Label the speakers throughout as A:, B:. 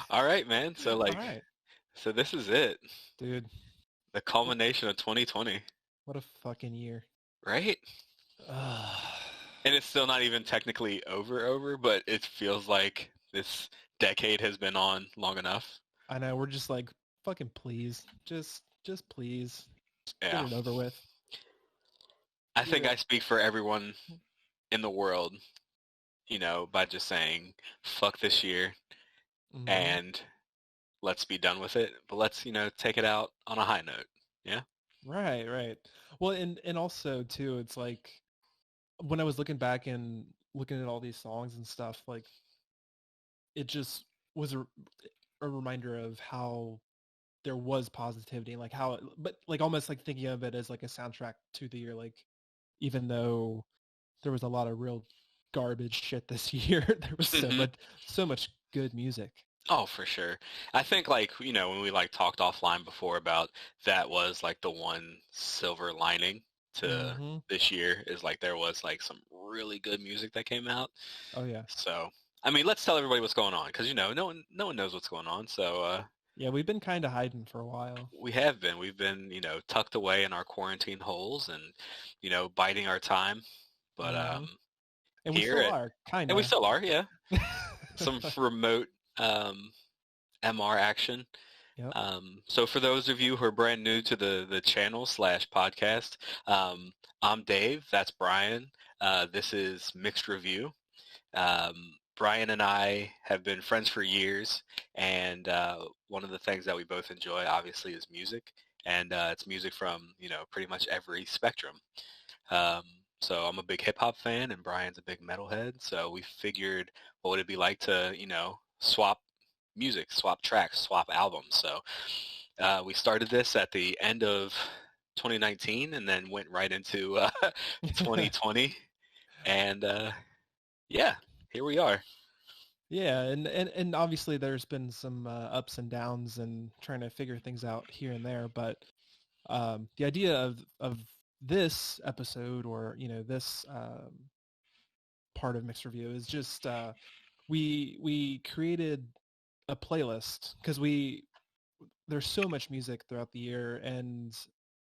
A: All right, man. So
B: All
A: like,
B: right,
A: so this is it.
B: dude.
A: The
B: What
A: culmination of 2020,
B: what a fucking year.
A: right?
B: Ugh.
A: And it's still not even technically over, but it feels like this decade has been on long enough.
B: I know we're just like fucking please, just please get
A: Yeah.
B: it over with.
A: I
B: Get
A: think I
B: it.
A: speak for everyone in the world, by just saying, fuck this year
B: Hmm.
A: and let's be done with it. But let's, take it out on a high note. Yeah.
B: Right, right. Well, and also too, it's like when I was looking back and looking at all these songs and stuff, like it just was a reminder of how there was positivity, like how, but like almost like thinking of it as like a soundtrack to the year, like even though there was a lot of real garbage shit this year, there was so much good music.
A: Oh, for sure. I think like, when we like talked offline before about that was like the one silver lining to
B: Hmm.
A: this year is like there was like some really good music that came out.
B: Oh yeah.
A: So, I mean, let's tell everybody what's going on because no one knows what's going on. So,
B: Yeah, we've been kind of hiding for a while.
A: we've been, tucked away in our quarantine holes and, biding our time. But
B: Hmm. And we
A: here
B: still
A: it,
B: are,
A: and we
B: kinda.
A: still are, yeah. Some remote um MR action.
B: Yep.
A: So for those of you who are brand new to the channel slash podcast, I'm Dave. That's Brian. This is Mixed Review. Brian and I have been friends for years, and one of the things that we both enjoy, obviously, is music, and it's music from pretty much every spectrum. Um, so I'm a big hip hop fan, and Brian's a big metalhead. So we figured, what would it be like to swap music, swap tracks, swap albums? So we started this at the end of 2019, and then went right into 2020, and yeah, here we are.
B: Yeah, and obviously there's been some ups and downs and trying to figure things out here and there, but the idea of this episode, or this part of Mixed Review, is just we created a playlist because we there's so much music throughout the year, and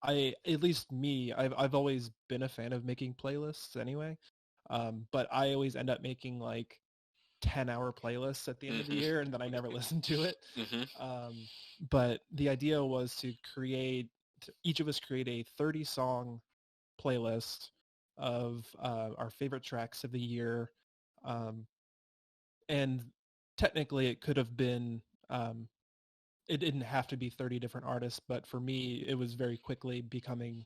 B: at least me, I've always been a fan of making playlists anyway, but I always end up making like 10-hour playlists at the end of the
A: Hmm.
B: year, and then I never listen to it.
A: Hmm.
B: Um, but the idea was to each of us create a 30-song playlist of our favorite tracks of the year. Um, and technically it could have been, it didn't have to be 30 different artists, but for me, it was very quickly becoming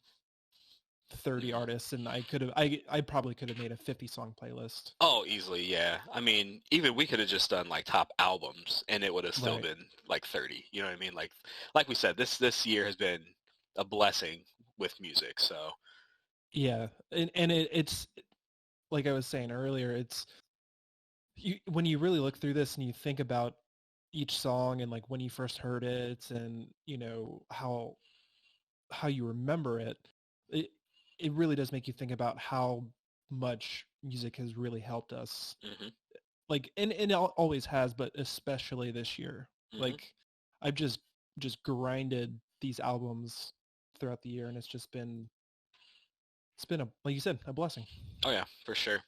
B: 30
A: Hmm.
B: artists, and I probably could have made a 50-song playlist.
A: Oh, easily, yeah. I mean, even we could have just done like top albums, and it would have still
B: Right.
A: been like 30. You know what I mean? Like we said, this year has been a blessing with music. So.
B: Yeah. And it's like I was saying earlier, it's when you really look through this and you think about each song and like when you first heard it, and how you remember it, it it really does make you think about how much music has really helped us,
A: Hmm.
B: like, and it always has, but especially this year.
A: Hmm.
B: Like I've just grinded these albums throughout the year, and it's been a, like you said, a blessing.
A: Oh yeah, for sure.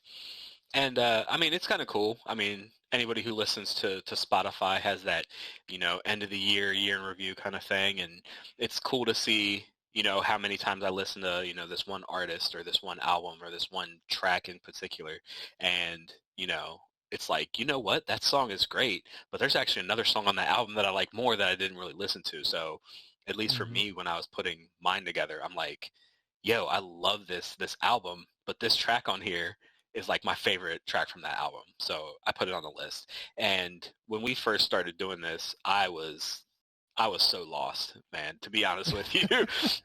A: And I mean, it's kind of cool. I mean, anybody who listens to Spotify has that, end of the year in review kind of thing, and it's cool to see, how many times I listen to, this one artist or this one album or this one track in particular, and it's like, you know what, that song is great, but there's actually another song on that album that I like more that I didn't really listen to. So, at least for
B: Hmm.
A: me, when I was putting mine together, I'm like, yo, I love this album, but this track on here is like my favorite track from that album. So I put it on the list. And when we first started doing this, I was so lost, man, to be honest with you.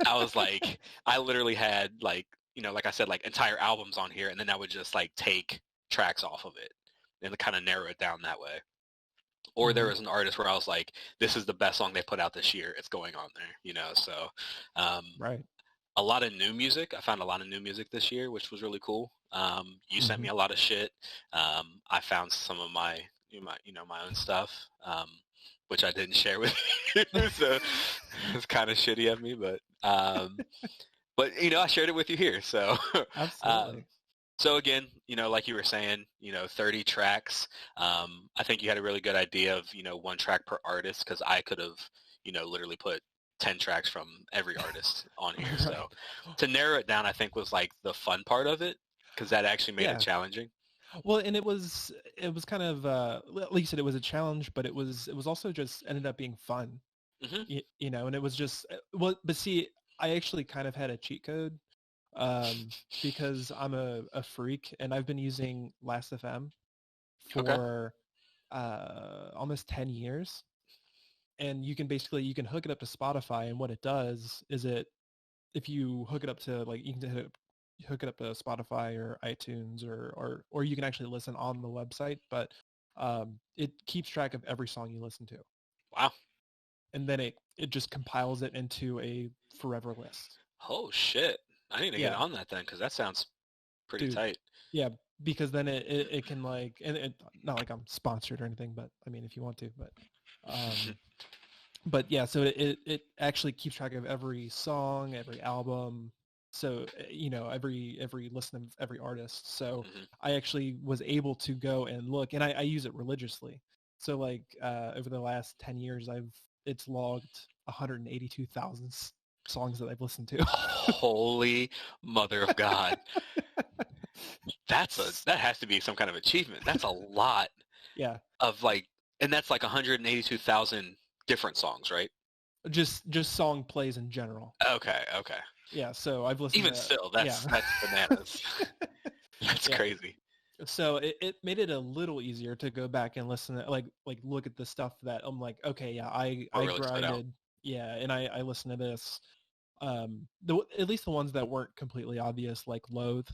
A: I was like, I literally had like, like I said, like entire albums on here, and then I would just like take tracks off of it and kind of narrow it down that way. Or there
B: Hmm.
A: was an artist where I was like, this is the best song they put out this year. It's going on there, So um,
B: Right.
A: a lot of new music. I found a lot of new music this year, which was really cool. You sent
B: Hmm.
A: me a lot of shit. I found some of my my own stuff, which I didn't share with you. So it's kind of shitty of me, but I shared it with you here. So um,
B: Absolutely.
A: so again, like you were saying, 30 tracks. I think you had a really good idea of, one track per artist, because I could have, literally put 10 tracks from every artist on here.
B: Right.
A: So to narrow it down, I think was like the fun part of it, because that actually made it
B: Yeah.
A: challenging.
B: Well, and it was kind of like you said, it was a challenge, but it was also just ended up being fun.
A: Hmm.
B: And it was just well, but see, I actually kind of had a cheat code because I'm a freak and I've been using Last.fm
A: Okay.
B: for almost 10 years. And you can hook it up to Spotify, and what it does is if you hook it up to like you can hook it up to Spotify or iTunes or you can actually listen on the website, but it keeps track of every song you listen to,
A: Wow.
B: and then it just compiles it into a forever list.
A: Oh shit. I need to get
B: Yeah,
A: on that then, because that sounds pretty
B: dude.
A: tight.
B: Yeah, because then it can like and it not like I'm sponsored or anything, but I mean if you want to, um but yeah, so it actually keeps track of every song, every album, so every listen of every artist. So
A: Hmm.
B: I actually was able to go and look, and I use it religiously. So like over the last 10 years, it's logged 182,000 songs that I've listened to.
A: Holy mother of God. That has to be some kind of achievement. That's a lot
B: Yeah,
A: of like, and that's like 182,000 different songs, right?
B: just song plays in general.
A: Okay, okay.
B: Yeah, so I've listened
A: Even
B: to
A: still,
B: yeah.
A: that's bananas. That's
B: Yeah.
A: crazy.
B: So it made it a little easier to go back and listen to like look at the stuff that I'm like, okay, yeah,
A: What
B: I
A: really stood out?
B: grinded, yeah, and I listened to this. At least the ones that weren't completely obvious, like Loathe,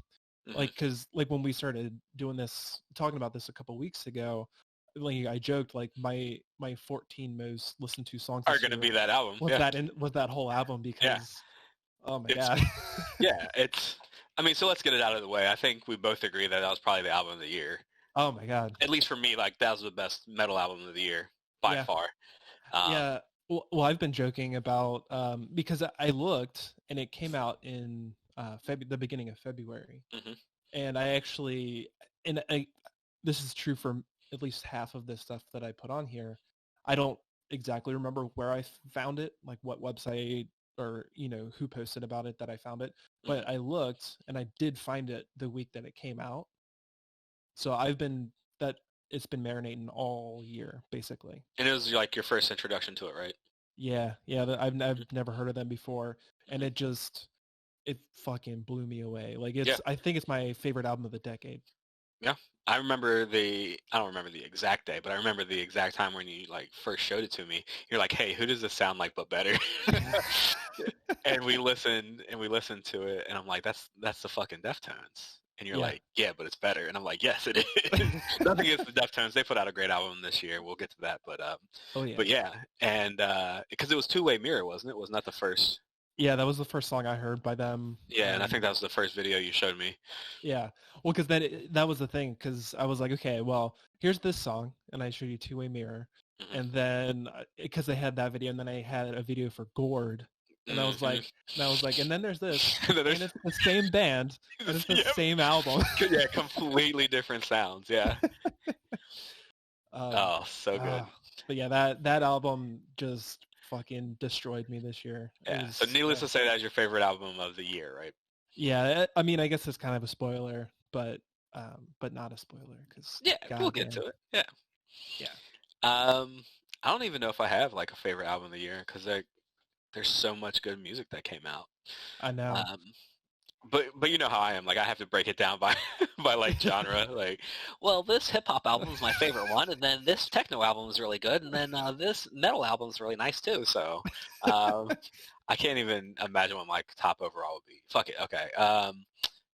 A: Hmm.
B: like because like when we started doing this, talking about this a couple weeks ago, like I joked like my 14 most listened to songs
A: Are
B: this
A: going to
B: year
A: be that album? Yeah,
B: was that whole album
A: yeah.
B: because oh my
A: It's
B: god.
A: yeah. It's. I mean, so let's get it out of the way. I think we both agree that was probably the album of the year.
B: Oh my god.
A: At least for me, like that was the best metal album of the year by
B: Yeah.
A: far. Um,
B: Yeah. Well, I've been joking about because I looked and it came out in the beginning of February,
A: mhm.
B: and I actually and this is true for at least half of this stuff that I put on here. I don't exactly remember where I found it, like what website or who posted about it that I found it,
A: Mhm.
B: but I looked and I did find it the week that it came out. So I've been that it's been marinating all year basically.
A: And it was like your first introduction to it, right?
B: Yeah, yeah. I've
A: Mhm.
B: never heard of them before, and
A: Mhm.
B: it fucking blew me away. Like
A: Yeah,
B: I think it's my favorite album of the decade.
A: yeah. I don't remember the exact day, but I remember the exact time when you like first showed it to me. You're like, "Hey, who does this sound like but better?" And we listened to it, and I'm like, "That's the fucking Deftones." And you're
B: Yeah.
A: like, "Yeah, but it's better." And I'm like, "Yes, it is." Nothing against the Deftones. They put out a great album this year. We'll get to that,
B: Oh yeah.
A: but yeah, and because it was Two Way Mirror, wasn't it? Was not the first.
B: Yeah, that was the first song I heard by them.
A: Yeah, and I think that was the first video you showed me.
B: Yeah. Well, because then that was the thing. Because I was like, okay, well, here's this song, and I showed you Two Way Mirror,
A: Hmm.
B: and then because they had that video, and then I had a video for Gourd, and
A: Hmm.
B: and then there's this,
A: And then
B: and
A: there's
B: it's the same band, and it's the
A: yep,
B: same album.
A: yeah, completely different sounds. Yeah.
B: um,
A: Oh, so good.
B: but yeah, that album just fucking destroyed me this year. It
A: Yeah. So
B: was
A: needless to say, that's your favorite album of the year, right?
B: yeah. I mean, I guess it's kind of a spoiler, but not a spoiler because
A: Yeah, we'll get to
B: goddamn,
A: it. Yeah.
B: yeah,
A: I don't even know if I have like a favorite album of the year, because there's so much good music that came out.
B: I know.
A: Um, but you know how I am. Like I have to break it down by by like genre. Like, well, this hip hop album is my favorite one, and then this techno album is really good, and then this metal album is really nice too. So um, I can't even imagine what my top overall would be. Fuck it. Okay.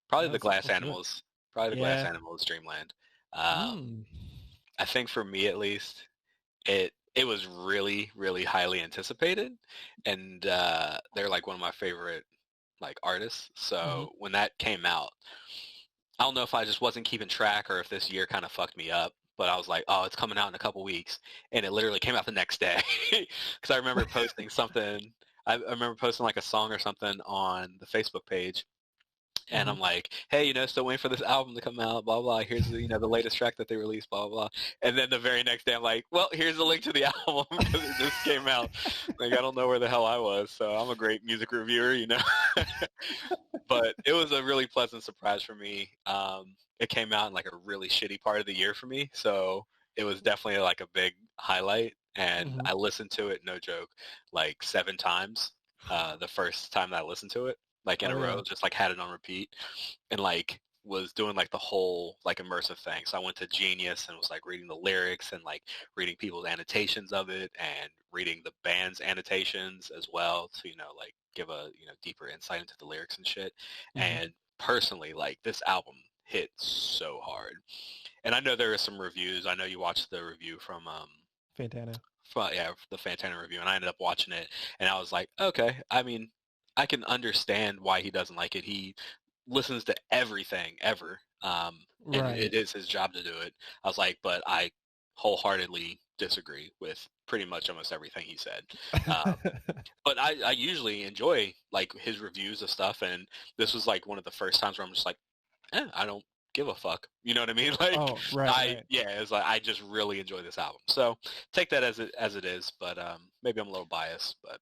A: Probably the Glass
B: Let's do it.
A: Animals. Probably the Glass
B: Yeah.
A: Animals Dreamland. Um,
B: Mm.
A: I think for me at least, it was really really highly anticipated, and they're like one of my favorite like artists.
B: Hmm.
A: So when that came out, I don't know if I just wasn't keeping track or if this year kind of fucked me up, but I was like, oh, it's coming out in a couple weeks, and it literally came out the next day. Because I remember posting something. I remember posting like a song or something on the Facebook page, and
B: Hmm.
A: I'm like, hey, still waiting for this album to come out, blah, blah. Here's the latest track that they released, blah, blah. And then the very next day, I'm like, well, here's the link to the album because it just came out. Like, I don't know where the hell I was. So I'm a great music reviewer. But it was a really pleasant surprise for me. It came out in like a really shitty part of the year for me. So it was definitely like a big highlight. And
B: Hmm.
A: I listened to it, no joke, like 7 times the first time that I listened to it, like in
B: Oh
A: a
B: yeah.
A: row, just like had it on repeat and like was doing like the whole like immersive thing. So I went to Genius and was like reading the lyrics and like reading people's annotations of it and reading the band's annotations as well to, like give a, deeper insight into the lyrics and shit.
B: Hmm.
A: And personally, like this album hit so hard. And I know there are some reviews. I know you watched the review
B: Fantana.
A: yeah, the Fantana review, and I ended up watching it, and I was like, okay, I mean, I can understand why he doesn't like it. He listens to everything ever, and
B: Right.
A: it is his job to do it. I was like, but I wholeheartedly disagree with pretty much almost everything he said. Um, but I usually enjoy like his reviews of stuff, and this was like one of the first times where I'm just like, I don't give a fuck. You know what I mean? Like
B: Oh, right, right.
A: it's like I just really enjoy this album. So take that as it is, but maybe I'm a little biased, but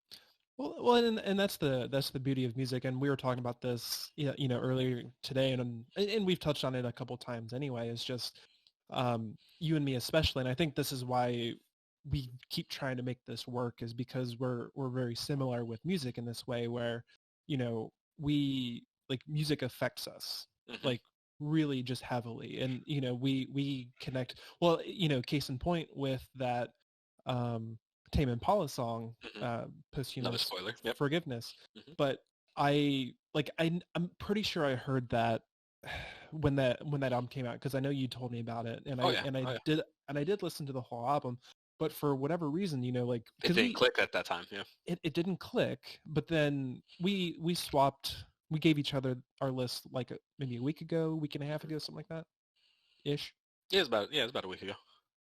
B: Well, and that's the beauty of music, and we were talking about this, earlier today, and we've touched on it a couple times anyway. It's just you and me especially, and I think this is why we keep trying to make this work, is because we're very similar with music in this way, where we like music affects us
A: hmm
B: like really just heavily, and we connect. Well, case in point with that um Tame Impala song,
A: hmm another
B: Posthumous
A: spoiler. Yep.
B: Forgiveness.
A: hmm
B: But I'm pretty sure I heard that when that album came out, because I know you told me about it, and
A: Oh
B: I
A: yeah.
B: and I
A: Oh yeah.
B: did and I did listen to the whole album, but for whatever reason, like
A: It
B: because
A: didn't click at that time. Yeah.
B: it didn't click. But then we swapped. We gave each other our list like maybe a week and a half
A: hmm
B: ago, something like that ish.
A: It was about a week ago.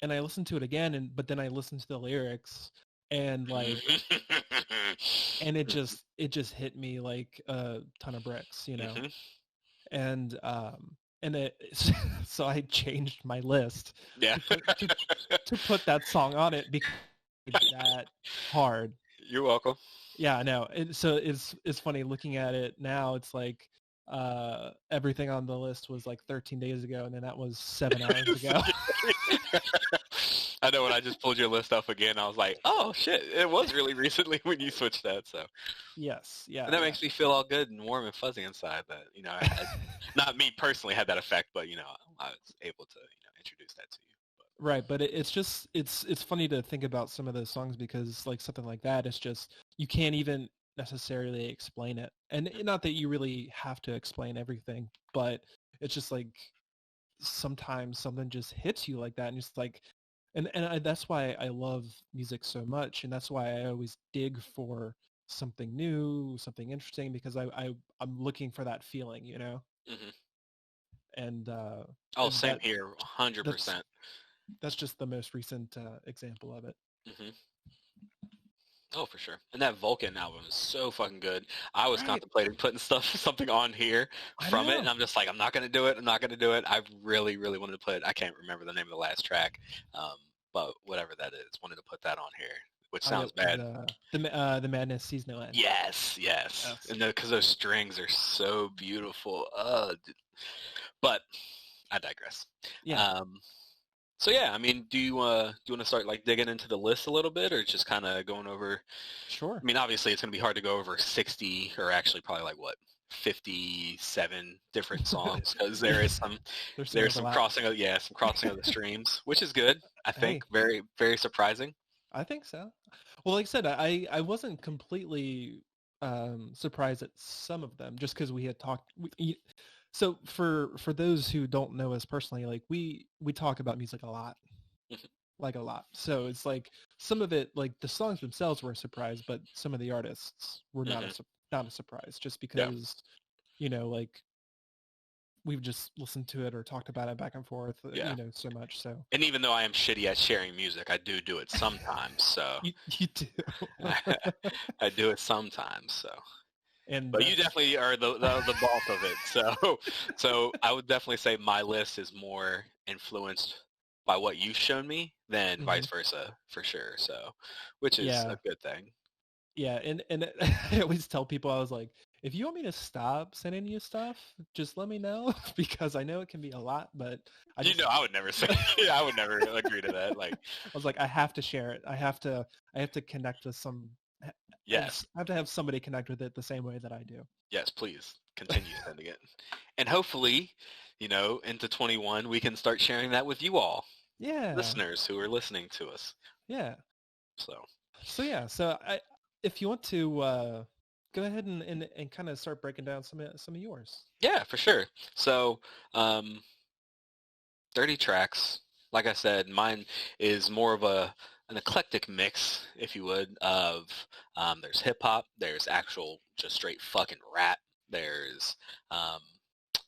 B: And I listened to it again, but then I listened to the lyrics, and it just hit me like a ton of bricks,
A: hmm
B: and it so I changed my list
A: Yeah.
B: to put that song on it because it's that hard.
A: You're welcome.
B: Yeah, I know. So it's funny looking at it now. It's like everything on the list was like 13 days ago, and then that was 7 hours ago.
A: I know when I just pulled your list up again, I was like, oh shit, it was really recently when you switched that. So,
B: Yes,
A: and
B: yeah,
A: that
B: yeah.
A: makes me feel all good and warm and fuzzy inside that, not me personally had that effect, but, I was able to, introduce that to you.
B: Right, but it's funny to think about some of those songs, because like something like that, it's just you can't even necessarily explain it, and not that you really have to explain everything, but it's just like sometimes something just hits you like that, and it's like, that's why I love music so much, and that's why I always dig for something new, something interesting, because I'm looking for that feeling,
A: hmm
B: and
A: Oh,
B: and
A: same here,
B: that's
A: 100%.
B: that's just the most recent example of it.
A: hmm Oh, for sure. And that Vulcan album is so fucking good. I was
B: Right.
A: contemplating putting something on here
B: I
A: from it, and
B: know.
A: I'm just like, I'm not gonna do it. I'm not gonna do it. I really, really wanted to put. I can't remember the name of the last track, um, but whatever that is, wanted to put that on here, which
B: Oh yeah,
A: sounds bad.
B: the Madness Sees No End.
A: Yes, yes,
B: Yes.
A: and because those strings are so beautiful. But I digress.
B: Yeah.
A: Um, so yeah, I mean, do you want to start like digging into the list a little bit, or just kind of going over?
B: Sure.
A: I mean, obviously it's going to be hard to go over 60, or actually probably like what, 57 different songs, because
B: Yeah. There's some
A: there's some
B: overlap.
A: crossing of the streams, which is good. I think
B: Hey,
A: very, very surprising.
B: I think so. Well, like I said, I wasn't completely surprised at some of them, just because we had talked. So for those who don't know us personally, like we talk about music a lot, like a lot. So it's like some of it, like the songs themselves were a surprise, but some of the artists were
A: hmm
B: not a surprise, just
A: Yeah.
B: because like we've just listened to it or talked about it back and forth,
A: Yeah.
B: so much. So
A: And even though I am shitty at sharing music, I do it sometimes. So
B: you do.
A: I do it sometimes. So,
B: And
A: but you definitely are the bulk of it. So I would definitely say my list is more influenced by what you've shown me than vice versa, for sure. So, which is
B: yeah,
A: a good thing.
B: yeah, and I always tell people, I was like, if you want me to stop sending you stuff, just let me know because I know it can be a lot, but
A: I would never say. I would never agree to that. Like,
B: I was like, I have to share it. I have to connect with
A: yes,
B: I have to have somebody connect with it the same way that I do.
A: yes, please continue sending it, and hopefully, into 21 we can start sharing that with you all,
B: Yeah.
A: listeners who are listening to us.
B: Yeah.
A: So
B: yeah, if you want to go ahead and kind of start breaking down some of yours.
A: yeah, for sure. So 30 tracks. Like I said, mine is more of an eclectic mix, if you would, of there's hip hop, there's actual just straight fucking rap, there's um,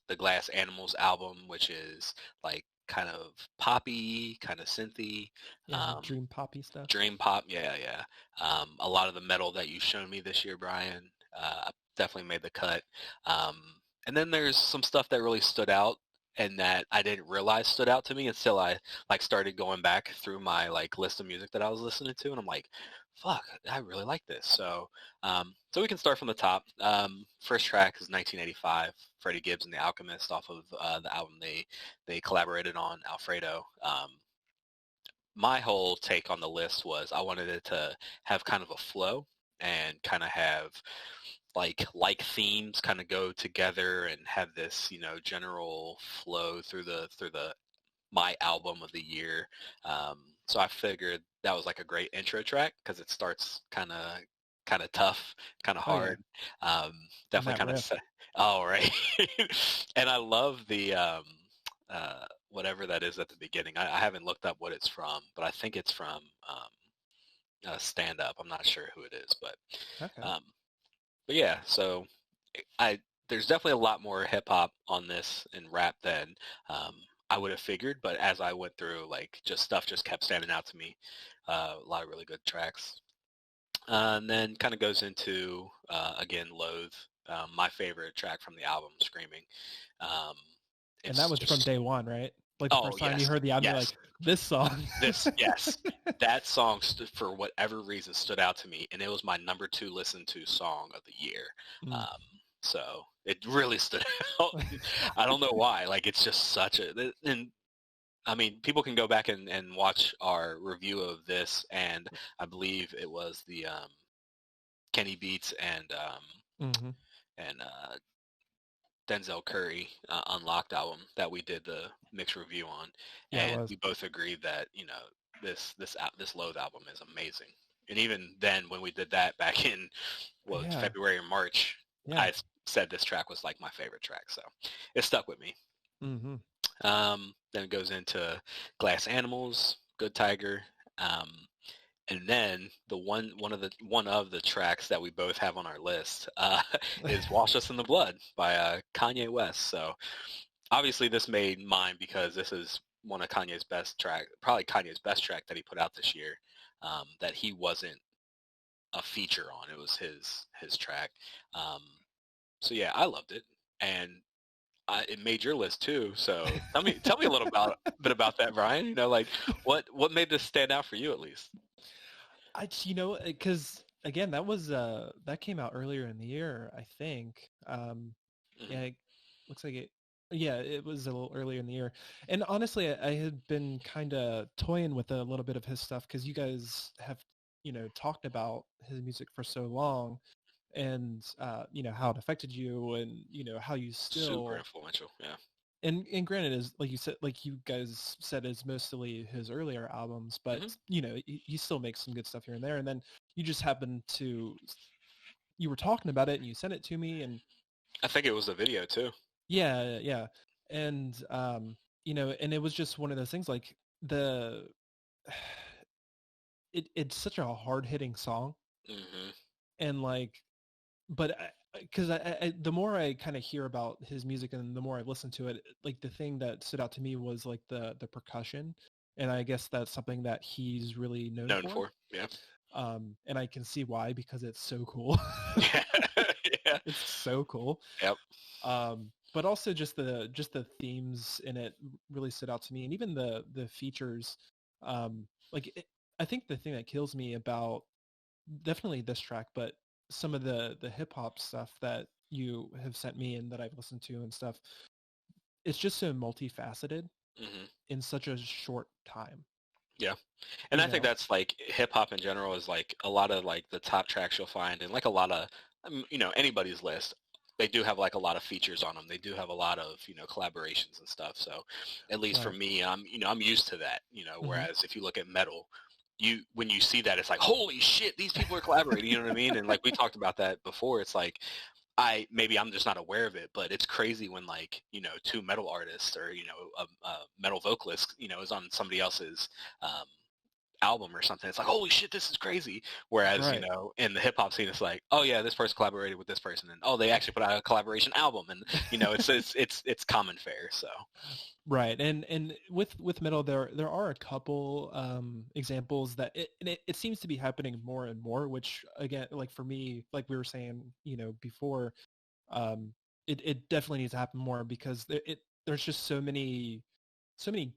A: the Glass Animals album, which is like kind of poppy, kind of synthy,
B: Yeah, dream poppy stuff.
A: dream pop, yeah, yeah. A lot of the metal that you've shown me this year, Brian, definitely made the cut. Um, and then there's some stuff that really stood out and that I didn't realize stood out to me until I like started going back through my like list of music that I was listening to, and I'm like, fuck, I really like this. So we can start from the top. First track is 1985, Freddie Gibbs and the Alchemist, off of the album they collaborated on, Alfredo. My whole take on the list was I wanted it to have kind of a flow and kind of have like themes kind of go together and have this general flow through the my album of the year. So I figured that was like a great intro track because it starts kind of tough, kind of
B: Oh yeah.
A: hard. Definitely
B: That
A: kind of
B: riff.
A: set. Oh, right. And I love the whatever that is at the beginning. I haven't looked up what it's from, but I think it's from Stand Up. I'm not sure who it is,
B: Okay.
A: um, but yeah. So I there's definitely a lot more hip hop on this and rap than um, I would have figured. But as I went through, like just stuff just kept standing out to me. A lot of really good tracks. And then kind of goes into, again, Loathe, my favorite track from the album, Screaming. Um,
B: And that
A: it's
B: was from
A: just,
B: day one, right? Like the
A: oh,
B: first time you
A: yes,
B: heard the album, you're
A: yes.
B: like, this song.
A: Yes. That song, for whatever reason, stood out to me, and it was my number 2 listened to song of the year.
B: Mm.
A: So it really stood out. I don't know why. Like, it's just such and I mean, people can go back and watch our review of this, and I believe it was the Kenny Beats
B: Mm-hmm.
A: and Denzel Curry Unlocked album that we did the mixed review on,
B: Yeah, it
A: and
B: was.
A: we both agreed that this Loathe album is amazing. And even then, when we did that back in
B: Yeah.
A: February or March,
B: Yeah.
A: I said this track was like my favorite track, so it stuck with me.
B: Mm-hmm.
A: Then it goes into Glass Animals, Good Tiger, um, and then one of the tracks that we both have on our list is "Wash Us in the Blood" by Kanye West. So obviously this made mine because this is one of Kanye's best track, probably Kanye's best track that he put out this year. That he wasn't a feature on; it was his track. Um, so yeah, I loved it, and it made your list too. So tell me a little bit about that, Brian. Like what made this stand out for you at least?
B: Because again, that came out earlier in the year, I think. Yeah,
A: Mhm.
B: it looks like it. Yeah, it was a little earlier in the year. And honestly, I had been kind of toying with a little bit of his stuff because you guys have, talked about his music for so long, and how it affected you, and how you
A: Super
B: still.
A: influential. Yeah.
B: And granted, is like you said, like you guys said, is mostly his earlier albums, but
A: Hmm.
B: he still makes some good stuff here and there. And then you just happened to you were talking about it, and you sent it to me, and
A: I think it was the video too.
B: yeah, yeah, and and it was just one of those things, like the it's such a hard hitting song,
A: Hmm.
B: and like, but because the more I kind of hear about his music and the more I listen to it, like the thing that stood out to me was like the percussion, and I guess that's something that he's really known
A: Known
B: for.
A: for. Yeah.
B: And I can see why, because it's so cool.
A: Yeah. Yeah.
B: It's so cool.
A: Yep.
B: But also just the themes in it really stood out to me, and even the features. I think the thing that kills me about definitely this track, but some of the hip hop stuff that you have sent me and that I've listened to and stuff, it's just so multifaceted
A: Hmm.
B: in such a short time.
A: Yeah. And
B: You
A: I think
B: know,
A: that's like hip hop in general is like a lot of like the top tracks you'll find and like a lot of, anybody's list. They do have like a lot of features on them. They do have a lot of, collaborations and stuff. So at least for
B: right?
A: me, I'm used to that,
B: Hmm.
A: whereas if you look at metal, when you see that, it's like, holy shit, these people are collaborating. You know what I mean? And like we talked about that before, it's like, maybe I'm just not aware of it, but it's crazy when like, two metal artists or, a metal vocalist, is on somebody else's, um, album or something. It's like, holy shit, this is crazy. Whereas,
B: Right.
A: in the hip hop scene, it's like, oh yeah, this person collaborated with this person, and oh, they actually put out a collaboration album, and it's common fare. So
B: Right, and with metal, there are a couple examples that it seems to be happening more and more. Which again, like for me, like we were saying, before, um, it definitely needs to happen more because there's just so many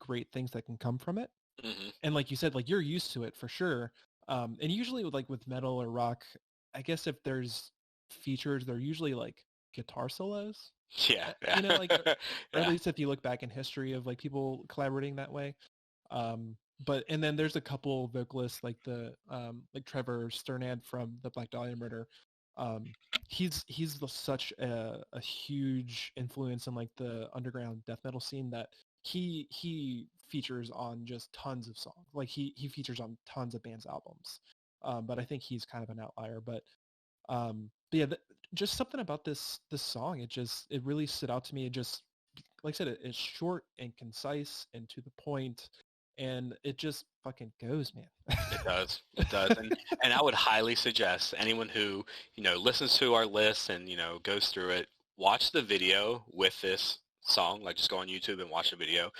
B: great things that can come from it.
A: hmm
B: And like you said, like you're used to it for sure. And usually with metal or rock, I guess if there's features, they're usually like guitar solos.
A: yeah,
B: Like
A: yeah,
B: or at
A: yeah,
B: least if you look back in history of like people collaborating that way. But and then there's a couple vocalists like the like Trevor Sternad from the Black Dahlia Murder. Um, such a huge influence in like the underground death metal scene that he features on just tons of songs. Like he features on tons of bands' albums. But I think he's kind of an outlier. But yeah, just something about this song. It really stood out to me. It just like I said, it's short and concise and to the point, and it just fucking goes, man.
A: it does, it does, and I would highly suggest anyone who listens to our list and goes through it, watch the video with this song. Like just go on YouTube and watch the video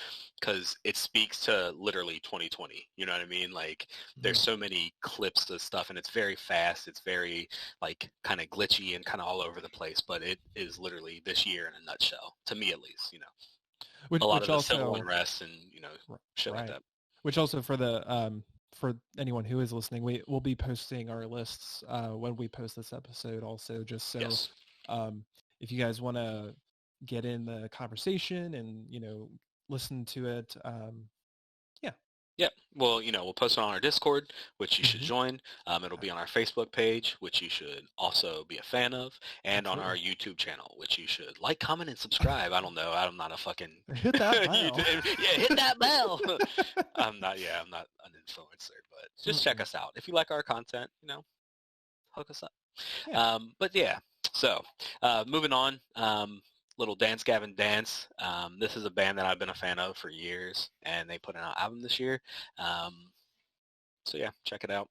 A: because it speaks to literally 2020. You know what I mean? Like there's
B: Mhm.
A: so many clips of stuff and it's very fast. It's very like kind of glitchy and kind of all over the place, but it is literally this year in a nutshell, to me at least.
B: which
A: A lot
B: which
A: of the civil
B: also
A: unrest and shit like
B: right,
A: that.
B: which also for anyone who is listening, we'll be posting our lists when we post this episode. Also, just so
A: Yes.
B: um, if you guys want to get in the conversation and listen to it, yeah.
A: Yep. Well, we'll post it on our Discord, which you should
B: Hmm.
A: join. It'll be on our Facebook page, which you should also be a fan of, and on our
B: Absolutely.
A: YouTube channel, which you should like, comment, and subscribe. I don't know. I'm not a fucking
B: Hit that bell.
A: YouTube. Yeah, hit that bell. I'm not. Yeah, I'm not an influencer, but just check
B: Mm-mm.
A: us out if you like our content. Hook us up.
B: Yeah.
A: But yeah, so moving on. Little Dance Gavin Dance. This is a band that I've been a fan of for years, and they put out an album this year. So yeah, check it out.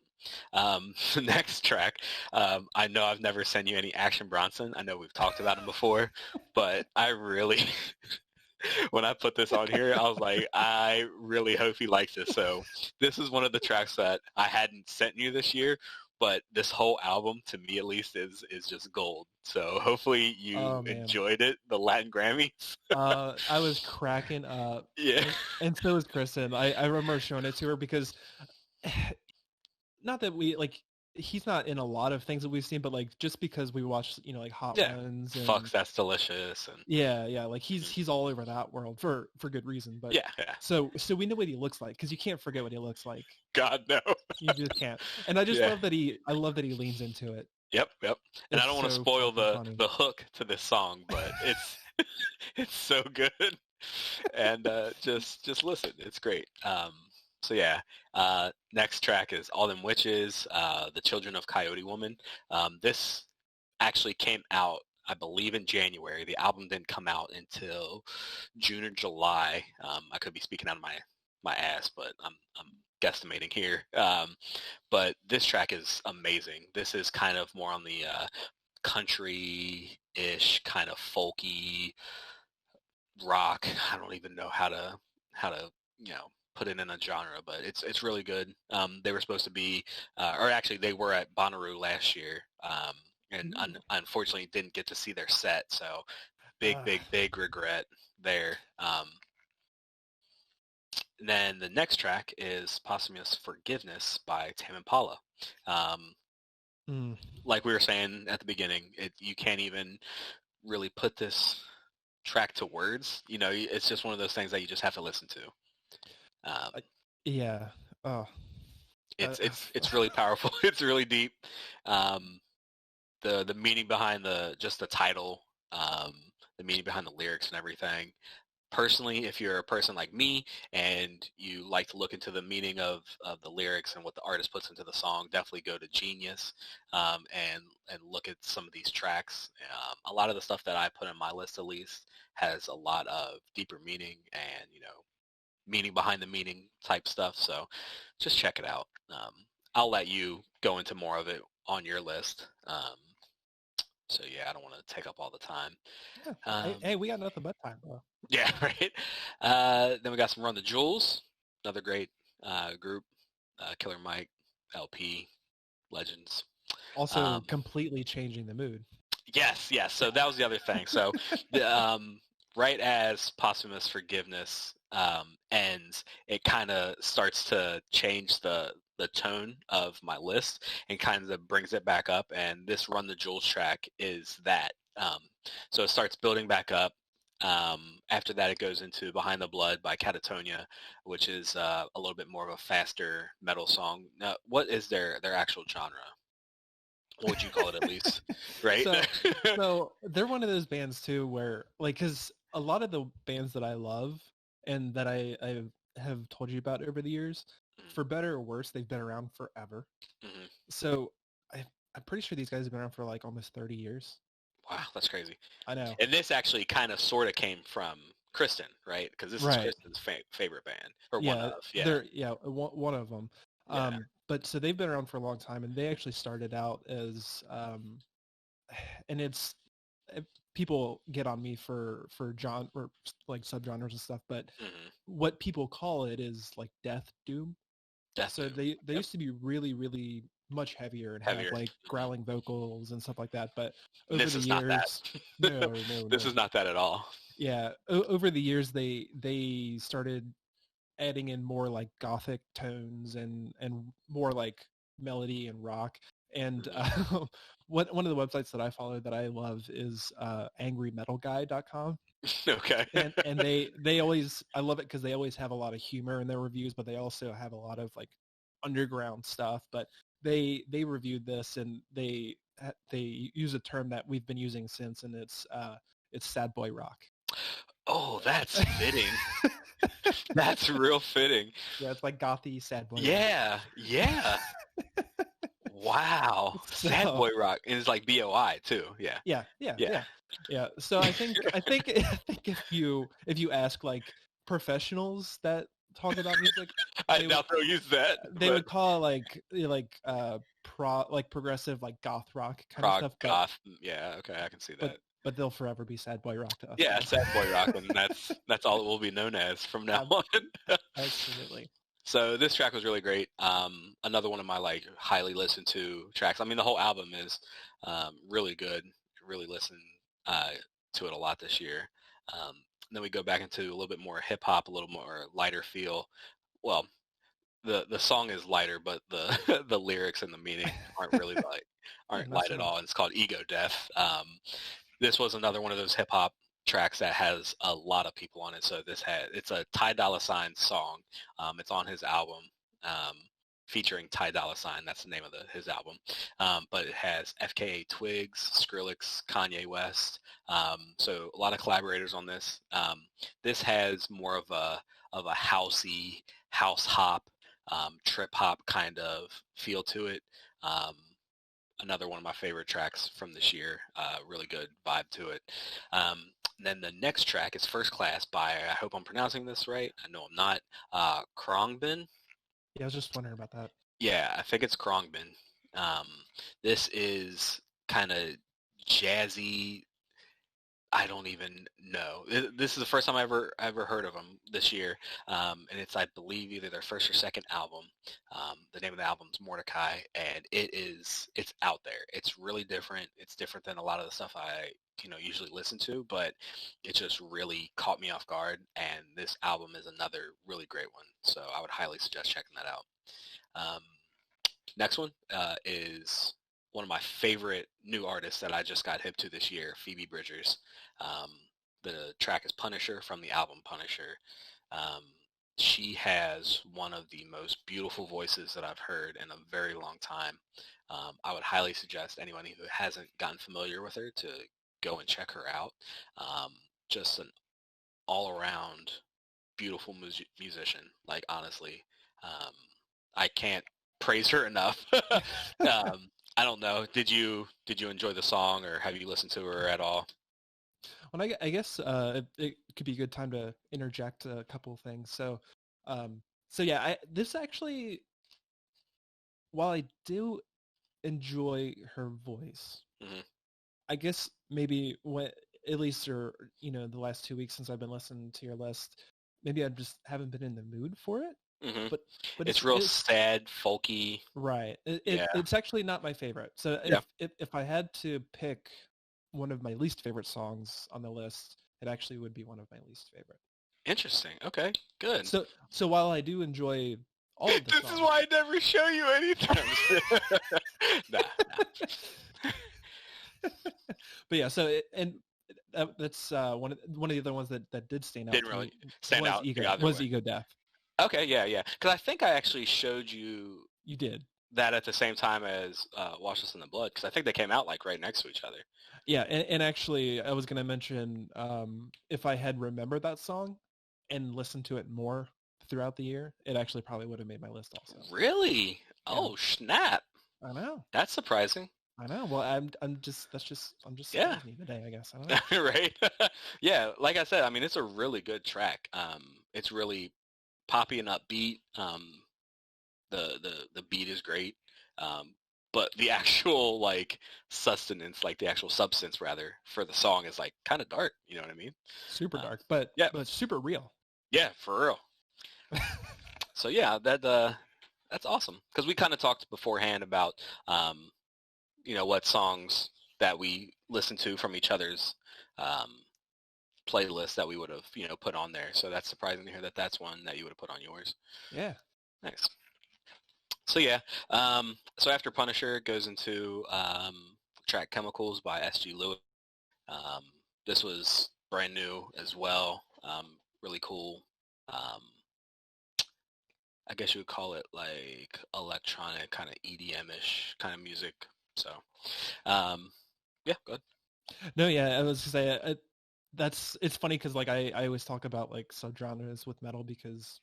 A: The next track, I know I've never sent you any Action Bronson. I know we've talked about him before, but I really, when I put this on here, I was like, I really hope he likes this. So this is one of the tracks that I hadn't sent you this year, but this whole album, to me at least, is just gold. So hopefully
B: Oh
A: you
B: man.
A: enjoyed it, the Latin Grammys.
B: I was cracking up,
A: Yeah.
B: and so was Kristen. I remember showing it to her because not that we like he's not in a lot of things that we've seen, but like just because we watched like Hot
A: Yeah.
B: Ones and
A: Fucks, that's delicious. And
B: yeah, like
A: mhm.
B: he's all over that world for good reason. But
A: Yeah, yeah.
B: so we know what he looks like because you can't forget what he looks like.
A: God, no.
B: You just can't. And I just
A: Yeah.
B: love that he leans into it.
A: Yep, yep. And I
B: It's
A: don't want to
B: so
A: spoil
B: fucking
A: the
B: funny.
A: the hook to this song, but it's it's so good. And just listen, it's great. So yeah, next track is All Them Witches, The Children of Coyote Woman. This actually came out, I believe, in January. The album didn't come out until June or July. I could be speaking out of my ass, but I'm guesstimating here. But this track is amazing. This is kind of more on the country-ish kind of folky rock. I don't even know how to put it in a genre, but it's really good. They were supposed to be, or actually they were at Bonnaroo last year, and unfortunately didn't get to see their set. So big regret there. And then the next track is Posthumous Forgiveness by Tame Impala. Like we were saying at the beginning, you can't even really put this track to words. It's just one of those things that you just have to listen to.
B: Yeah. Oh.
A: It's really powerful. It's really deep. The meaning behind the title, the meaning behind the lyrics and everything. Personally, if you're a person like me and you like to look into the meaning of the lyrics and what the artist puts into the song, definitely go to Genius and look at some of these tracks. A lot of the stuff that I put in my list, at least, has a lot of deeper meaning and meaning behind the meaning type stuff. So just check it out. I'll let you go into more of it on your list. So yeah, I don't want to take up all the time.
B: Hey, we got nothing but time, bro.
A: Yeah, right. Then we got some Run the Jewels, another great group. Killer Mike, LP, Legends.
B: Also, completely changing the mood.
A: Yes. So that was the other thing. So, right as Posthumous Forgiveness ends, it kind of starts to change the tone of my list and kind of brings it back up. And this Run the Jewels track is that. So it starts building back up. After that, it goes into Behind the Blood by Catatonia, which is a little bit more of a faster metal song. Now, what is their actual genre? What would you call it, at least? Right?
B: So they're one of those bands too where, like, because a lot of the bands that I love and that I have told you about over the years, for better or worse, they've been around forever.
A: Mm-hmm.
B: So I'm pretty sure these guys have been around for like almost 30 years.
A: Wow, that's crazy.
B: I know.
A: And this actually kind of sort of came from Kristen, right? Because this is Kristen's favorite band, or one of.
B: Yeah, one of them.
A: Yeah.
B: But so they've been around for a long time, and they actually started out as, and it's people get on me for genre or like subgenres and stuff, but what people call it is like death doom. So they used to be really, really much heavier and have like growling vocals and stuff like that. But over
A: this
B: the
A: is
B: years,
A: not that.
B: no,
A: this is not that at all.
B: Yeah, over the years they started adding in more like gothic tones and more like melody and rock. And one of the websites that I follow that I love is angrymetalguy.com.
A: Okay.
B: and they always, I love it because they always have a lot of humor in their reviews, but they also have a lot of like underground stuff. But they reviewed this and they use a term that we've been using since, and it's sad boy rock.
A: Oh, that's fitting. That's real fitting.
B: Yeah, it's like gothy sad boy
A: rock. Yeah. Wow. Sad boy rock. And it's like BOI too. Yeah.
B: Yeah. So I think if you ask like professionals that talk about music,
A: I doubt they'll use that.
B: They would call it like progressive, like goth rock kind of stuff.
A: Goth. Yeah, okay, I can see that.
B: But they'll forever be sad boy rock to us.
A: Yeah, sad boy rock, and that's all it will be known as from now on.
B: Absolutely.
A: So this track was really great. Another one of my like highly listened to tracks. I mean, the whole album is really good. Really listened to it a lot this year. Then we go back into a little bit more hip hop, a little more lighter feel. Well, the song is lighter, but the the lyrics and the meaning aren't really light at all. And it's called Ego Death. This was another one of those hip hop tracks that has a lot of people on it. So it's a Ty Dolla $ign song. It's on his album featuring Ty Dolla $ign. That's the name of his album. But it has FKA Twigs, Skrillex, Kanye West. So a lot of collaborators on this. This has more of a housey, house hop, trip hop kind of feel to it. Another one of my favorite tracks from this year. Really good vibe to it. Then the next track is First Class by, I hope I'm pronouncing this right. I know I'm not. Khruangbin.
B: Yeah, I was just wondering about that.
A: Yeah, I think it's Khruangbin. This is kind of jazzy. I don't even know. This is the first time I ever heard of them this year, and it's, I believe, either their first or second album. The name of the album is Mordecai, and it's out there. It's really different. It's different than a lot of the stuff I usually listen to, but it just really caught me off guard. And this album is another really great one, so I would highly suggest checking that out. Um, Next one is one of my favorite new artists that I just got hip to this year, Phoebe Bridgers. Um, the track is Punisher from the album Punisher. Um, she has one of the most beautiful voices that I've heard in a very long time. I would highly suggest anyone who hasn't gotten familiar with her to go and check her out. Just an all-around beautiful musician. Like, honestly, I can't praise her enough. I don't know. Did you enjoy the song, or have you listened to her at all?
B: Well, I guess it could be a good time to interject a couple of things. So yeah, this actually, while I do enjoy her voice,
A: Mm-hmm.
B: I guess maybe when, at least, or the last 2 weeks since I've been listening to your list, maybe I just haven't been in the mood for it.
A: Mm-hmm.
B: But
A: It's real sad, folky.
B: Right.
A: Yeah.
B: It's actually not my favorite. So
A: Yeah.
B: if I had to pick one of my least favorite songs on the list, it actually would be one of my least favorite.
A: Interesting. Okay. Good.
B: So while I do enjoy all of the
A: This
B: songs,
A: is why I never show you anything. Nah.
B: But yeah, that's one of the other ones that did stand out.
A: Didn't really stand out.
B: Was Ego Death.
A: Okay, yeah. Because I think I actually showed you.
B: You did
A: that at the same time as Wash Us in the Blood, because I think they came out like right next to each other.
B: Yeah, and actually, I was going to mention if I had remembered that song and listened to it more throughout the year, it actually probably would have made my list also.
A: Really? Yeah. Oh, snap!
B: I know.
A: That's surprising.
B: I know. Well, I'm just
A: yeah
B: today, I guess. I don't know.
A: Right? Yeah, like I said, I mean, it's a really good track. It's really poppy and upbeat. The beat is great. But the actual like sustenance, like the actual substance rather, for the song is like kind of dark. You know what I mean?
B: Super dark, but super real.
A: Yeah, for real. So yeah, that's awesome, because we kind of talked beforehand about what songs that we listen to from each other's playlist that we would have put on there. So that's surprising to hear that that's one that you would have put on yours.
B: Yeah.
A: Nice. So yeah, so after Punisher, it goes into track Chemicals by S.G. Lewis. This was brand new as well. Really cool. I guess you would call it like electronic, kind of EDM-ish kind of music. So, yeah, go ahead.
B: No, yeah, I was to say it's funny because like I always talk about like subgenres with metal because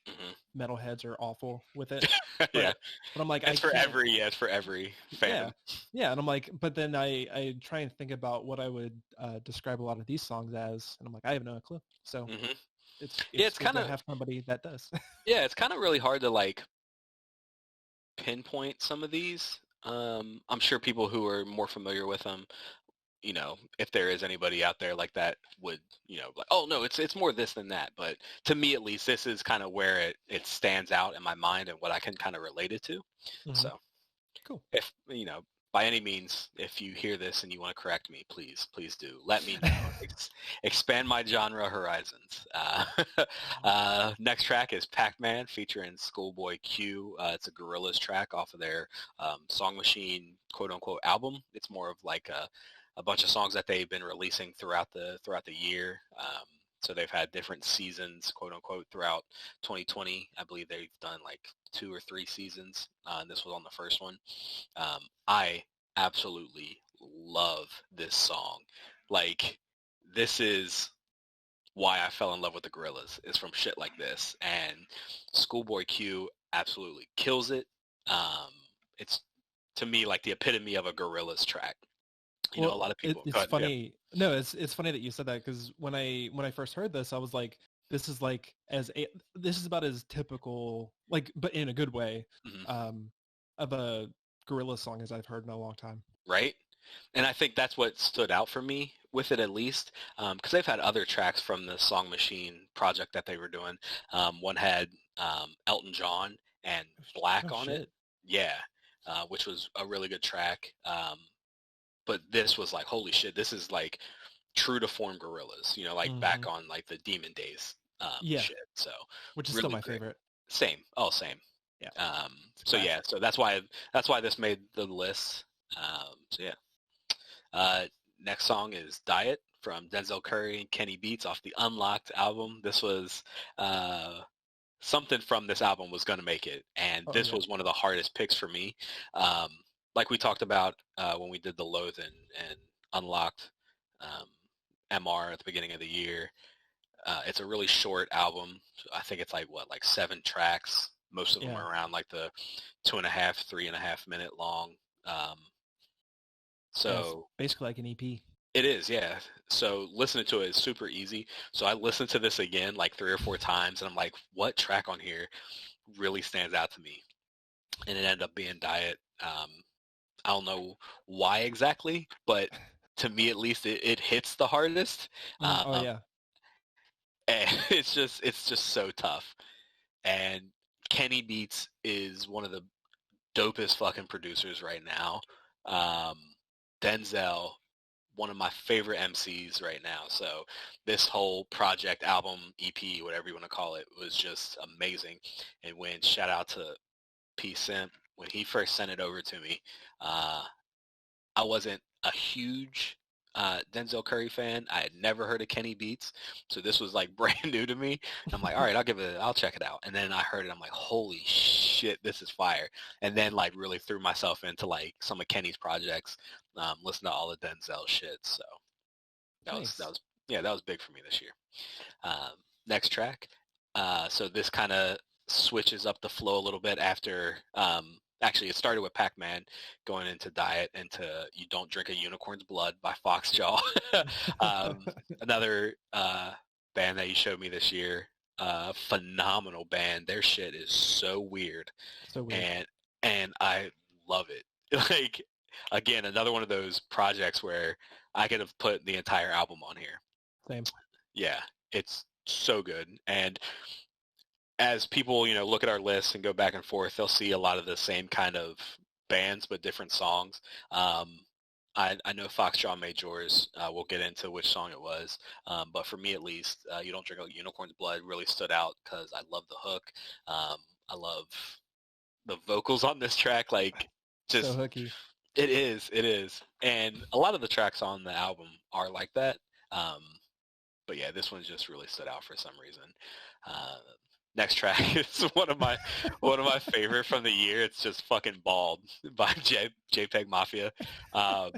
B: metalheads are awful with it.
A: Yeah,
B: but I'm like,
A: it's for every fan.
B: Yeah, and I'm like, but then I try and think about what I would describe a lot of these songs as, and I'm like, I have no clue. So it's kind of have somebody that does.
A: Yeah, it's kind of really hard to like pinpoint some of these. I'm sure people who are more familiar with them, if there is anybody out there like that, would like, oh no, it's more this than that. But to me, at least, this is kind of where it stands out in my mind and what I can kind of relate it to. So
B: cool.
A: If by any means, if you hear this and you want to correct me, please do let me know. Expand my genre horizons. Next track is Pac-Man featuring Schoolboy Q. It's a Gorillaz track off of their Song Machine quote-unquote album. It's more of like a bunch of songs that they've been releasing throughout the year. So they've had different seasons, quote unquote, throughout 2020. I believe they've done like 2 or 3 seasons. And this was on the first one. I absolutely love this song. Like, this is why I fell in love with the Gorillaz, is from shit like this. And Schoolboy Q absolutely kills it. It's, to me, like the epitome of a Gorillaz track. A lot of people.
B: It's funny. Yeah. No, it's funny that you said that, because when I first heard this, I was like, this is about as typical, like, but in a good way, of a Gorillaz song as I've heard in a long time.
A: Right? And I think that's what stood out for me with it, at least, because they've had other tracks from the Song Machine project that they were doing. One had Elton John and Black
B: Oh
A: on it.
B: shit.
A: Yeah, which was a really good track. But this was like, holy shit, this is like true to form Gorillaz, like
B: Hmm.
A: back on like the Demon Days
B: Yeah,
A: shit. So
B: which is still
A: really
B: my
A: great.
B: favorite.
A: Same. Oh, same.
B: Yeah,
A: Um,
B: it's a
A: so yeah,
B: classic.
A: so that's why this made the list. So yeah. Uh, Next song is Diet from Denzel Curry and Kenny Beats off the Unlocked album. This was something from this album was going to make it, and
B: Oh
A: this
B: yeah.
A: was one of the hardest picks for me. Um, like we talked about when we did the Loathe and Unlocked MR at the beginning of the year. It's a really short album. I think it's like 7 tracks. Most of them
B: Yeah.
A: are around like the 2.5, 3.5 minute long. Um,
B: Yeah, it's
A: so
B: basically like an EP.
A: it is, yeah. So listening to it is super easy. So I listened to this again like 3 or 4 times, and I'm like, what track on here really stands out to me? And it ended up being Diet. I don't know why exactly, but to me at least, it hits the hardest.
B: Oh
A: Um,
B: yeah.
A: and it's just so tough. And Kenny Beats is one of the dopest fucking producers right now. Um, Denzel, one of my favorite MCs right now. So this whole project, album, EP, whatever you want to call it, was just amazing. And when shout out to P Simp, when he first sent it over to me, uh, I wasn't a huge Denzel Curry fan. I had never heard of Kenny Beats, so this was like brand new to me. And I'm like, all right, I'll check it out. And then I heard it, I'm like, holy shit, this is fire. And then like really threw myself into like some of Kenny's projects, listen to all the Denzel shit. So that
B: Nice.
A: was yeah, that was big for me this year. Um, Next track. So this kind of switches up the flow a little bit after. Actually, it started with Pac-Man going into Diet into You Don't Drink a Unicorn's Blood by Foxjaw. um, Another band that you showed me this year. Phenomenal band. Their shit is so weird,
B: So weird.
A: and I love it. Like again, another one of those projects where I could have put the entire album on here.
B: Same.
A: Yeah, it's so good. And as people, look at our list and go back and forth, they'll see a lot of the same kind of bands but different songs. Um, I know Foxjaw made yours. We'll get into which song it was. But for me at least, You Don't Drink a Unicorn's Blood really stood out because I love the hook. I love the vocals on this track. Like,
B: So
A: just,
B: hooky.
A: it is. And a lot of the tracks on the album are like that. Um, but yeah, this one just really stood out for some reason. Uh, Next track is one of my favorite from the year. It's just fucking Bald by JPEG Mafia. Um,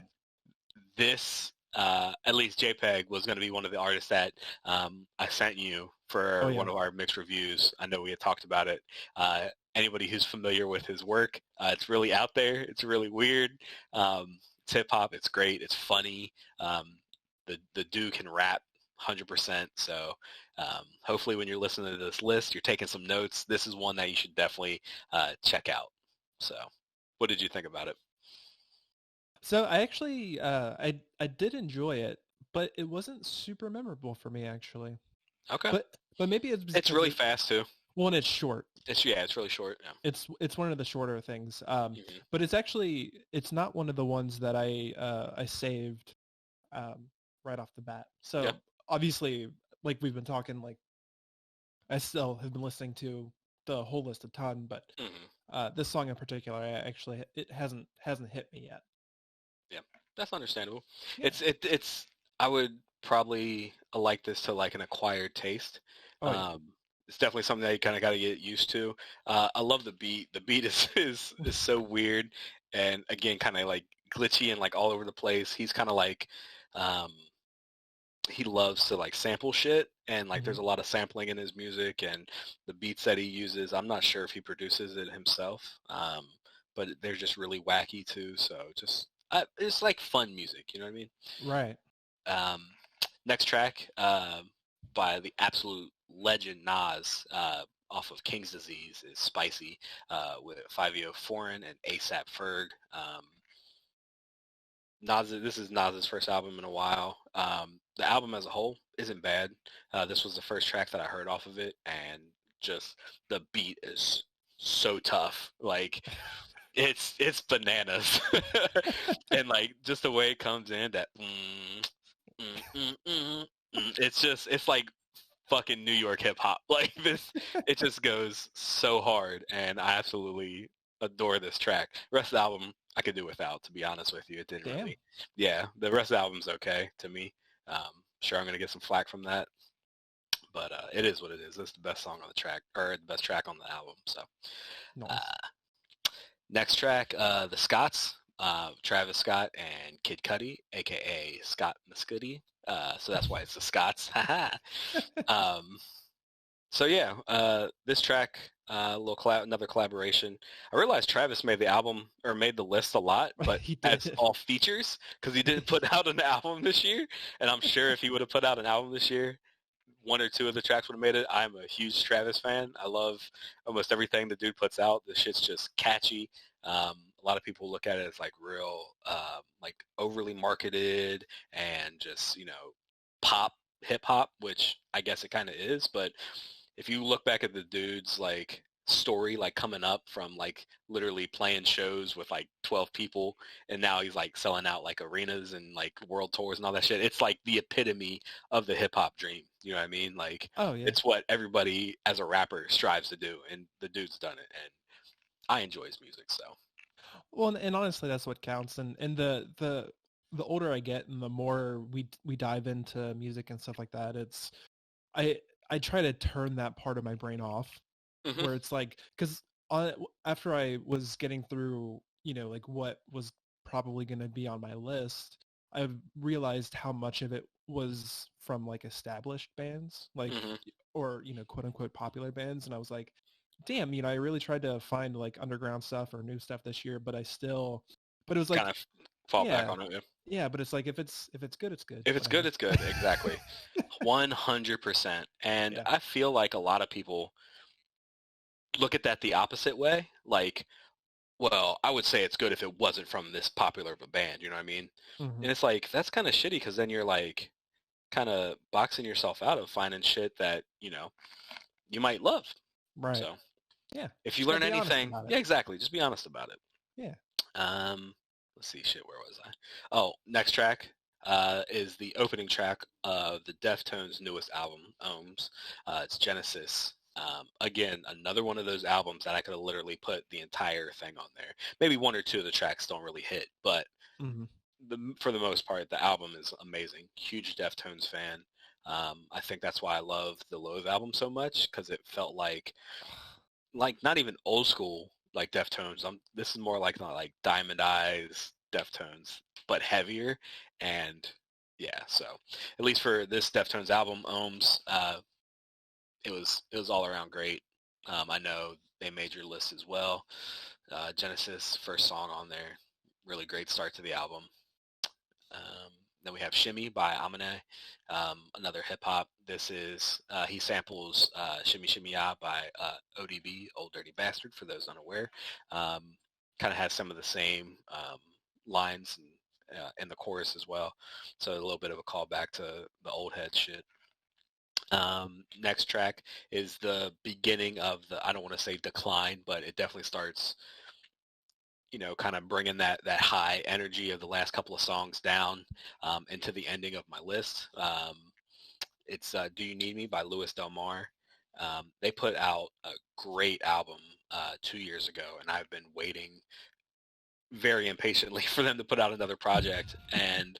A: this at least JPEG was going to be one of the artists that I sent you
B: Oh
A: for
B: yeah.
A: one of our mixed reviews. I know we had talked about it. Anybody who's familiar with his work, it's really out there. It's really weird. It's hip hop. It's great. It's funny. The dude can rap 100%. So hopefully when you're listening to this list, you're taking some notes. This is one that you should definitely check out. So what did you think about it?
B: So I actually I did enjoy it, but it wasn't super memorable for me actually.
A: Okay.
B: But maybe it's
A: It's
B: because
A: really fast too.
B: it's short.
A: It's really short. Yeah.
B: It's one of the shorter things.
A: Hmm.
B: But it's not one of the ones that I saved um, right off the bat.
A: Yeah.
B: So obviously, like we've been talking, like I still have been listening to the whole list a ton, but
A: Hmm.
B: this song in particular, it hasn't hit me yet.
A: Yeah. That's understandable.
B: Yeah.
A: It's I would probably like this to like an acquired taste.
B: Oh yeah.
A: Um, it's definitely something that you kind of got to get used to. I love the beat. The beat is so weird, and again, kind of like glitchy and like all over the place. He's kind of like um, he loves to like sample shit, and like
B: Hmm.
A: there's a lot of sampling in his music and the beats that he uses. I'm not sure if he produces it himself, but they're just really wacky too. So just it's like fun music, you know what I mean?
B: Right.
A: Um, Next track by the absolute legend Nas off of King's Disease is Spicy with Fivio Foreign and ASAP Ferg. This is Nas's first album in a while. The album as a whole isn't bad. This was the first track that I heard off of it, and just the beat is so tough. Like it's bananas, and like just the way it comes in, that it's like fucking New York hip hop. Like this, it just goes so hard, and I absolutely adore this track. The rest of the album I could do without, to be honest with you. It didn't
B: Damn.
A: really. Yeah, the rest of the album's okay to me. Sure, I'm gonna get some flack from that, but it is what it is. It's the best song on the track, or the best track on the album. So,
B: Nice.
A: next track, the Scotts, Travis Scott and Kid Cudi, aka Scott Mescudi. So that's why it's the Scotts. So yeah, this track, another collaboration. I realized Travis made the album or made the list a lot, but
B: He
A: as
B: did.
A: all features, because he didn't put out an album this year. And I'm sure if he would have put out an album this year, one or two of the tracks would have made it. I'm a huge Travis fan. I love almost everything the dude puts out. The shit's just catchy. A lot of people look at it as like real, like overly marketed and just, pop hip hop, which I guess it kind of is. But if you look back at the dude's like story, like coming up from like literally playing shows with like 12 people, and now he's like selling out like arenas and like world tours and all that shit. It's like the epitome of the hip hop dream. You know what I mean? Like
B: Oh yeah.
A: it's what everybody as a rapper strives to do, and the dude's done it, and I enjoy his music. So
B: Well, and honestly, that's what counts. And the older I get, and the more we dive into music and stuff like that, I I try to turn that part of my brain off,
A: hmm
B: where it's like, because after I was getting through, like what was probably going to be on my list, I realized how much of it was from like established bands, like,
A: hmm
B: or quote unquote popular bands, and I was like, damn, I really tried to find like underground stuff or new stuff this year, but it was
A: kind
B: like,
A: of fall back
B: yeah,
A: on it. Yeah.
B: yeah, but it's like if it's good, it's good,
A: If it's good,
B: whatever.
A: it's good. Exactly. 100%. And
B: Yeah.
A: I feel like a lot of people look at that the opposite way. Like, well, I would say it's good if it wasn't from this popular of a band, you know what I mean?
B: Hmm.
A: And it's like, that's kind of shitty, because then you're like kind of boxing yourself out of finding shit that, you might love.
B: Right.
A: So
B: Yeah.
A: if you
B: Just gotta
A: learn
B: be honest
A: anything,
B: about it.
A: yeah, exactly. Just be honest about it.
B: Yeah.
A: Let's see, shit, where was I? Oh, next track is the opening track of the Deftones' newest album, Ohms. It's Genesis. Again, another one of those albums that I could have literally put the entire thing on there. Maybe one or two of the tracks don't really hit, but
B: Hmm.
A: for the most part, the album is amazing. Huge Deftones fan. I think that's why I love the Loathe album so much, because it felt like not even old school like Deftones. This is more like not like Diamond Eyes Deftones, but heavier. And yeah, so at least for this Deftones album, Ohms, it was all around great. I know they made your list as well. Genesis, first song on there, really great start to the album. Um, then we have Shimmy by Amine, another hip hop. This is, he samples Shimmy Shimmy Ya by ODB, Old Dirty Bastard, for those unaware. Kind of has some of the same lines in the chorus as well. So a little bit of a callback to the old head shit. Next track is the beginning of the, I don't want to say decline, but it definitely starts, kind of bringing that high energy of the last couple of songs down into the ending of my list. It's Do You Need Me by Louis Del Mar. They put out a great album 2 years ago, and I've been waiting very impatiently for them to put out another project. And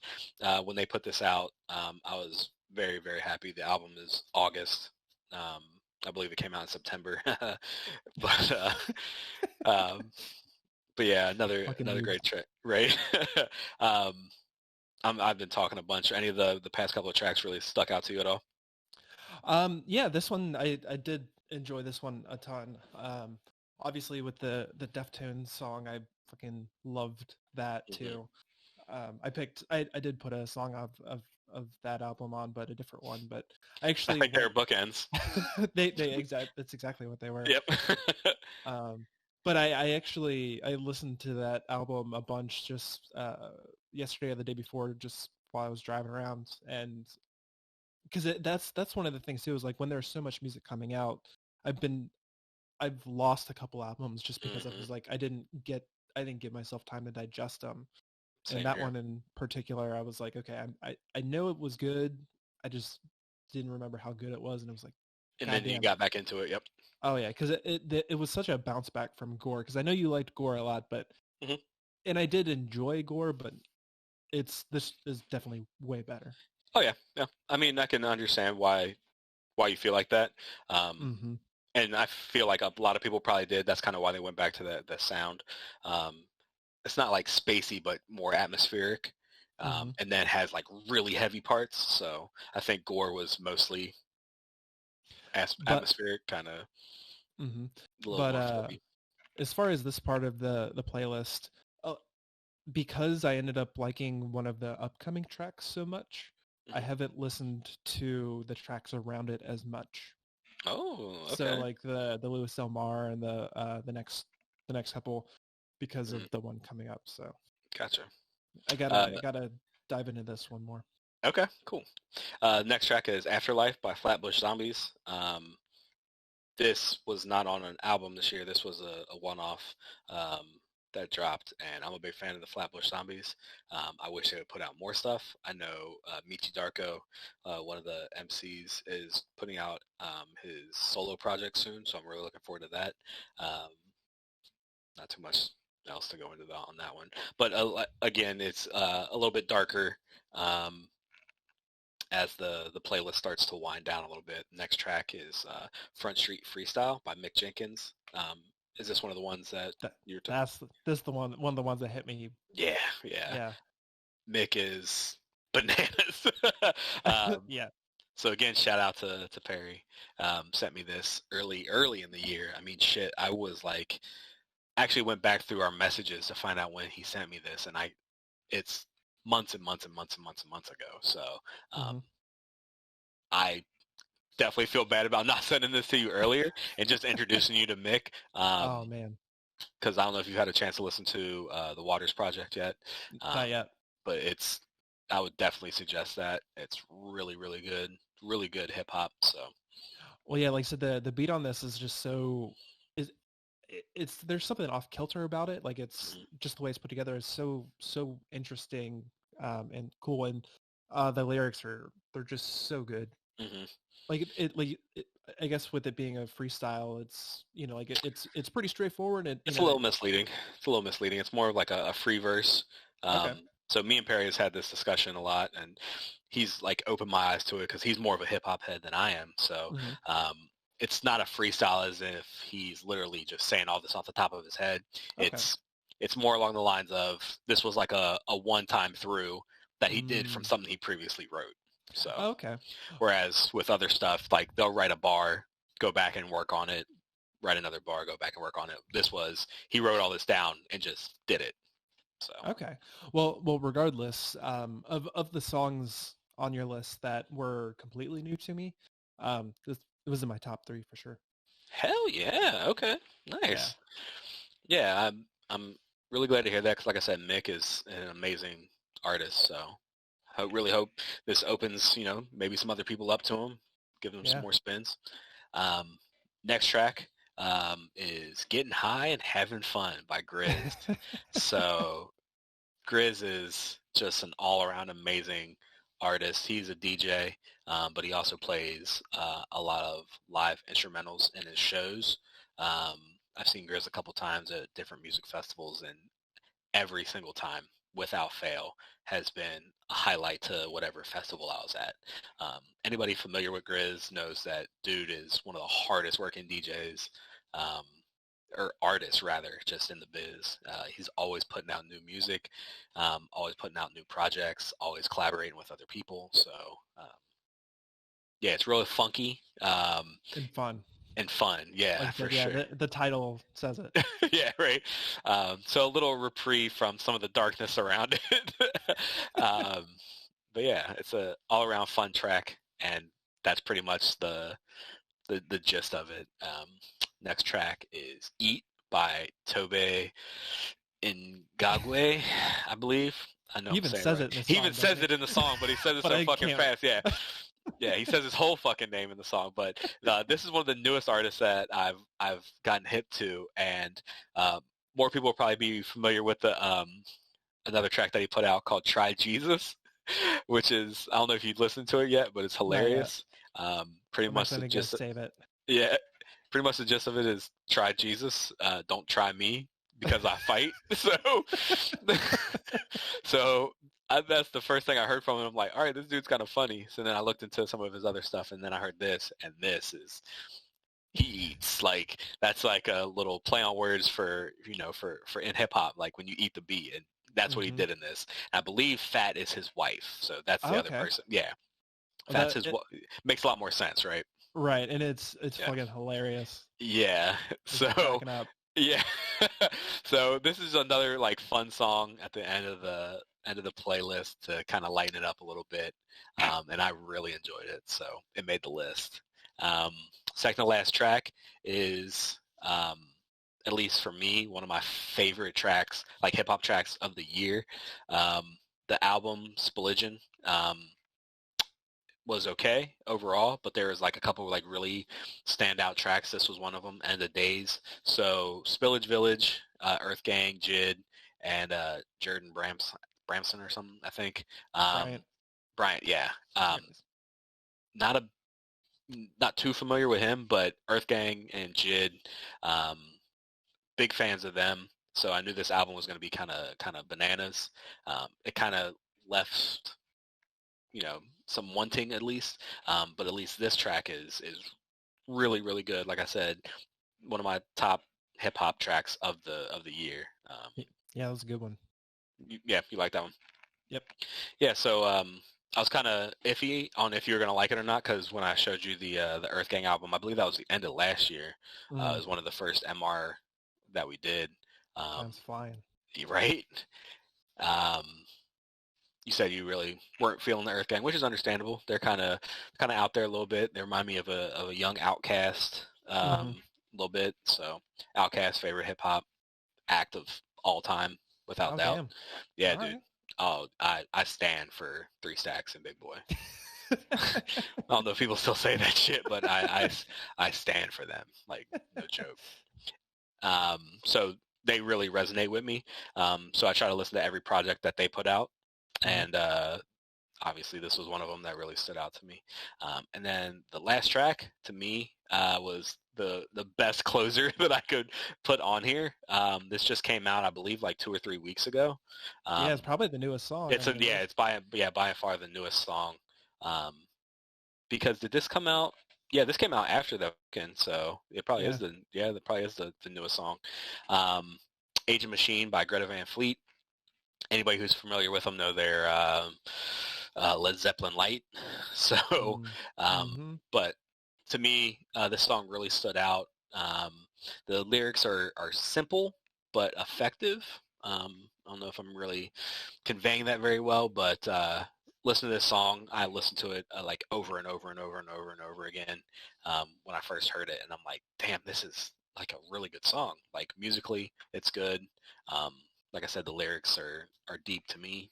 A: when they put this out, I was very, very happy. The album is August. I believe it came out in September. but um, but yeah, another
B: Fucking
A: another
B: news.
A: great track, right? um, I've been talking a bunch. Any of the past couple of tracks really stuck out to you at all?
B: Yeah, this one I did enjoy this one a ton. Obviously with the Deftones song, I fucking loved that
A: hmm
B: too. I did put a song of that album on, but a different one. But I
A: I
B: actually
A: think they're
B: went.
A: bookends.
B: That's exactly what they were.
A: Yep.
B: Um, but I listened to that album a bunch just yesterday or the day before, just while I was driving around, and because that's one of the things too, is like when there's so much music coming out, I've lost a couple albums just because I
A: Hmm.
B: was like I didn't give myself time to digest them. And
A: Same
B: that
A: here.
B: one in particular, I was like, okay, I know it was good. I just didn't remember how good it was, and it was like,
A: And
B: God
A: then you
B: damn.
A: got back into it. Yep.
B: Oh yeah, because it was such a bounce back from Gore. Because I know you liked Gore a lot, but
A: Hmm.
B: and I did enjoy Gore, but this is definitely way better.
A: Oh yeah, yeah. I mean, I can understand why you feel like that. Um,
B: Mm-hmm.
A: and I feel like a lot of people probably did. That's kind of why they went back to the sound. Um, it's not like spacey, but more atmospheric,
B: Mm-hmm.
A: and then has like really heavy parts. So I think Gore was mostly
B: But
A: atmospheric, kind of
B: mm-hmm.
A: a little
B: But
A: more folky.
B: as far as this part of the playlist, uh, because I ended up liking one of the upcoming tracks so much, I
A: Hmm.
B: haven't listened to the tracks around it as much.
A: Oh,
B: So
A: okay.
B: like the Louis Del Mar and the next couple because
A: Mm,
B: of the one coming up. So
A: gotcha. Uh,
B: I gotta dive into this one more.
A: okay, cool. Next track is Afterlife by Flatbush Zombies. This was not on an album this year. This was a one-off um, that dropped, and I'm a big fan of the Flatbush Zombies. I wish they would put out more stuff. I know Michi Darko, one of the MCs, is putting out his solo project soon, so I'm really looking forward to that. Um, not too much else to go into on that one, but again, it's a little bit darker. As the playlist starts to wind down a little bit. Next track is Front Street Freestyle by Mick Jenkins. Is this one of the ones that
B: That
A: you're
B: that's this the one of the ones that hit me.
A: Yeah, yeah.
B: Yeah.
A: Mick is bananas. um,
B: Yeah.
A: so again, shout out to Perry. Sent me this early in the year. I mean, shit, I was like, actually went back through our messages to find out when he sent me this, and it's months and months and months and months and months ago. So um,
B: Hmm.
A: I definitely feel bad about not sending this to you earlier and just introducing you to Mick.
B: Oh man,
A: Because I don't know if you've had a chance to listen to the Waters Project yet,
B: not
A: um,
B: yet.
A: but I would definitely suggest that. It's really good hip hop. So
B: Well, yeah, like I said, the beat on this is just so is it's there's something off kilter about it. Like it's
A: mhm,
B: just the way it's put together is so interesting and cool, and the lyrics are they're just so good.
A: mhm.
B: Like I guess with it being a freestyle, it's like it's pretty straightforward, and
A: It's a little misleading. It's a little misleading. It's more of like a free verse.
B: okay.
A: So me and Perry has had this discussion a lot, and he's like opened my eyes to it because he's more of a hip hop head than I am. So
B: Hmm.
A: um, it's not a freestyle as if he's literally just saying all this off the top of his head.
B: Okay.
A: It's it's more along the lines of this was like a one time through that he did from
B: Mm.
A: something he previously wrote. So
B: Okay.
A: whereas with other stuff, like they'll write a bar, go back and work on it, write another bar, go back and work on it. This was he wrote all this down and just did it. So
B: Okay. Well, regardless, of the songs on your list that were completely new to me, this it was in my top three for sure.
A: hell yeah, okay,
B: Yeah.
A: nice. Yeah, I'm really glad to hear that because, like I said, Mick is an amazing artist. So I really hope this opens, maybe some other people up to him, give them some
B: Yeah.
A: more spins. Um, Next track is "Getting High and Having Fun" by Grizz. So Grizz is just an all-around amazing artist. He's a DJ, but he also plays a lot of live instrumentals in his shows. Um, I've seen Grizz a couple times at different music festivals, and every single time, without fail, has been a highlight to whatever festival I was at. Anybody familiar with Grizz knows that dude is one of the hardest working DJs. Um, or artists rather, just in the biz. He's always putting out new music, always putting out new projects, always collaborating with other people. So yeah, it's really funky
B: And fun.
A: and fun. Yeah,
B: Like I
A: for
B: said, yeah,
A: sure.
B: the title says it.
A: Yeah, right. So a little reprieve from some of the darkness around it. um, but yeah, it's a all-around fun track, and that's pretty much the gist of it. Next track is "Eat" by Tobe Ngagwe, I believe. I know
B: He
A: I'm
B: even
A: saying
B: says
A: right.
B: it in the
A: He
B: song,
A: even
B: doesn't
A: says
B: he?
A: it in the song, but he says it
B: But
A: so
B: I
A: fucking
B: can't.
A: fast. Yeah. Yeah, he says his whole fucking name in the song. But this is one of the newest artists that I've gotten hip to, and uh, more people will probably be familiar with the another track that he put out called "Try Jesus," which is, I don't know if you've listened to it yet, but it's
B: Not yet.
A: hilarious. Pretty
B: I'm
A: much
B: actually
A: the
B: gonna
A: gist.
B: save it.
A: Yeah, pretty much the gist of it is try Jesus, don't try me because I fight. So that's the first thing I heard from him. I'm like, all right, this dude's kind of funny. So then I looked into some of his other stuff, and then I heard this, and this is he eats like that's like a little play on words for for in hip hop, like when you eat the beat, and that's what he
B: Hmm.
A: did in this. And I believe Fat is his wife, so that's the other
B: Okay.
A: person. Yeah, Fat's
B: That
A: his
B: it,
A: makes a lot more sense, right?
B: right, and it's
A: Yeah.
B: fucking hilarious.
A: Yeah.
B: Just
A: So
B: cracking up.
A: yeah. So this is another like fun song at the end of the playlist to kind of lighten it up a little bit, and I really enjoyed it, so it made the list. Um, Second to last track is, at least for me, one of my favorite tracks, like hip hop tracks of the year. The album Spilligion. Was okay overall, but there was like a couple of like really standout tracks. This was one of them, End of Days. So Spillage Village, Earth Gang, Jid, and Jordan Bramson or something, I think.
B: Bryant.
A: Bryant, yeah.
B: Yes.
A: Not a not too familiar with him, but Earth Gang and Jid, um, big fans of them. So I knew this album was going to be kind of bananas. It kind of left some wanting at least, but at least this track is really really good. Like I said, one of my top hip hop tracks of the year.
B: Yeah, that was a good one.
A: Yeah, you like that one?
B: Yep.
A: Yeah, so I was kind of iffy on if you were gonna like it or not, because when I showed you the Earth Gang album, I believe that was the end of last year. It was one of the first MR that we did.
B: Time's flying.
A: Right. Um, you said you really weren't feeling the Earth Gang, which is understandable. They're kind of out there a little bit. They remind me of a young Outcast, a little bit. So Outcast, favorite hip hop act of all time, without
B: Oh
A: doubt.
B: damn.
A: Yeah,
B: All
A: dude.
B: right.
A: Oh, I stand for Three Stacks and Big Boy. I don't know if people still say that shit, but I stand for them. Like, no joke. So they really resonate with me. So I try to listen to every project that they put out, and obviously this was one of them that really stood out to me. And then the last track to me was the best closer that I could put on here. This just came out, I believe, like 2 or 3 weeks ago.
B: Yeah, it's probably the newest song.
A: It's it's by and far the newest song. Because did this come out? Yeah, this came out after the weekend, so it probably is that probably is the newest song. Age of Machine by Greta Van Fleet. Anybody who's familiar with them know they're Led Zeppelin light. So, but to me, this song really stood out. The lyrics are simple but effective. I don't know if I'm really conveying that very well, but listen to this song. I listened to it like over and over and over and over and over again when I first heard it, and I'm like, damn, this is like a really good song. Like musically, it's good. Like I said, the lyrics are deep to me,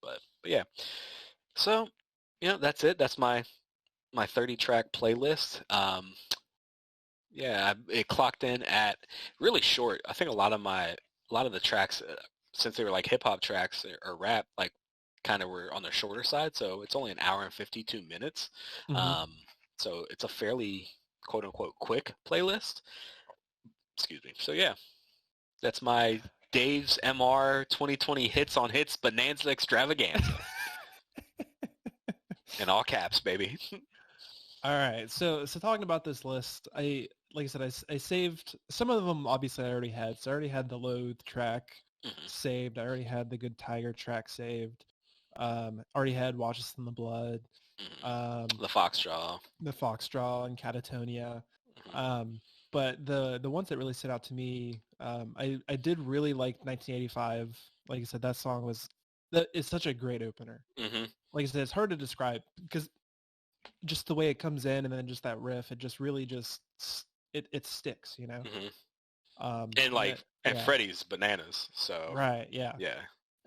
A: but yeah. So, that's it. That's my 30 track playlist. Yeah, it clocked in at really short. I think a lot of the tracks, since they were like hip hop tracks or rap, like kind of were on the shorter side. So it's only an hour and 52 minutes. So it's a fairly quote unquote quick playlist. Excuse me. So yeah, that's my Dave's MR 2020 hits on hits bonanza extravaganza. In all caps, baby.
B: All right. So talking about this list, like I said, I saved some of them. Obviously, I already had. So I already had the Loathe track saved. I already had the Good Tiger track saved. Already had Watch Us in the Blood.
A: The Foxjaw.
B: The Foxjaw and Catatonia. But the ones that really stood out to me, I did really like 1985. Like I said, that song is such a great opener. Like I said, it's hard to describe because just the way it comes in and then just that riff, it just really it sticks,
A: And Freddie's bananas. So
B: right, yeah.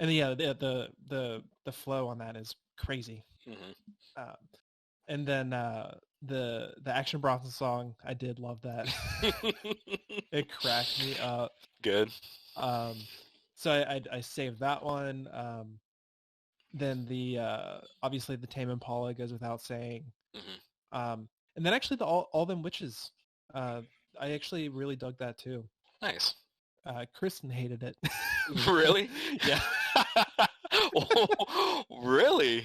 B: And yeah, the flow on that is crazy.
A: Mm-hmm.
B: And then the Action Bronson song, I did love that. It cracked me up.
A: Good.
B: So I saved that one. Then the obviously the Tame Impala goes without saying.
A: Mm-hmm.
B: And then actually the All Them Witches. I actually really dug that too.
A: Nice.
B: Kristen hated it.
A: Really?
B: Yeah.
A: Oh, really?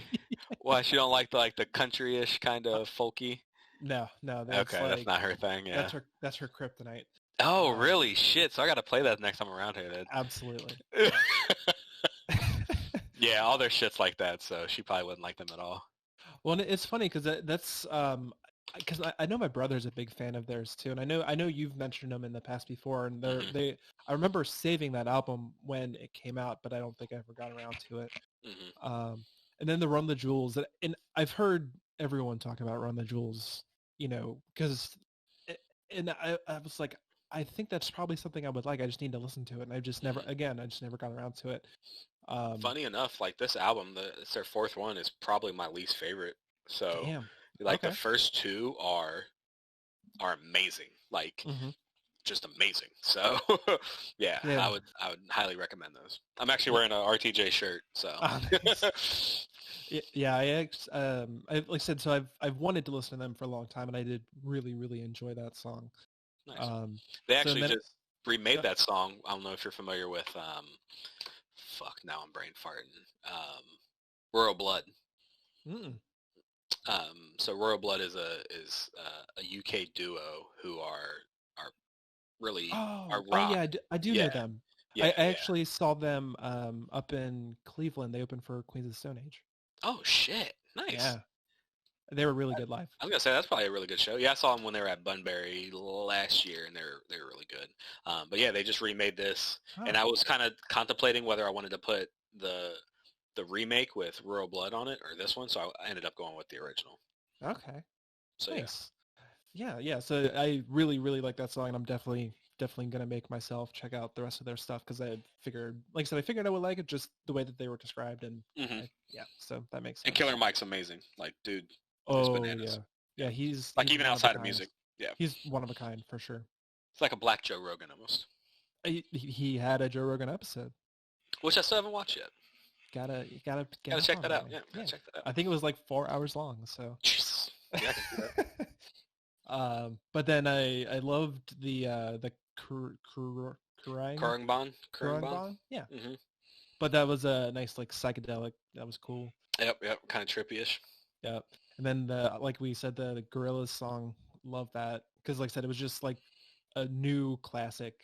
A: Why, she don't like the country-ish kind of folky?
B: No, that's
A: Okay, that's not her thing. Yeah.
B: That's her kryptonite.
A: Oh, really? Shit. So I got to play that next time around here then.
B: Absolutely.
A: Yeah, all their shit's like that, so she probably wouldn't like them at all.
B: Well, it's funny because that's because I know my brother's a big fan of theirs too, and I know you've mentioned them in the past before, and I remember saving that album when it came out, but I don't think I ever got around to it.
A: Mm-hmm.
B: And then the Run the Jewels, and I've heard everyone talk about Run the Jewels, because, and I was like, I think that's probably something I would like. I just need to listen to it, and I just never got around to it.
A: Funny enough, like this album, it's their fourth one, is probably my least favorite. So,
B: damn.
A: Like
B: Okay.
A: the first two are amazing, like just amazing. So, yeah, I would highly recommend those. I'm actually wearing a RTJ shirt, so.
B: Oh, nice. Yeah, like I said, so I've wanted to listen to them for a long time, and I did really really enjoy that song.
A: Nice. They actually just remade
B: yeah.
A: that song. I don't know if you're familiar with. Fuck, now I'm brain farting. Royal Blood. So Royal Blood is a UK duo who are really are rock.
B: Oh yeah, I do know them.
A: Yeah,
B: I actually saw them up in Cleveland. They opened for Queens of the Stone Age.
A: Oh shit, nice.
B: Yeah, they were really good live.
A: I was gonna say that's probably a really good show. Yeah, I saw them when they were at Bunbury last year, and they were really good. But yeah, they just remade this, and I was kind of contemplating whether I wanted to put the remake with Royal Blood on it or this one, so I ended up going with the original.
B: Okay.
A: So
B: nice. Yeah. So I really really like that song, and I'm definitely gonna make myself check out the rest of their stuff because I figured, like I said, I would like it just the way that they were described, and so that makes sense.
A: And Killer Mike's amazing, like dude.
B: Oh yeah, he's
A: like even outside of music. Yeah,
B: he's one of a kind for sure.
A: It's like a Black Joe Rogan almost.
B: He had a Joe Rogan episode,
A: which I still haven't watched yet.
B: Gotta
A: check that out. Yeah, check that out.
B: I think it was like 4 hours long. So.
A: Jesus. Yeah, I can see that.
B: But then I loved the
A: Khruangbin.
B: Yeah. Mm-hmm. But that was a nice like psychedelic. That was cool.
A: Yep. Kind of trippy-ish.
B: Yep. And then like we said, the Gorillaz song, love that because like I said, it was just like a new classic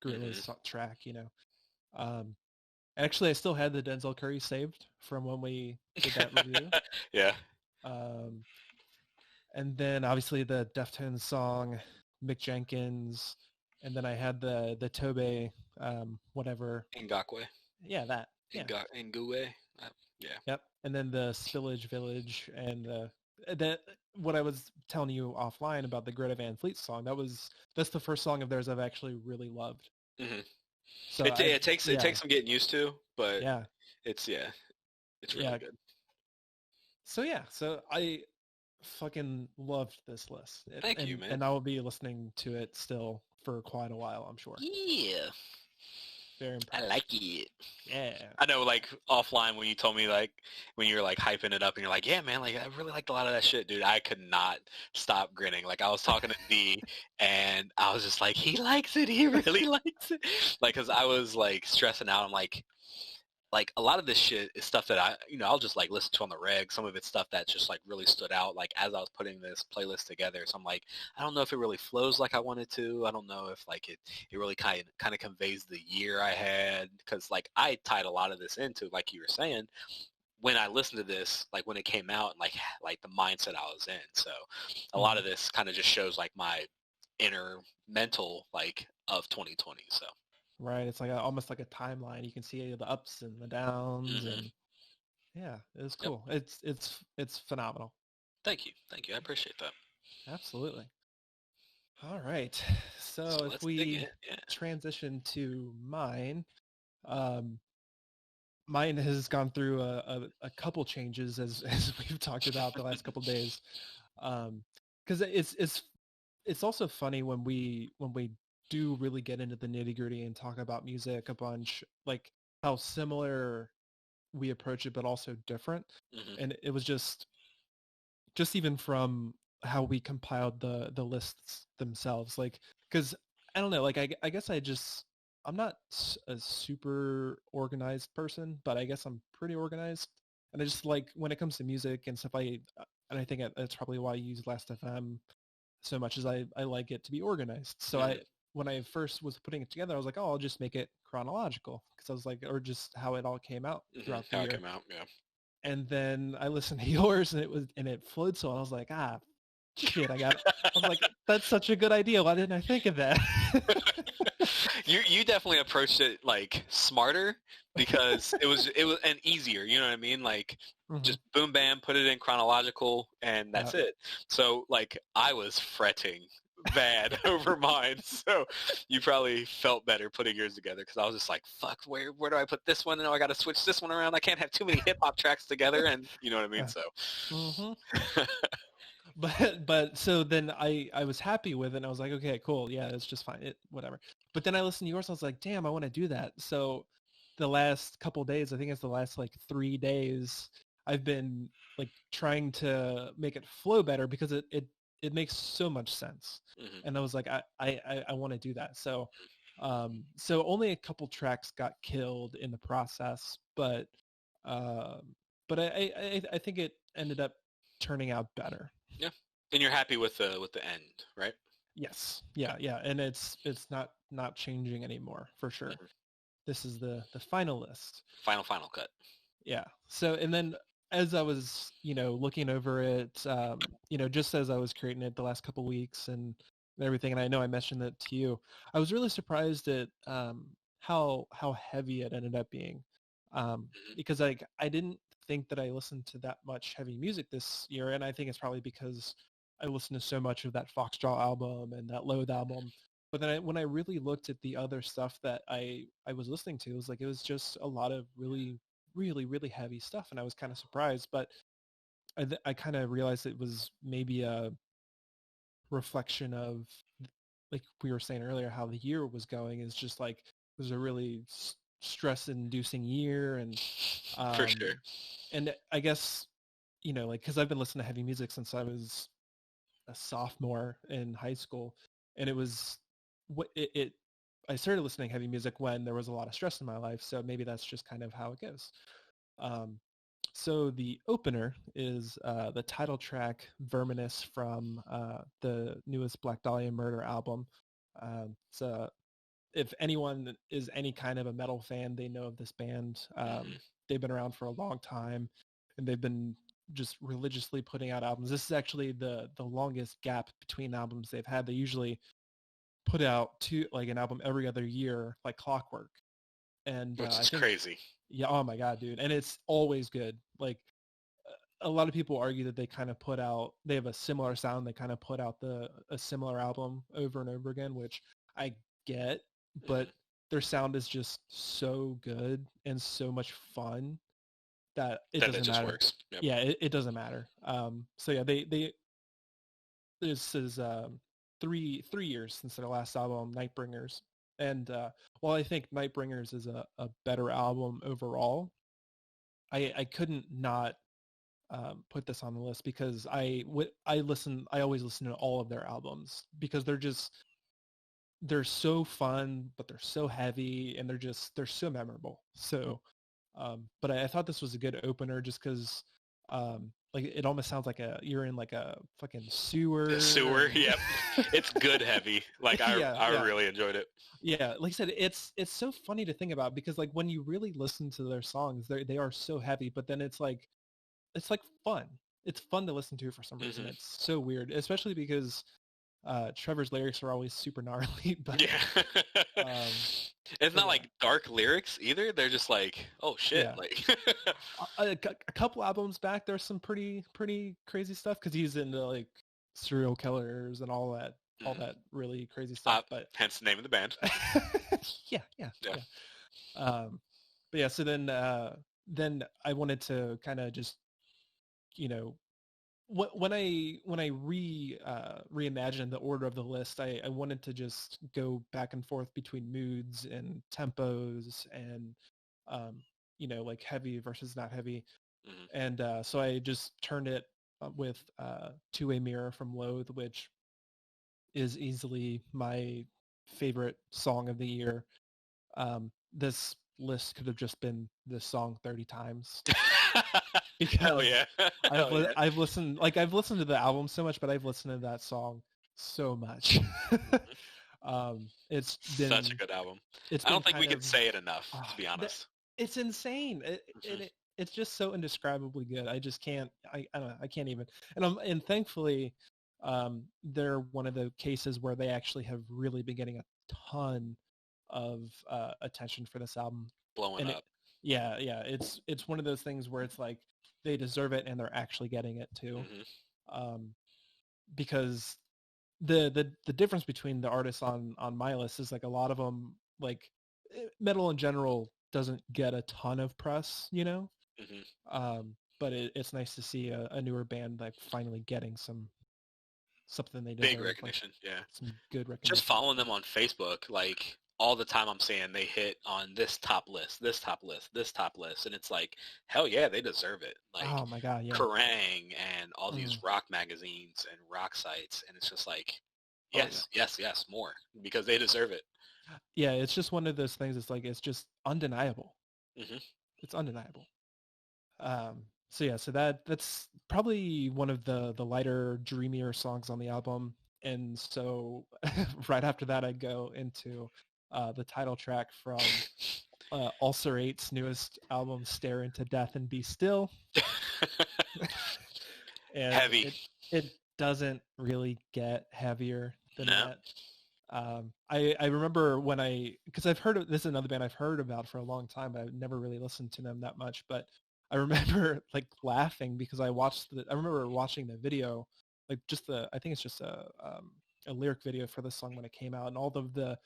B: Gorillaz track, Actually, I still had the Denzel Curry saved from when we did that review.
A: Yeah.
B: And then obviously the Deftones song, Mick Jenkins, and then I had the Tobe, whatever.
A: Ngakwe.
B: Yeah, that. Yeah.
A: Ngwe. Yeah.
B: Yep. And then the Spillage Village, and that what I was telling you offline about the Greta Van Fleet song. That's the first song of theirs I've actually really loved.
A: Mm-hmm. So it takes some getting used to, but it's really good.
B: So so I fucking loved this list.
A: Thank you, man.
B: And I will be listening to it still for quite a while, I'm sure.
A: Yeah.
B: Very impressive.
A: I like it.
B: Yeah.
A: I know, like, offline when you told me, like, when you were, like, hyping it up and you're like, yeah, man, like, I really liked a lot of that shit, dude. I could not stop grinning. Like, I was talking to D, and I was just like, he likes it. He really likes it. Like, because I was, like, stressing out. I'm like, a lot of this shit is stuff that I'll just like listen to on the reg. Some of it's stuff that just like really stood out like as I was putting this playlist together. So I'm like, I don't know if it really flows like I wanted to. I don't know if like it really kind of conveys the year I had, because like I tied a lot of this into, like you were saying, when I listened to this, like when it came out, and like the mindset I was in. So a lot of this kind of just shows like my inner mental like of 2020. So.
B: Right, it's like almost like a timeline. You can see the ups and the downs, and yeah, it's cool. Yep. It's phenomenal.
A: Thank you. I appreciate that.
B: Absolutely. All right, so if we transition to mine, mine has gone through a couple changes as we've talked about the last couple days. Because it's also funny when we do really get into the nitty gritty and talk about music a bunch, like how similar we approach it, but also different.
A: Hmm.
B: And it was just even from how we compiled the lists themselves, like, because I don't know, like I guess I'm not a super organized person, but I guess I'm pretty organized, and I just like when it comes to music and stuff. And I think that's probably why I use Last.fm so much, as I like it to be organized. So
A: Hmm.
B: when I first was putting it together, I was like, oh, I'll just make it chronological, because I was like, or just how it all came out
A: Hmm.
B: throughout the
A: How it
B: year.
A: came out, yeah.
B: And then I listened to yours, and it flowed so well. I was like, shit, I was like, that's such a good idea. Why didn't I think of that?
A: You definitely approached it like smarter, because it was and easier. You know what I mean? Like
B: Hmm.
A: just boom bam, put it in chronological, and
B: Yeah.
A: that's it. So like I was fretting bad over mine, so you probably felt better putting yours together, because I was just like, fuck, where do I put this one? And I got to switch this one around. I can't have too many hip hop tracks together, and you know what I mean. So
B: Hmm. But so then I was happy with it, and I was like, okay, cool, yeah, it's just fine, it whatever. But then I listened to yours, I was like, damn, I want to do that. So the last couple days, I think it's the last like 3 days, I've been like trying to make it flow better, because it makes so much sense.
A: hmm.
B: And I was like, I want to do that. So only a couple tracks got killed in the process, um but I think it ended up turning out better.
A: Yeah, and you're happy with the end, right?
B: Yes.
A: Yeah.
B: Yeah. And it's not changing anymore, for sure.
A: Mhm.
B: This is the final list.
A: Final cut.
B: Yeah. So, and then as I was, looking over it, just as I was creating it the last couple weeks and everything, and I know I mentioned that to you, I was really surprised at how heavy it ended up being.
A: Hmm.
B: Because like I didn't think that I listened to that much heavy music this year, and I think it's probably because I listened to so much of that Foxjaw album and that Loathe album. But then when I really looked at the other stuff that I was listening to, it was just a lot of really, really, really heavy stuff, and I was kind of surprised. But I kind of realized it was maybe a reflection of, like we were saying earlier, how the year was going. Is just like it was a really stress-inducing year,
A: For sure.
B: um, and I guess like because I've been listening to heavy music since I was a sophomore in high school, and it was what it I started listening to heavy music when there was a lot of stress in my life, so maybe that's just kind of how it goes. Um, so the opener is the title track "Verminous" from the newest Black Dahlia Murder album. So if anyone is any kind of a metal fan, they know of this band.
A: Hmm.
B: They've been around for a long time, and they've been just religiously putting out albums. This is actually the longest gap between albums they've had. They usually put out an album every other year, like clockwork. And
A: Which
B: I
A: is
B: think,
A: crazy.
B: yeah, oh my god, dude, and it's always good. Like a lot of people argue that they have a similar sound. They kind of put out a similar album over and over again, which I get, but
A: Hmm.
B: their sound is just so good and so much fun that it
A: That
B: doesn't
A: just
B: matter.
A: works. Yep.
B: Yeah, it doesn't matter. So yeah, they this is 3 years since their last album, Nightbringers. And while I think Nightbringers is a better album overall, I couldn't not put this on the list, because I always listen to all of their albums, because they're so fun, but they're so heavy, and they're so memorable. So, but I thought this was a good opener, just because like it almost sounds like you're in like a fucking
A: The
B: sewer,
A: sewer.
B: and
A: Yep. It's good heavy. Like I
B: yeah,
A: I
B: yeah.
A: really enjoyed it.
B: Yeah, like I said, it's so funny to think about, because like when you really listen to their songs, they are so heavy, but then it's like fun. It's fun to listen to for some reason.
A: Hmm.
B: It's so weird, especially because Trevor's lyrics are always super gnarly. But
A: Yeah.
B: um,
A: It's
B: but
A: not
B: yeah,
A: like dark lyrics either. They're just like, oh shit.
B: yeah.
A: Like.
B: A couple albums back, there's some pretty crazy stuff, because he's into like serial killers and all
A: Mhm.
B: that really crazy stuff. But
A: Hence the name of the band.
B: yeah, yeah,
A: Yeah.
B: yeah. Um, But yeah, so then I wanted to kind of just, you know, when I reimagined the order of the list, I wanted to just go back and forth between moods and tempos and like heavy versus not heavy.
A: Hmm.
B: And so I just turned it with Two-Way Mirror from Loathe, which is easily my favorite song of the year. This list could have just been this song 30 times
A: Hell
B: because
A: yeah. Hell yeah.
B: I've listened to the album so much, but I've listened to that song so much.
A: Mhm.
B: It's
A: Such a
B: been
A: good album.
B: it's
A: I don't
B: been
A: think we
B: kind
A: could
B: of
A: say it enough, to
B: ah,
A: be honest.
B: it's insane.
A: Hmm.
B: It's just so indescribably good. I just can't. I don't know. I can't even. And thankfully, they're one of the cases where they actually have really been getting a ton of attention for this album.
A: Blowing
B: And
A: up.
B: yeah, it's one of those things where it's like they deserve it and they're actually getting it too.
A: Hmm.
B: Um, because the difference between the artists on my list is like a lot of them like metal in general doesn't get a ton of press,
A: Hmm.
B: but it's nice to see a newer band like finally getting something they
A: Big
B: deserve, like
A: recognition, yeah.
B: some good
A: Just
B: recognition.
A: following them on Facebook, like all the time I'm seeing they hit on this top list, this top list, this top list. And it's like, hell yeah, they deserve it. Like
B: Oh my god, yeah.
A: Kerrang and all these
B: Mm.
A: rock magazines and rock sites. And it's just like,
B: Oh yeah.
A: yes, yes, yes, more because they deserve it.
B: Yeah, it's just one of those things. It's like it's just undeniable.
A: Hmm.
B: It's undeniable. So yeah, so that's probably one of the lighter, dreamier songs on the album. And so right after that, I go into the title track from Ulcerate's newest album, Stare Into Death and Be Still. And
A: Heavy.
B: it doesn't really get heavier than
A: No.
B: that. I remember because I've heard this is another band I've heard about for a long time, but I've never really listened to them that much. But I remember like laughing because I remember watching the video, like I think it's just a lyric video for this song when it came out, and all of the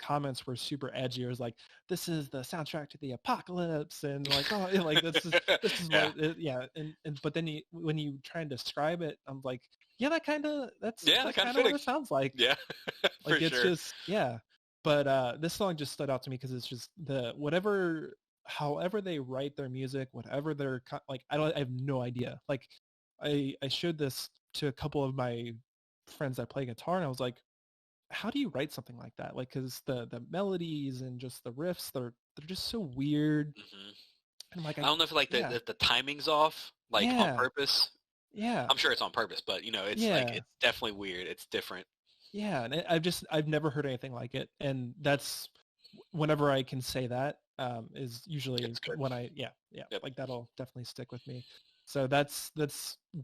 B: comments were super edgy. It was like, "This is the soundtrack to the apocalypse," and like, "Oh, like this is
A: Yeah.
B: what yeah." And but then when you try and describe it, I'm like, "Yeah,
A: Yeah, that
B: that's
A: kind of
B: kind of what
A: fitting.
B: it sounds like."
A: Yeah, for
B: Like it's
A: sure.
B: just yeah. But this song just stood out to me because it's just however they write their music, whatever like I have no idea. Like I showed this to a couple of my friends that play guitar, and I was like, how do you write something like that? Like, because the melodies and just the riffs, they're just so weird.
A: Hmm.
B: And I'm like,
A: I don't know if like
B: yeah,
A: the timing's off, like on
B: yeah,
A: purpose.
B: yeah,
A: I'm sure it's on purpose, but it's like
B: yeah,
A: it's definitely weird. It's different.
B: yeah. And I've never heard anything like it, and that's whenever I can say that is usually
A: It's good.
B: when yeah,
A: Yep.
B: like that'll definitely stick with me. So that's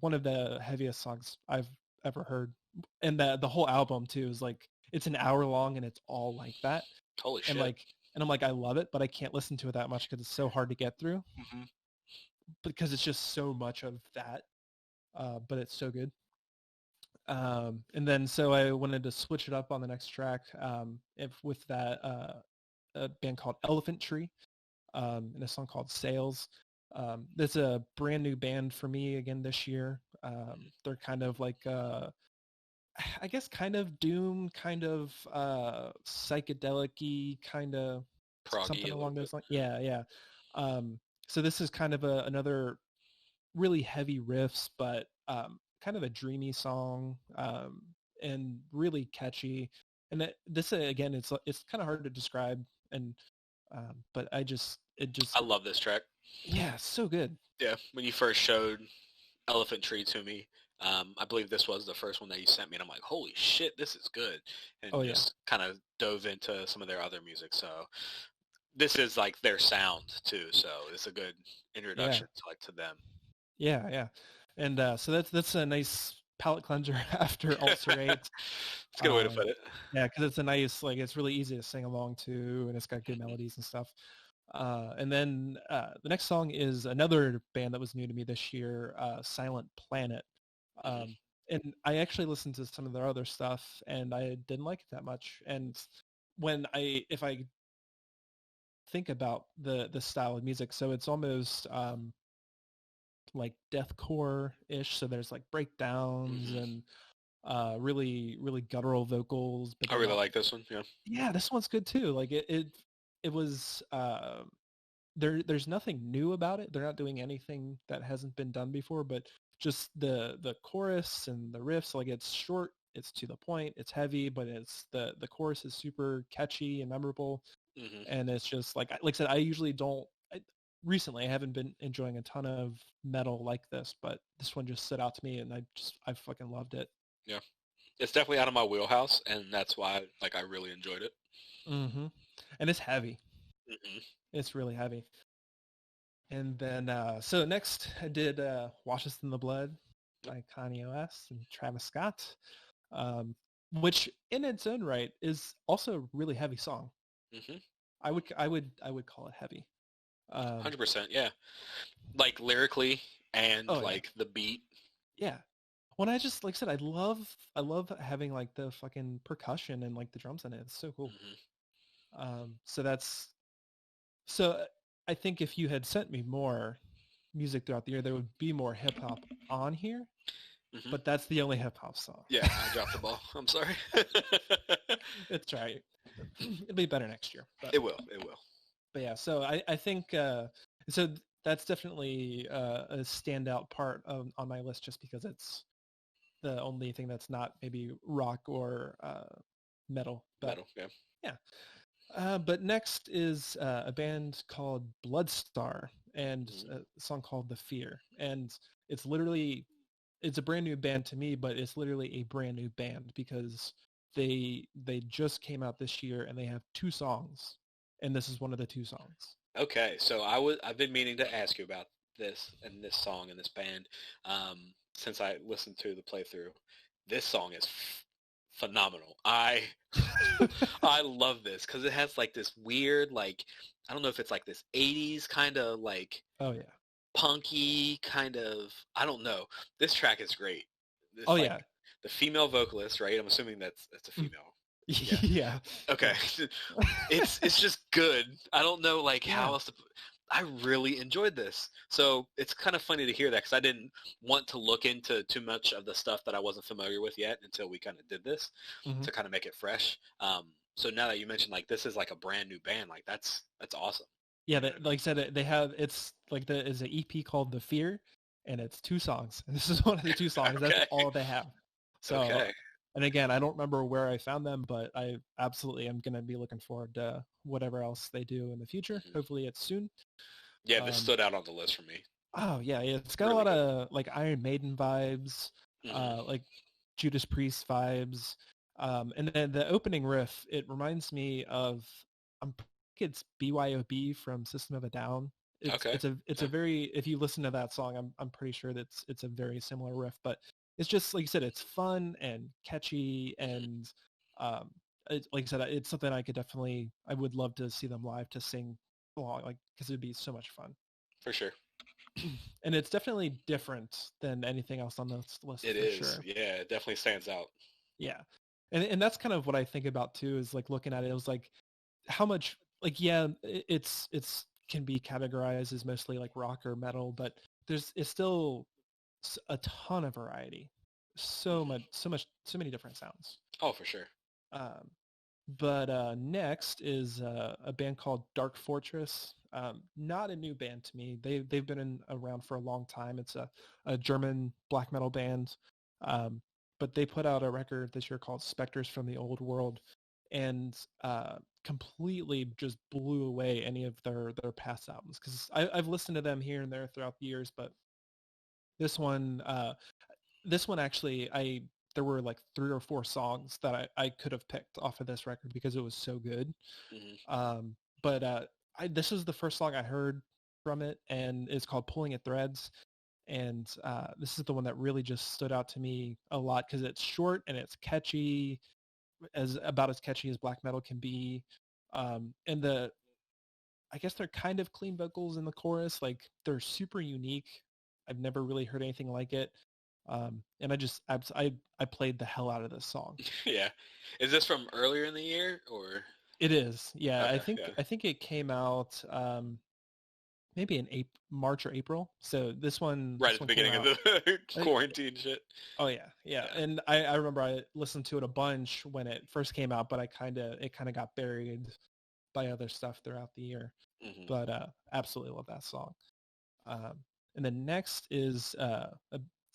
B: one of the heaviest songs I've ever heard, and the whole album too is like it's an hour long and it's all like that.
A: Holy
B: and
A: shit.
B: like and I'm like, I love it, but I can't listen to it that much because it's so hard to get through
A: Hmm.
B: because it's just so much of that. But it's so good. And then so I wanted to switch it up on the next track with that a band called Elephant Tree and a song called Sales. That's a brand new band for me again this year. They're kind of like I guess kind of doom, kind of psychedelic-y, kind of
A: Proggy
B: something
A: a little
B: along
A: bit.
B: those lines. Yeah, yeah. So this is kind of another really heavy riffs, but kind of a dreamy song and really catchy. And this again, it's kind of hard to describe, and but it
A: I
B: just
A: love this track.
B: yeah, so good.
A: Yeah, when you first showed Elephant Tree to me, I believe this was the first one that you sent me, and I'm like, holy shit, this is good,
B: Oh
A: and
B: yeah,
A: just kind of dove into some of their other music. So this is like their sound too. So it's a good
B: yeah,
A: introduction to them.
B: yeah, yeah. And so that's a nice palate cleanser after Ulcerate.
A: It's a good way to put it.
B: Yeah, because it's a nice like it's really easy to sing along to, and it's got good
A: Mhm.
B: melodies and stuff. And then the next song is another band that was new to me this year, Silent Planet.
A: Mhm.
B: Um, and I actually listened to some of their other stuff, and I didn't like it that much. And if I think about the style of music. So it's almost like deathcore-ish. So there's like breakdowns and really guttural vocals, but
A: I
B: then
A: really like this one. Yeah.
B: yeah, this one's good too. Like it was there's nothing new about it. They're not doing anything that hasn't been done before, but just the chorus and the riffs, like it's short, it's to the point, it's heavy, but it's the chorus is super catchy and memorable.
A: Hmm.
B: And it's just like I said, I usually don't. Recently, I haven't been enjoying a ton of metal like this, but this one just stood out to me, and I fucking loved it.
A: Yeah. It's definitely out of my wheelhouse, and that's why like I really enjoyed it.
B: Hmm. And it's heavy.
A: Hmm.
B: It's really heavy. And then, so next I did Wash Us in the Blood by Kanye West and Travis Scott, um, which in its own right is also a really heavy song.
A: Hmm.
B: I would call it heavy.
A: 100%. Yeah. Like lyrically and
B: Oh yeah,
A: like the beat.
B: yeah. When I just like I said, I love having like the fucking percussion and like the drums in it. It's so cool.
A: Hmm.
B: So that's so I think if you had sent me more music throughout the year, there would be more hip hop on here.
A: Hmm.
B: But that's the only hip hop song.
A: Yeah, I dropped the ball. I'm sorry.
B: It's right. It'll be better next year.
A: It will. It will.
B: But yeah, so I think that's definitely a standout part on my list just because it's the only thing that's not maybe rock or metal. But
A: Metal. Yeah.
B: yeah. But next is a band called Bloodstar and
A: Mhm.
B: a song called The Fear. And it's a brand new band to me, but it's literally a brand new band because they just came out this year and they have 2 songs, and this is one of the 2 songs.
A: Okay, so I've been meaning to ask you about this and this song and this band since I listened to the playthrough. This song is phenomenal. I love this because it has like this weird like I don't know if it's like this 80s kind of like
B: Oh yeah.
A: punky kind of I don't know. This track is great.
B: Oh
A: It's like
B: yeah.
A: the female vocalist, right? I'm assuming that's a
B: Mm.
A: female. Yeah.
B: Yeah.
A: Okay. It's just good. I don't know like how
B: Yeah.
A: else to I really enjoyed this. So it's kind of funny to hear that because I didn't want to look into too much of the stuff that I wasn't familiar with yet until we kind of did this
B: Hmm.
A: to kind of make it fresh. So now that you mentioned like this is like a brand new band, like that's awesome.
B: Yeah,
A: You know what I
B: like I said, they have it's like is an EP called The Fear, and it's 2 songs, and this is one of the 2 songs.
A: mean?
B: That's all they have. So,
A: Okay.
B: and again, I don't remember where I found them, but I absolutely am gonna be looking forward to whatever else they do in the future.
A: Mhm.
B: Hopefully, it's soon.
A: Yeah, this
B: Um,
A: stood out on the list for me.
B: oh yeah, it's got a
A: Really
B: lot
A: good.
B: of like Iron Maiden vibes,
A: Hmm.
B: like Judas Priest vibes, and then the opening riff. It reminds me of I think it's BYOB from System of a Down. It's
A: Okay.
B: it's a it's a
A: Yeah.
B: very if you listen to that song, I'm pretty sure that it's a very similar riff, but it's just like you said, it's fun and catchy
A: Hmm.
B: and um, like I said, it's something I would love to see them live to sing along, like because it'd be so much fun.
A: For sure.
B: And it's definitely different than anything else on this list
A: It
B: for
A: is.
B: sure.
A: Yeah, it definitely stands out.
B: Yeah. And that's kind of what I think about too, is like looking at it, it was like how much like yeah, it's can be categorized as mostly like rock or metal, but it's still a ton of variety.
A: Hmm.
B: So many different sounds.
A: Oh, for sure.
B: Um, but next is a band called Dark Fortress. Not a new band to me. They've been around for a long time. It's a German black metal band, um, but they put out a record this year called Spectres from the Old World, and completely just blew away any of their past albums. Because I've listened to them here and there throughout the years, but this one actually I there were like 3 or 4 songs that I could have picked off of this record because it was so good.
A: Hmm.
B: But this is the first song I heard from it, and it's called "Pulling at Threads." And this is the one that really just stood out to me a lot because it's short and it's catchy, as catchy as black metal can be. And I guess they're kind of clean vocals in the chorus, like they're super unique. I've never really heard anything like it. And I played the hell out of this song.
A: Yeah. Is this from earlier in the year or?
B: It is. Yeah,
A: Okay, yeah.
B: I think it came out maybe in March or April. So
A: Right
B: this
A: at the
B: one came
A: beginning of
B: out.
A: the
B: uh,
A: quarantine shit.
B: Oh yeah, yeah.
A: Yeah.
B: And I remember I listened to it a bunch when it first came out, but it kind of got buried by other stuff throughout the year.
A: Hmm.
B: But absolutely love that song. Um, and then next is a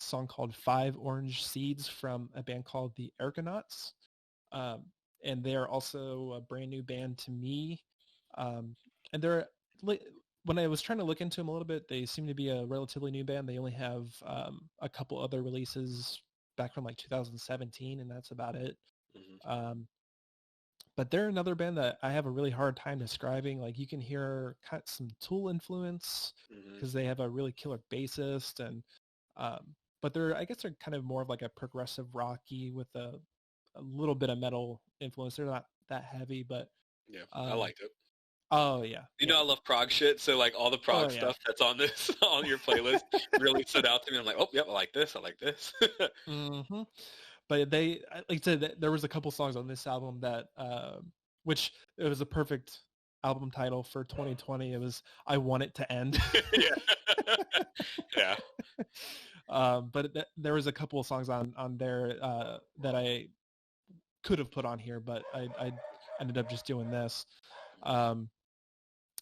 B: song called Five Orange Seeds from a band called the Ergonauts. Um, and they're also a brand new band to me. Um, and when I was trying to look into them a little bit, they seem to be a relatively new band. They only have a couple other releases back from like 2017, and that's about it.
A: Hmm.
B: Um, but they're another band that I have a really hard time describing. Like you can hear some Tool influence
A: Hmm.
B: because they have a really killer bassist, and but I guess they're kind of more of like a progressive rocky with a little bit of metal influence. They're not that heavy, but
A: Yeah, I
B: um,
A: liked it.
B: oh yeah,
A: You
B: yeah,
A: know, I love prog shit, so like all the
B: oh
A: prog
B: yeah.
A: stuff that's on this on your playlist really stood out to me. I'm like, oh, yep, I like this. I like this.
B: hmm But like I said, there was a couple songs on this album that, which it was a perfect album title for 2020. It was "I Want It to End."
A: Yeah, yeah.
B: But there was a couple of songs on there that I could have put on here, but I ended up just doing this. Um,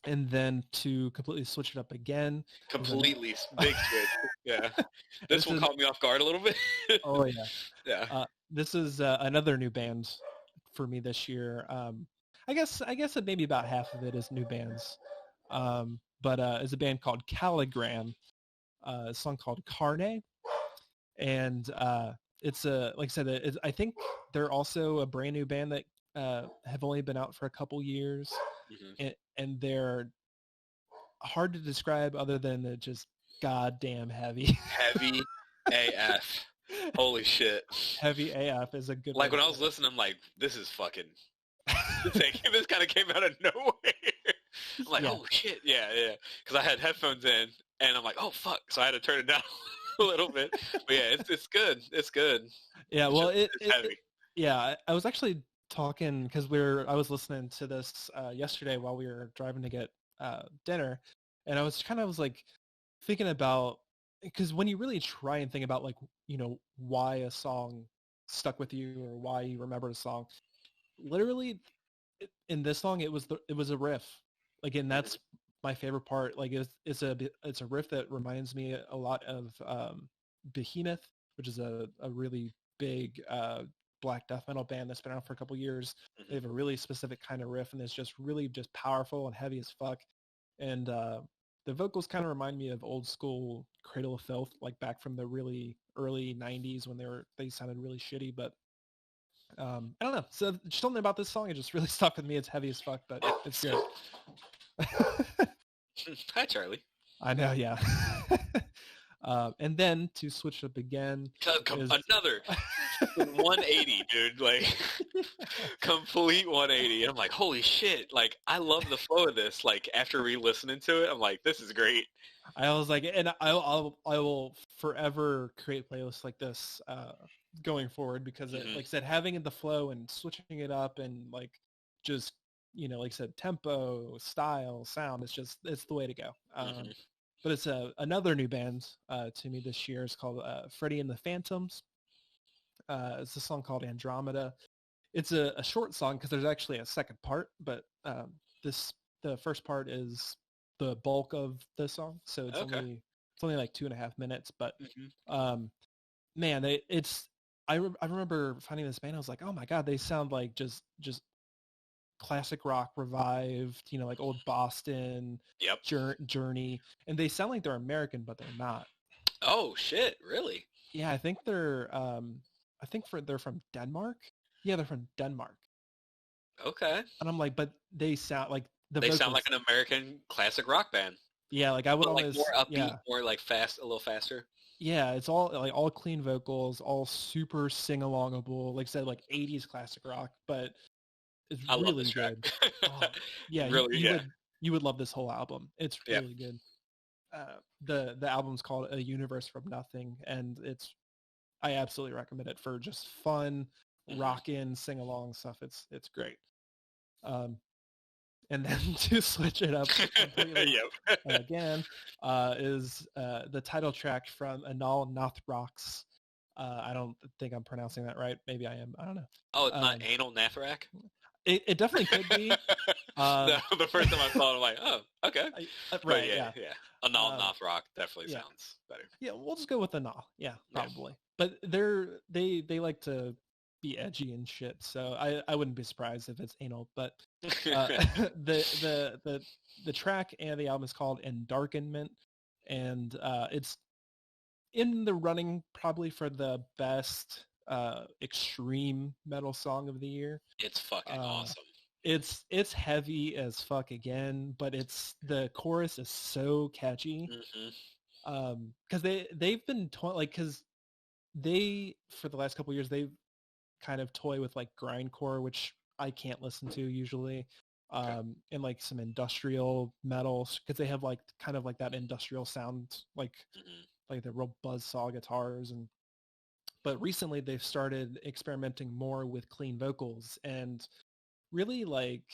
B: and then to completely switch it up again is
A: Completely big switch. Yeah, this
B: this
A: one
B: is
A: caught me off guard a little bit.
B: oh yeah.
A: Yeah.
B: This is another new band for me this year. I guess that maybe about half of it is new bands. But it's a band called Caligram, a song called Carne, and it's a like I said, I think they're also a brand new band that have only been out for a couple years,
A: Hmm.
B: and they're hard to describe other than they're just goddamn heavy.
A: Heavy AF. Holy shit.
B: Heavy AF is a good way
A: Like
B: to
A: when I
B: put
A: was listening, I'm like, this is fucking. This kind of came out of nowhere. I'm like,
B: Yeah.
A: oh shit, yeah, yeah. Because I had headphones in, and I'm like, oh fuck. So I had to turn it down a little bit. But yeah, it's good. It's good.
B: Yeah,
A: It's
B: well,
A: just it's heavy.
B: yeah, I was actually talking because I was listening to this yesterday while we were driving to get dinner, and I was like thinking about because when you really try and think about like why a song stuck with you or why you remember a song, literally in this song it was a riff, like, and
A: Hmm.
B: that's my favorite part. Like it's a riff that reminds me a lot of Behemoth, which is a really big black death metal band that's been out for a couple years. They
A: Hmm.
B: have a really specific kind of riff, and it's just really just powerful and heavy as fuck. And the vocals kind of remind me of old school Cradle of Filth, like back from the really early '90s when they sounded really shitty. But I don't know. So just something about this song, it just really stuck with me. It's heavy as fuck, but it's good.
A: Hi, Charlie.
B: I know, yeah. And then to switch up again is
A: Another 180, dude. Like complete 180. I'm like, holy shit. Like I love the flow of this. Like after re-listening to it, I'm like, this is great.
B: I was like, and I will forever create playlists like this going forward because it,
A: Hmm.
B: like I said, having the flow and switching it up and like just like I said, tempo, style, sound. It's the way to go.
A: Hmm.
B: But it's another new band to me this year. It's called Freddie and the Phantoms. It's a song called Andromeda. It's a short song because there's actually a second part, but this the first part is the bulk of the song, so
A: Okay.
B: it's only like 2.5 minutes. But
A: Hmm.
B: um, man, I remember finding this band. I was like, oh my god, they sound like just classic rock revived, like old Boston,
A: Yep.
B: Journey, and they sound like they're American, but they're not.
A: Oh shit, really?
B: Yeah, I think they're from Denmark. Yeah, they're from Denmark.
A: Okay.
B: And I'm like, but they sound like the
A: They sound like
B: vocals.
A: an American classic rock band.
B: Yeah, like I would
A: But like more
B: almost,
A: upbeat,
B: yeah,
A: more like fast, a little faster.
B: yeah. It's all clean vocals, all super sing alongable. Like I said, like '80s classic rock, but it's
A: I love this
B: really good.
A: track.
B: Oh, yeah,
A: Really, yeah.
B: you would love this whole album. It's
A: Yeah.
B: really good. The album's called A Universe from Nothing, and I absolutely recommend it for just fun,
A: Hmm.
B: rock in, sing along stuff. It's great. Um, and then to switch it up completely
A: Yep.
B: again is the title track from Anal Nathrax. I don't think I'm pronouncing that right. Maybe I am. I don't know.
A: Oh, it's not Anal Nathrak?
B: It definitely could be.
A: No, the first time I saw it, I'm like, oh, okay.
B: Right,
A: But yeah. Anal Nathrak definitely
B: yeah.
A: sounds better.
B: Yeah, we'll just go with Anal. Yeah, probably. But they like to be edgy and shit, so I wouldn't be surprised if it's anal. But the track and the album is called Endarkenment, and it's in the running probably for the best extreme metal song of the year.
A: It's fucking awesome.
B: It's heavy as fuck again, but the chorus is so catchy. Because they've been because they for the last couple of years they've kind of toy with like grindcore, which I can't listen to usually. And like some industrial metal because they have like kind of like that industrial sound like the real buzzsaw guitars but recently they've started experimenting more with clean vocals and really like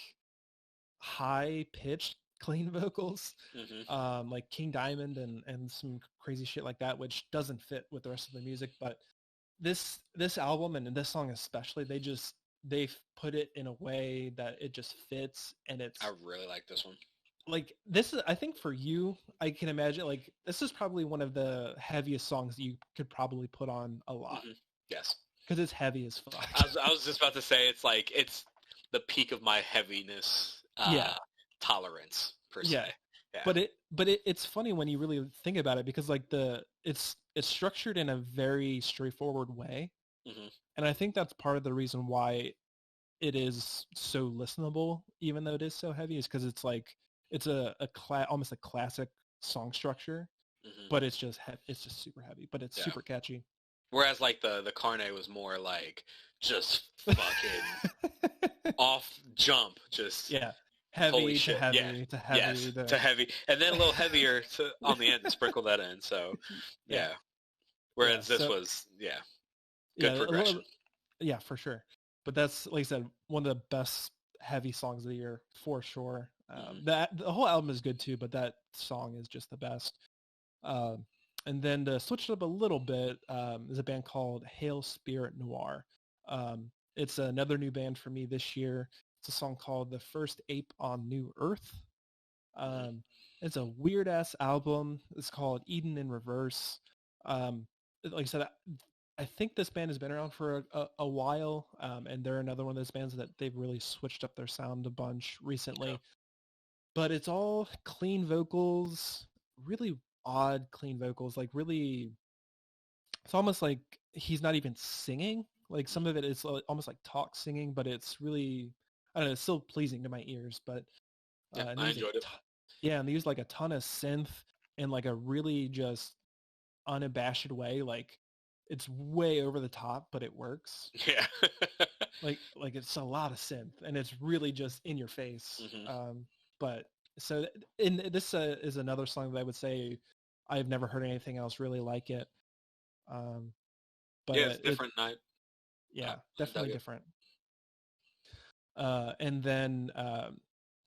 B: high pitched clean vocals like King Diamond and some crazy shit like that, which doesn't fit with the rest of the music. But this album and this song especially, they've put it in a way that it just fits, and
A: I really like this one.
B: Like this is, I think for you, I can imagine like this is probably one of the heaviest songs that you could probably put on a lot.
A: Yes,
B: because it's heavy as fuck.
A: I was just about to say it's the peak of my heaviness tolerance per se.
B: Yeah. But it's funny when you really think about it because like it's structured in a very straightforward way, and I think that's part of the reason why it is so listenable, even though it is so heavy, is because it's like it's almost a classic song structure, but it's just super heavy, but it's super catchy.
A: Whereas like the Carne was more like just fucking off jump, just
B: heavy
A: holy
B: to
A: shit.
B: Heavy to heavy
A: to heavy, and then a little heavier on the end to sprinkle that in. So whereas this was good progression.
B: Yeah, for sure. But that's, like I said, one of the best heavy songs of the year for sure. The whole album is good too, but that song is just the best. And then to switch it up a little bit is a band called Hail Spirit Noir. It's another new band for me this year. It's a song called The First Ape on New Earth. It's a weird-ass album. It's called Eden in Reverse. Like I said, I think this band has been around for a while, and they're another one of those bands that they've really switched up their sound a bunch recently. Yeah. But it's all clean vocals, really odd clean vocals, like really, it's almost like he's not even singing. Like some of it is almost like talk singing, but it's really, I don't know, it's still pleasing to my ears. But
A: I enjoyed it.
B: And they use like a ton of synth in like a really just unabashed way, like it's way over the top, but it works.
A: Yeah.
B: like it's a lot of synth, and it's really just in your face. But so this is another song that I would say I've never heard anything else really like it. But
A: it's different night.
B: Yeah, definitely different. And then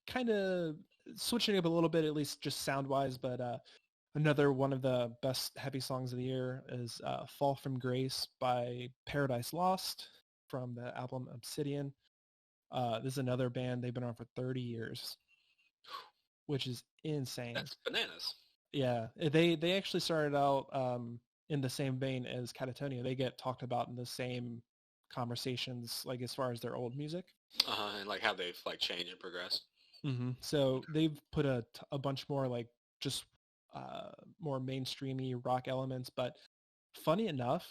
B: kind of switching up a little bit, at least just sound wise, but another one of the best heavy songs of the year is Fall from Grace by Paradise Lost from the album Obsidian. This is another band. They've been on for 30 years, which is insane.
A: That's bananas.
B: Yeah, they actually started out in the same vein as Catatonia. They get talked about in the same conversations, like as far as their old music.
A: And like how they've like changed and progressed.
B: So they've put a bunch more like just more mainstreamy rock elements, but funny enough,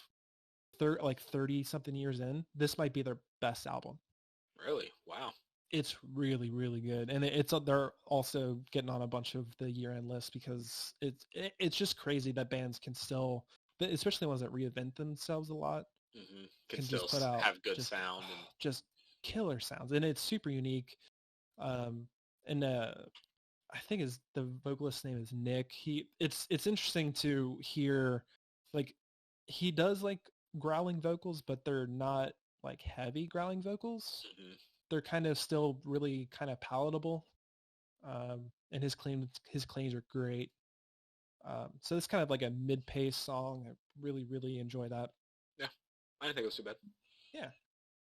B: 30 something years in, this might be their best album.
A: Really? Wow.
B: It's really, really good, and they're also getting on a bunch of the year-end lists because it's just crazy that bands can still, especially ones that reinvent themselves a lot,
A: can still just put out have good sound and
B: just killer sounds, and it's super unique. And I think the vocalist's name is Nick. It's interesting to hear, like, he does like growling vocals, but they're not like heavy growling vocals. they're kind of still really kind of palatable. And his cleans are great. So it's kind of like a mid-pace song. I really enjoy that.
A: Yeah, I didn't think it was too bad.
B: Yeah.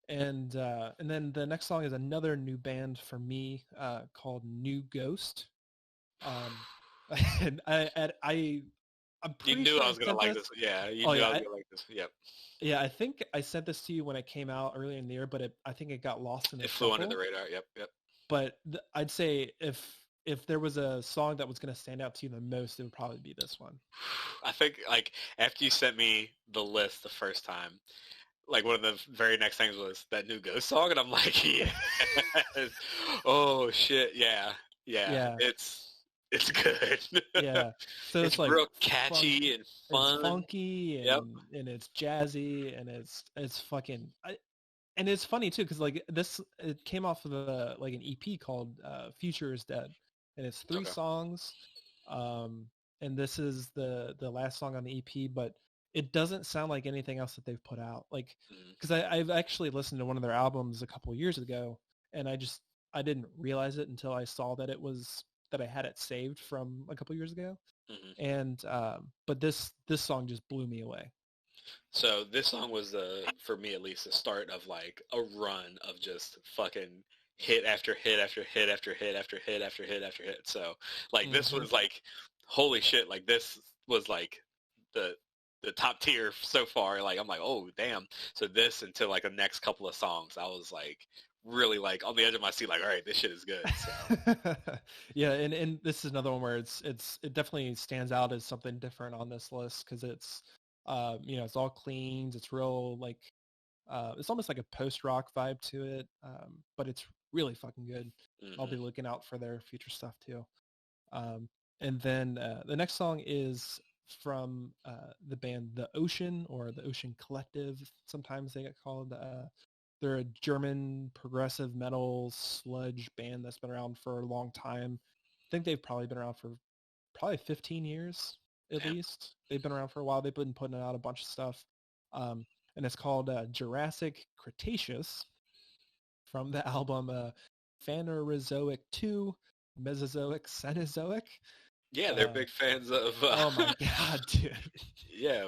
B: And then the next song is another new band for me called New Ghost. And I'm
A: You
B: pretty
A: knew
B: sure
A: I was gonna like this. Yeah, you knew I was gonna like this. Yep.
B: Yeah, I think I sent this to you when it came out earlier in the year, but I think it got lost in the
A: It flew under
B: shuffle.
A: the radar. Yep.
B: But I'd say if there was a song that was going to stand out to you the most, it would probably be this one.
A: I think like after you sent me the list the first time, like one of the very next things was that New Ghost song, and I'm like, yeah, oh shit, yeah, it's good.
B: Yeah, so it's like
A: real catchy and fun.
B: It's funky and it's jazzy and it's fucking. And it's funny too because like it came off of an EP called Future is Dead, and it's 3 songs, and this is the last song on the EP, but it doesn't sound like anything else that they've put out. Like, because I've actually listened to one of their albums a couple of years ago, and I didn't realize it until I saw that I had it saved from a couple of years ago, and but this song just blew me away.
A: So this song was for me at least, the start of like a run of just fucking hit after hit after hit after hit after hit after hit after hit. So like this was like, holy shit, like this was like the top tier so far. Like I'm like, oh damn. So this until like the next couple of songs, I was like really like on the edge of my seat, like, all right, this shit is good. So.
B: Yeah, and this is another one where it definitely stands out as something different on this list because it's it's all cleans. It's real like it's almost like a post-rock vibe to it, but it's really fucking good. I'll be looking out for their future stuff too. And then the next song is from the band The Ocean, or The Ocean Collective. Sometimes they get called. They're a German progressive metal sludge band that's been around for a long time. I think they've probably been around for 15 years at least. They've been around for a while. They've been putting out a bunch of stuff. And it's called Jurassic Cretaceous, from the album Phanerozoic 2, Mesozoic, Cenozoic.
A: Yeah, they're big fans of.
B: Oh my god, dude!
A: Yeah,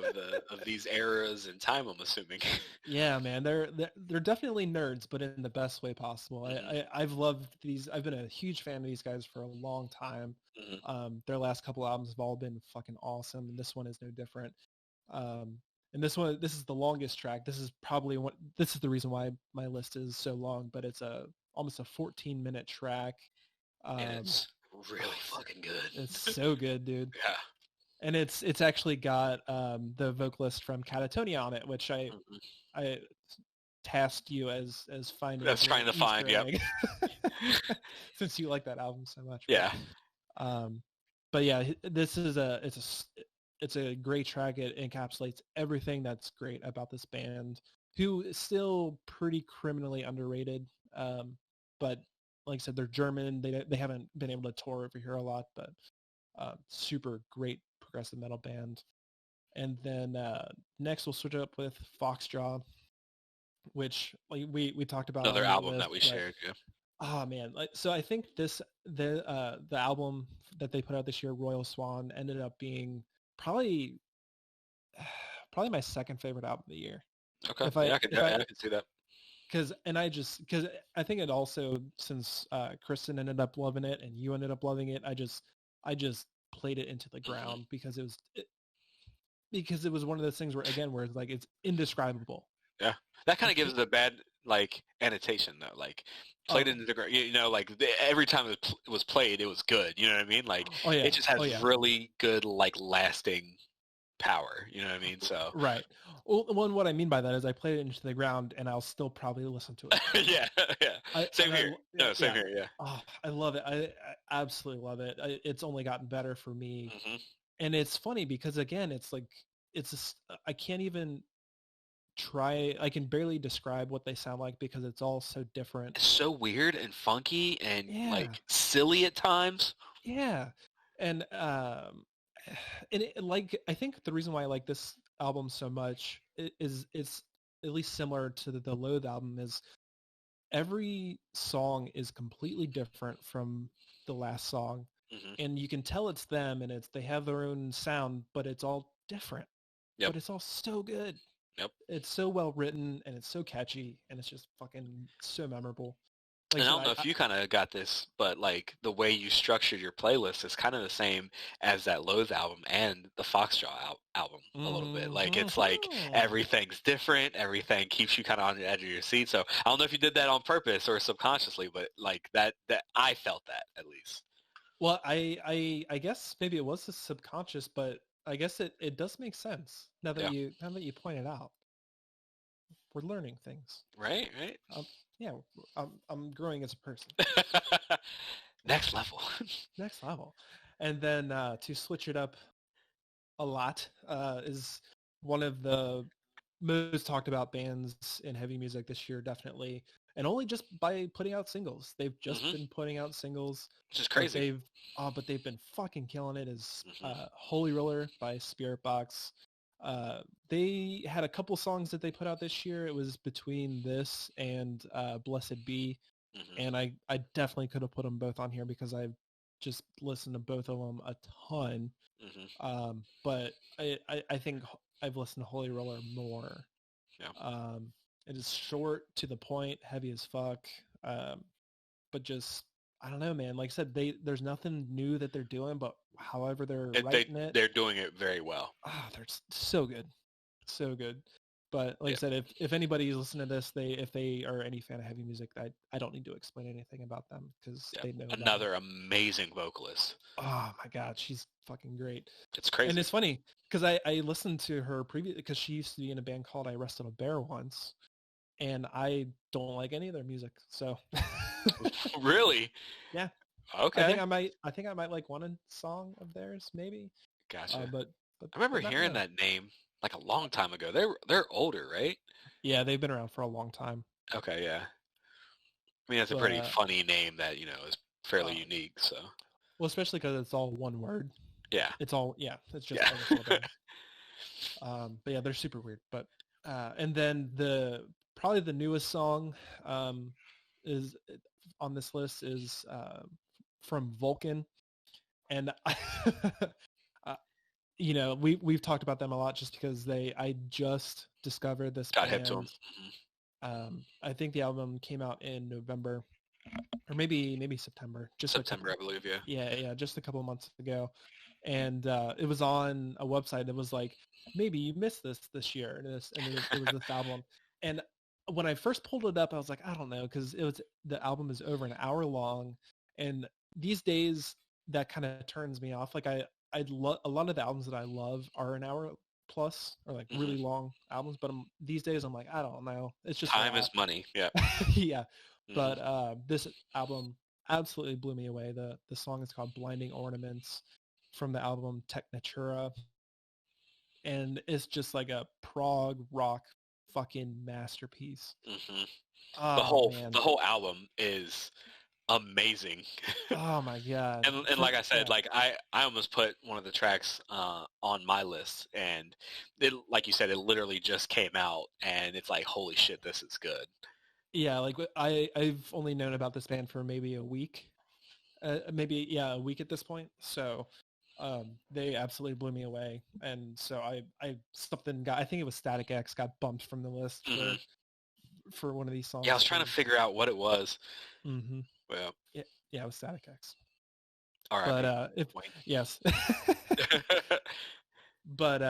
A: of these eras in time, I'm assuming.
B: Yeah, man, they're definitely nerds, but in the best way possible. I've loved these. I've been a huge fan of these guys for a long time. Their last couple albums have all been fucking awesome, and this one is no different. And this is the longest track. This is probably this is the reason why my list is so long, but it's almost a 14-minute track.
A: And it's really fucking good.
B: It's so good, dude.
A: Yeah.
B: And it's actually got the vocalist from Catatonia on it, which I tasked you as finding.
A: That's trying to find, yep.
B: Since you like that album so much.
A: Yeah.
B: But yeah, this is it's a great track. It encapsulates everything that's great about this band, who is still pretty criminally underrated. But like I said, they're German. They haven't been able to tour over here a lot, but super great progressive metal band. And then next we'll switch up with Foxjaw, which like we talked about
A: another album that we shared. Yeah.
B: Oh man, so I think the album that they put out this year, Royal Swan, ended up being probably my second favorite album of the year.
A: Okay, I can see that.
B: Because I think it also, since Kristen ended up loving it and you ended up loving it, I just played it into the ground because it was one of those things where it's like it's indescribable.
A: Yeah, that kind of gives it a bad like annotation though, like played into the ground. You know, like every time it was played, it was good. You know what I mean? Like it just has really good like lasting power. You know what I mean? So
B: right. Well, what I mean by that is I played it into the ground, and I'll still probably listen to it.
A: Yeah. Same here. Same here. Yeah.
B: Oh, I love it. I absolutely love it. It's only gotten better for me, and it's funny because again, it's like I can't even try. I can barely describe what they sound like because it's all so different.
A: It's so weird and funky and like silly at times.
B: Yeah, and like I think the reason why I like this album so much is it's at least similar to the Loathe album, is every song is completely different from the last song, and you can tell it's them, and they have their own sound, but it's all different.
A: Yep.
B: But it's all so good.
A: Yep.
B: It's so well written, and it's so catchy, and it's just fucking so memorable. Like
A: And I
B: I
A: don't know
B: said,
A: if you kind of got this, but like the way you structured your playlist is kind of the same as that Loathe album and the Foxjaw album a little bit. Like it's like everything's different, everything keeps you kind of on the edge of your seat. So I don't know if you did that on purpose or subconsciously, but like that I felt that at least.
B: Well, I guess maybe it was a subconscious, but I guess it does make sense now that
A: Yeah.
B: you point it out. We're learning things.
A: Right.
B: Yeah, I'm growing as a person.
A: Next level.
B: Next level. And then to switch it up a lot is one of the most talked about bands in heavy music this year, definitely. And only just by putting out singles. They've just been putting out singles.
A: Which is crazy.
B: But they've been fucking killing it. Is Holy Roller by Spiritbox. They had a couple songs that they put out this year. It was between this and Blessed Be. And I definitely could have put them both on here because I've just listened to both of them a ton. But I think I've listened to Holy Roller more.
A: Yeah.
B: It is short, to the point, heavy as fuck. But just, I don't know, man. Like I said, there's nothing new that they're doing, but however they're writing it.
A: They're doing it very well.
B: They're so good. So good. But like I said, if anybody's listening to this, if they are any fan of heavy music, I don't need to explain anything about them because they know.
A: Another amazing vocalist.
B: Oh my god, she's fucking great.
A: It's crazy.
B: And it's funny because I listened to her because she used to be in a band called I Rested a Bear once, and I don't like any of their music. So
A: Really?
B: Yeah.
A: Okay.
B: I think I might like one song of theirs, maybe.
A: Gotcha.
B: But
A: I remember hearing that name like a long time ago. They're older, right?
B: Yeah, they've been around for a long time.
A: Okay, yeah. I mean, that's a pretty funny name that, is fairly unique, so.
B: Well, especially because it's all one word.
A: Yeah.
B: It's just but yeah, they're super weird. But and then probably the newest song is on this list is from Vulcan, and we've talked about them a lot just because I just discovered this
A: got
B: band.
A: Hip to them.
B: I think the album came out in November or maybe September.
A: September, I believe.
B: Yeah, just a couple of months ago, and it was on a website that was like, maybe you missed this year, and it was this album. And when I first pulled it up, I was like, I don't know, because the album is over an hour long, and these days that kind of turns me off. Like a lot of the albums that I love are an hour plus or like really long albums, but these days I'm like, I don't know. It's just
A: time is money. Yeah.
B: Yeah. But this album absolutely blew me away. The song is called Blinding Ornaments from the album Technatura. And it's just like a prog rock fucking masterpiece.
A: Oh, the whole album is amazing.
B: Oh my god.
A: And like I said, like I almost put one of the tracks on my list, and it, like you said, it literally just came out, and it's like, holy shit, this is good.
B: Yeah, like I've only known about this band for maybe a week, a week at this point. So they absolutely blew me away, and so I think it was Static X got bumped from the list for one of these songs.
A: Yeah, I was trying to figure out what it was.
B: Well, yeah, it was Static X.
A: All right,
B: but yes. But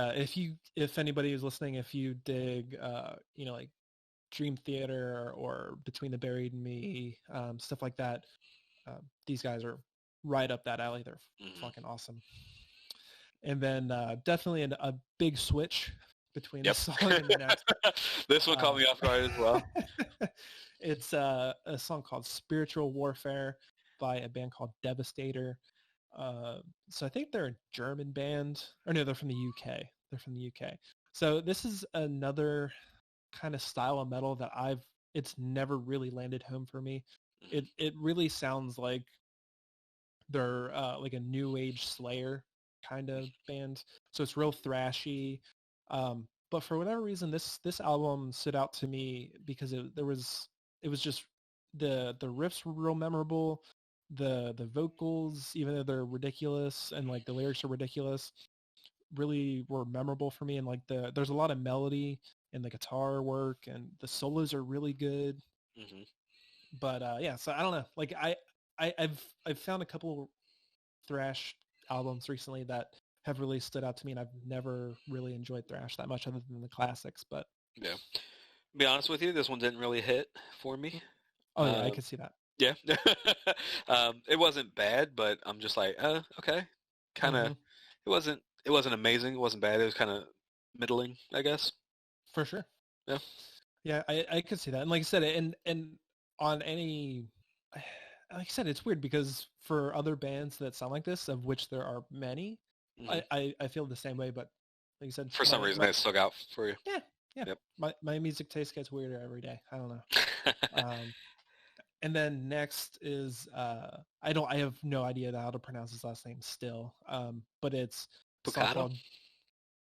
B: if anybody is listening, if you dig like Dream Theater or Between the Buried and Me, stuff like that, these guys are right up that alley. They're fucking awesome. And then definitely a big switch between this song and the next.
A: This one caught me off guard as well.
B: It's a song called Spiritual Warfare by a band called Devastator. So I think they're a German band. Or no, they're from the UK. So this is another kind of style of metal that it's never really landed home for me. It really sounds like they're like a new age Slayer kind of band. So it's real thrashy. But for whatever reason, this album stood out to me because it was just the riffs were real memorable. The vocals, even though they're ridiculous and like the lyrics are ridiculous, really were memorable for me. And like there's a lot of melody and the guitar work and the solos are really good.
A: Mm-hmm.
B: But yeah, so I don't know. Like I've found a couple thrash albums recently that have really stood out to me, and I've never really enjoyed thrash that much other than the classics. But
A: Yeah. To be honest with you, this one didn't really hit for me.
B: oh yeah, I could see that.
A: Yeah. It wasn't bad, but I'm just like, okay. Kind of, it wasn't amazing. It wasn't bad. It was kind of middling, I guess.
B: For sure.
A: Yeah.
B: Yeah, I could see that. And like I said, and on any, like I said, it's weird because for other bands that sound like this, of which there are many, I feel the same way. But like you said,
A: for some reason, it stuck out for you.
B: Yeah.
A: Yep.
B: My music taste gets weirder every day. I don't know. And then next is I have no idea how to pronounce his last name still. But it's
A: Pucciato?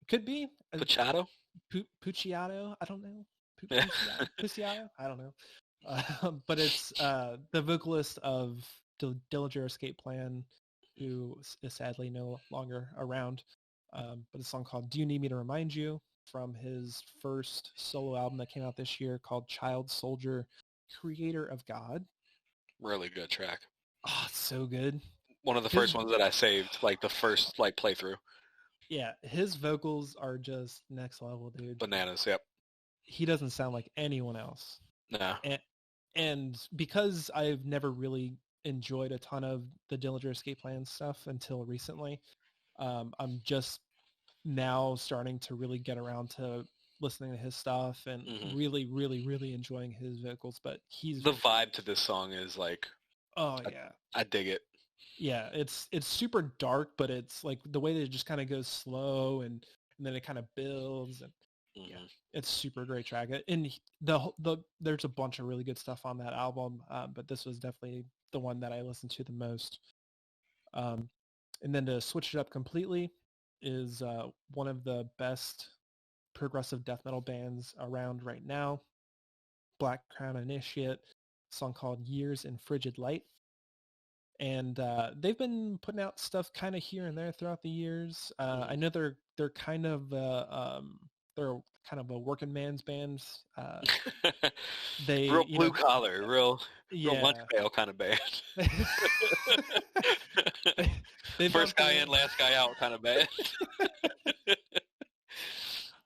B: Could be
A: Pucciato?
B: Pucciato. I don't know. Pucciato? I don't know. But it's the vocalist of Dillinger Escape Plan, who is sadly no longer around. But a song called "Do You Need Me to Remind You" from his first solo album that came out this year called "Child Soldier, Creator of God."
A: Really good track.
B: Oh, it's so good.
A: One of the first ones that I saved, like the first playthrough.
B: Yeah, his vocals are just next level, dude.
A: Bananas, yep.
B: He doesn't sound like anyone else.
A: No.
B: And because I've never really enjoyed a ton of the Dillinger Escape Plan stuff until recently, I'm just now starting to really get around to listening to his stuff and really, really, really enjoying his vocals. But
A: the vibe to this song is like, I dig it.
B: Yeah, it's super dark, but it's like the way that it just kind of goes slow and then it kind of builds, and yeah, it's super great track. And there's a bunch of really good stuff on that album, but this was definitely the one that I listened to the most. And then to switch it up completely is one of the best progressive death metal bands around right now, Black Crown Initiate, a song called "Years in Frigid Light." And they've been putting out stuff kind of here and there throughout the years. I know they're kind of they're kind of a working man's band. They
A: real blue collar, real lunch pail kind of band. First guy in, last guy out kind of band.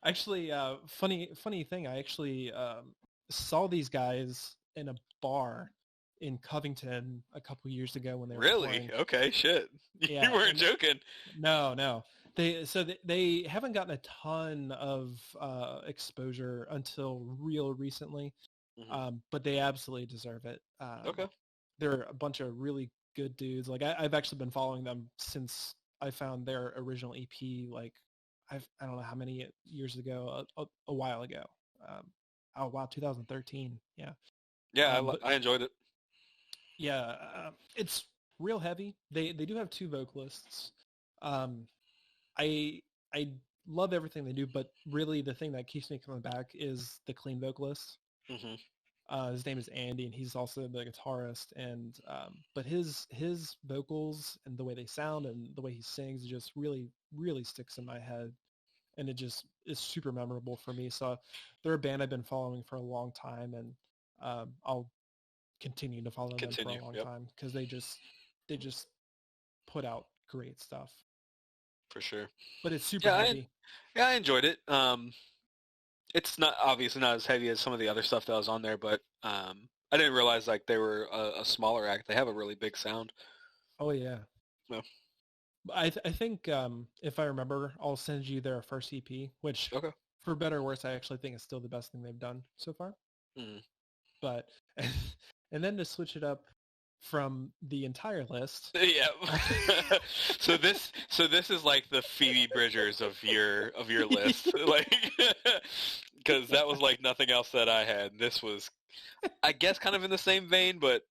B: Actually, funny thing. I actually saw these guys in a bar in Covington a couple years ago when they were playing.
A: Okay, shit. Yeah, you weren't joking.
B: No. They haven't gotten a ton of exposure until real recently, but they absolutely deserve it.
A: Okay.
B: They're a bunch of really good dudes. Like I've actually been following them since I found their original EP. Like I don't know how many years ago, a while ago. 2013. Yeah.
A: Yeah, I enjoyed it.
B: Yeah, it's real heavy. They do have two vocalists. I love everything they do, but really the thing that keeps me coming back is the clean vocalist. His name is Andy, and he's also the guitarist. And but his vocals and the way they sound and the way he sings just really, really sticks in my head, and it just is super memorable for me. So they're a band I've been following for a long time, and I'll continue to follow them for a long time because they just put out great stuff.
A: For sure.
B: But it's super heavy.
A: I enjoyed it. It's not obviously not as heavy as some of the other stuff that was on there, but I didn't realize like they were a smaller act. They have a really big sound.
B: Oh yeah.
A: No.
B: I think if I remember, I'll send you their first EP, which for better or worse, I actually think is still the best thing they've done so far. But and then to switch it up from the entire list.
A: Yeah. so this is like the Phoebe Bridgers of your list, like, because that was like nothing else that I had. This was, I guess, kind of in the same vein, but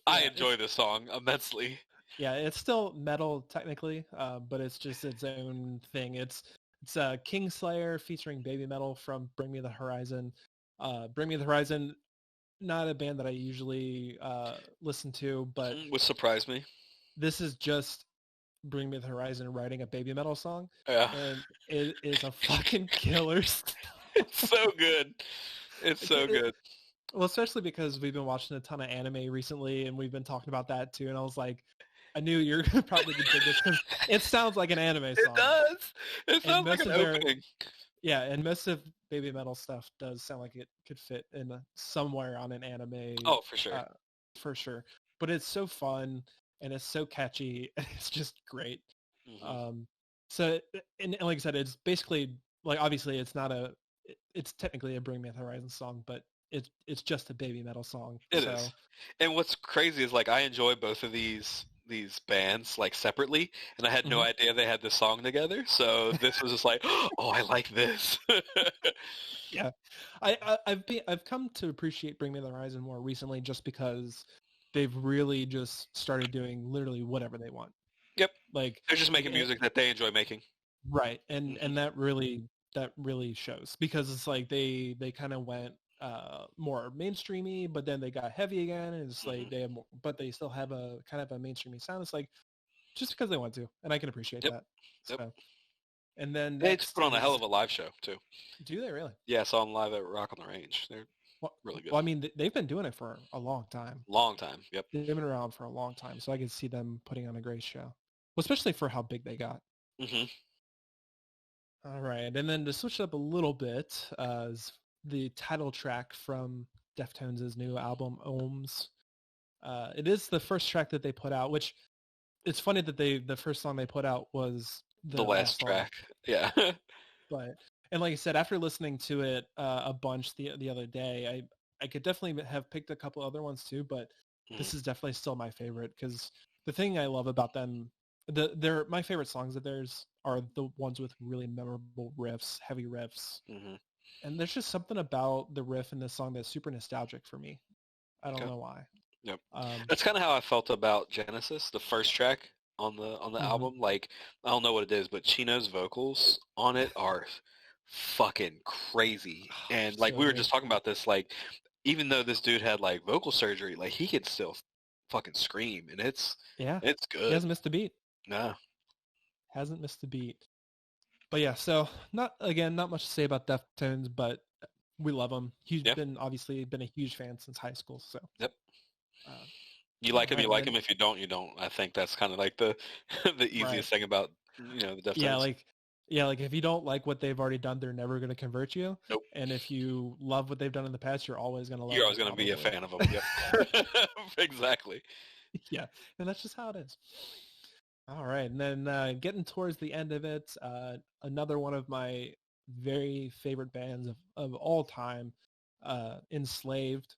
A: I enjoy this song immensely.
B: Yeah, it's still metal technically, but it's just its own thing. It's Kingslayer featuring Baby Metal from Bring Me the Horizon. Bring Me the Horizon, not a band that I usually listen to, but
A: Which surprised me.
B: this is just Bring Me the Horizon writing a baby metal song,
A: Yeah.
B: and it is a fucking killer.
A: It's so good. It's so good.
B: Well, especially because we've been watching a ton of anime recently, and we've been talking about that too. And I was like, I knew you're probably gonna dig this because it sounds like an anime song.
A: It does. It sounds like
B: most
A: an
B: of their-
A: opening.
B: Yeah, and most of baby metal stuff does sound like it could fit in somewhere on an anime.
A: Oh, for sure.
B: For sure. But it's so fun and it's so catchy and it's just great.
A: Mhm.
B: So, and like I said, it's basically like obviously it's technically a Bring Me the Horizon song, but it's just a baby metal song.
A: It is. And what's crazy is like I enjoy both of these bands like separately, and I had no
B: Mhm.
A: idea they had this song together. So this was just like, oh, I like this.
B: Yeah, I've come to appreciate Bring Me the Horizon more recently, just because they've really just started doing literally whatever they want.
A: Yep.
B: Like
A: They're just making
B: it-
A: music that they enjoy making.
B: right, and
A: Mhm.
B: that really shows, because it's like they kind of went more mainstreamy, but then they got heavy again, and it's like
A: Mhm.
B: they have more, but they still have a kind of a mainstreamy sound. It's like just because they want to, and I can appreciate
A: Yep.
B: that.
A: Yep.
B: So, and then
A: They just
B: next
A: put on a hell
B: is,
A: of a live show too.
B: do they really?
A: Yeah, I saw them live at Rock on the Range. They're
B: Well,
A: really good.
B: well, I mean, they've been doing it for a long time.
A: Long time. Yep.
B: They've been around for a long time, so I could see them putting on a great show, well, especially for how big they got.
A: Hmm.
B: All right, and then to switch it up a little bit, is the title track from Deftones' new album, Ohms. It is the first track that they put out, which it's funny that the first song they put out was
A: The
B: the last
A: last
B: song.
A: track. Yeah.
B: But, and like I said, after listening to it a bunch the other day, I could definitely have picked a couple other ones too, but this is definitely still my favorite, because the thing I love about them, my favorite songs of theirs are the ones with really memorable riffs, heavy riffs,
A: Hmm.
B: and there's just something about the riff in this song that's super nostalgic for me. I don't
A: Okay.
B: know why.
A: Yep.
B: Um,
A: That's kind of how I felt about Genesis, the first track on the
B: mhm.
A: album. Like, I don't know what it is, but Chino's vocals on it are fucking crazy. And like
B: So
A: we were
B: good.
A: just talking about this, like even though this dude had like vocal surgery, like he could still fucking scream, and it's
B: Yeah, he
A: good.
B: hasn't missed a beat.
A: No.
B: Hasn't missed a beat. But yeah, so not much to say about Deftones, but we love them. He's
A: Yeah.
B: obviously been a huge fan since high school. So
A: Yep.
B: uh,
A: You
B: all
A: like him,
B: right,
A: you
B: and
A: like
B: then
A: him. If you don't, you don't. I think that's kind of like the the
B: right,
A: easiest thing about the
B: yeah,
A: Deftones.
B: like if you don't like what they've already done, they're never going to convert you.
A: Nope.
B: And if you love what they've done in the past, you're always going to love.
A: You're always
B: them,
A: going to be a
B: probably.
A: fan of them. Yep. Exactly.
B: Yeah, and that's just how it is. All right, and then getting towards the end of it, another one of my very favorite bands of all time, Enslaved,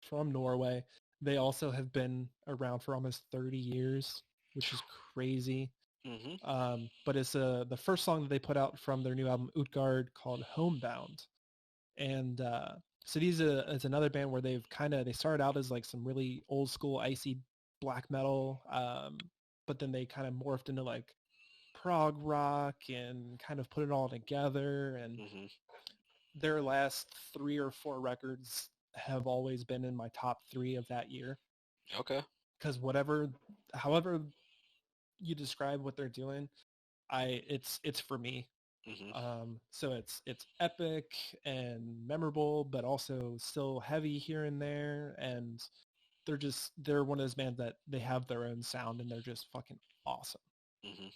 B: from Norway. They also have been around for almost 30 years, which is crazy.
A: Hmm.
B: But it's the first song that they put out from their new album, Utgard, called Homebound. And so these is another band where they started out as like some really old school icy black metal, but then they kind of morphed into like prog rock and kind of put it all together. And
A: Hmm.
B: their last 3 or 4 records have always been in my top 3 of that year,
A: Okay.
B: because however you describe what they're doing, it's for me.
A: Hmm.
B: So it's epic and memorable, but also still heavy here and there, and they're one of those bands that they have their own sound and they're just fucking awesome.
A: Hmm.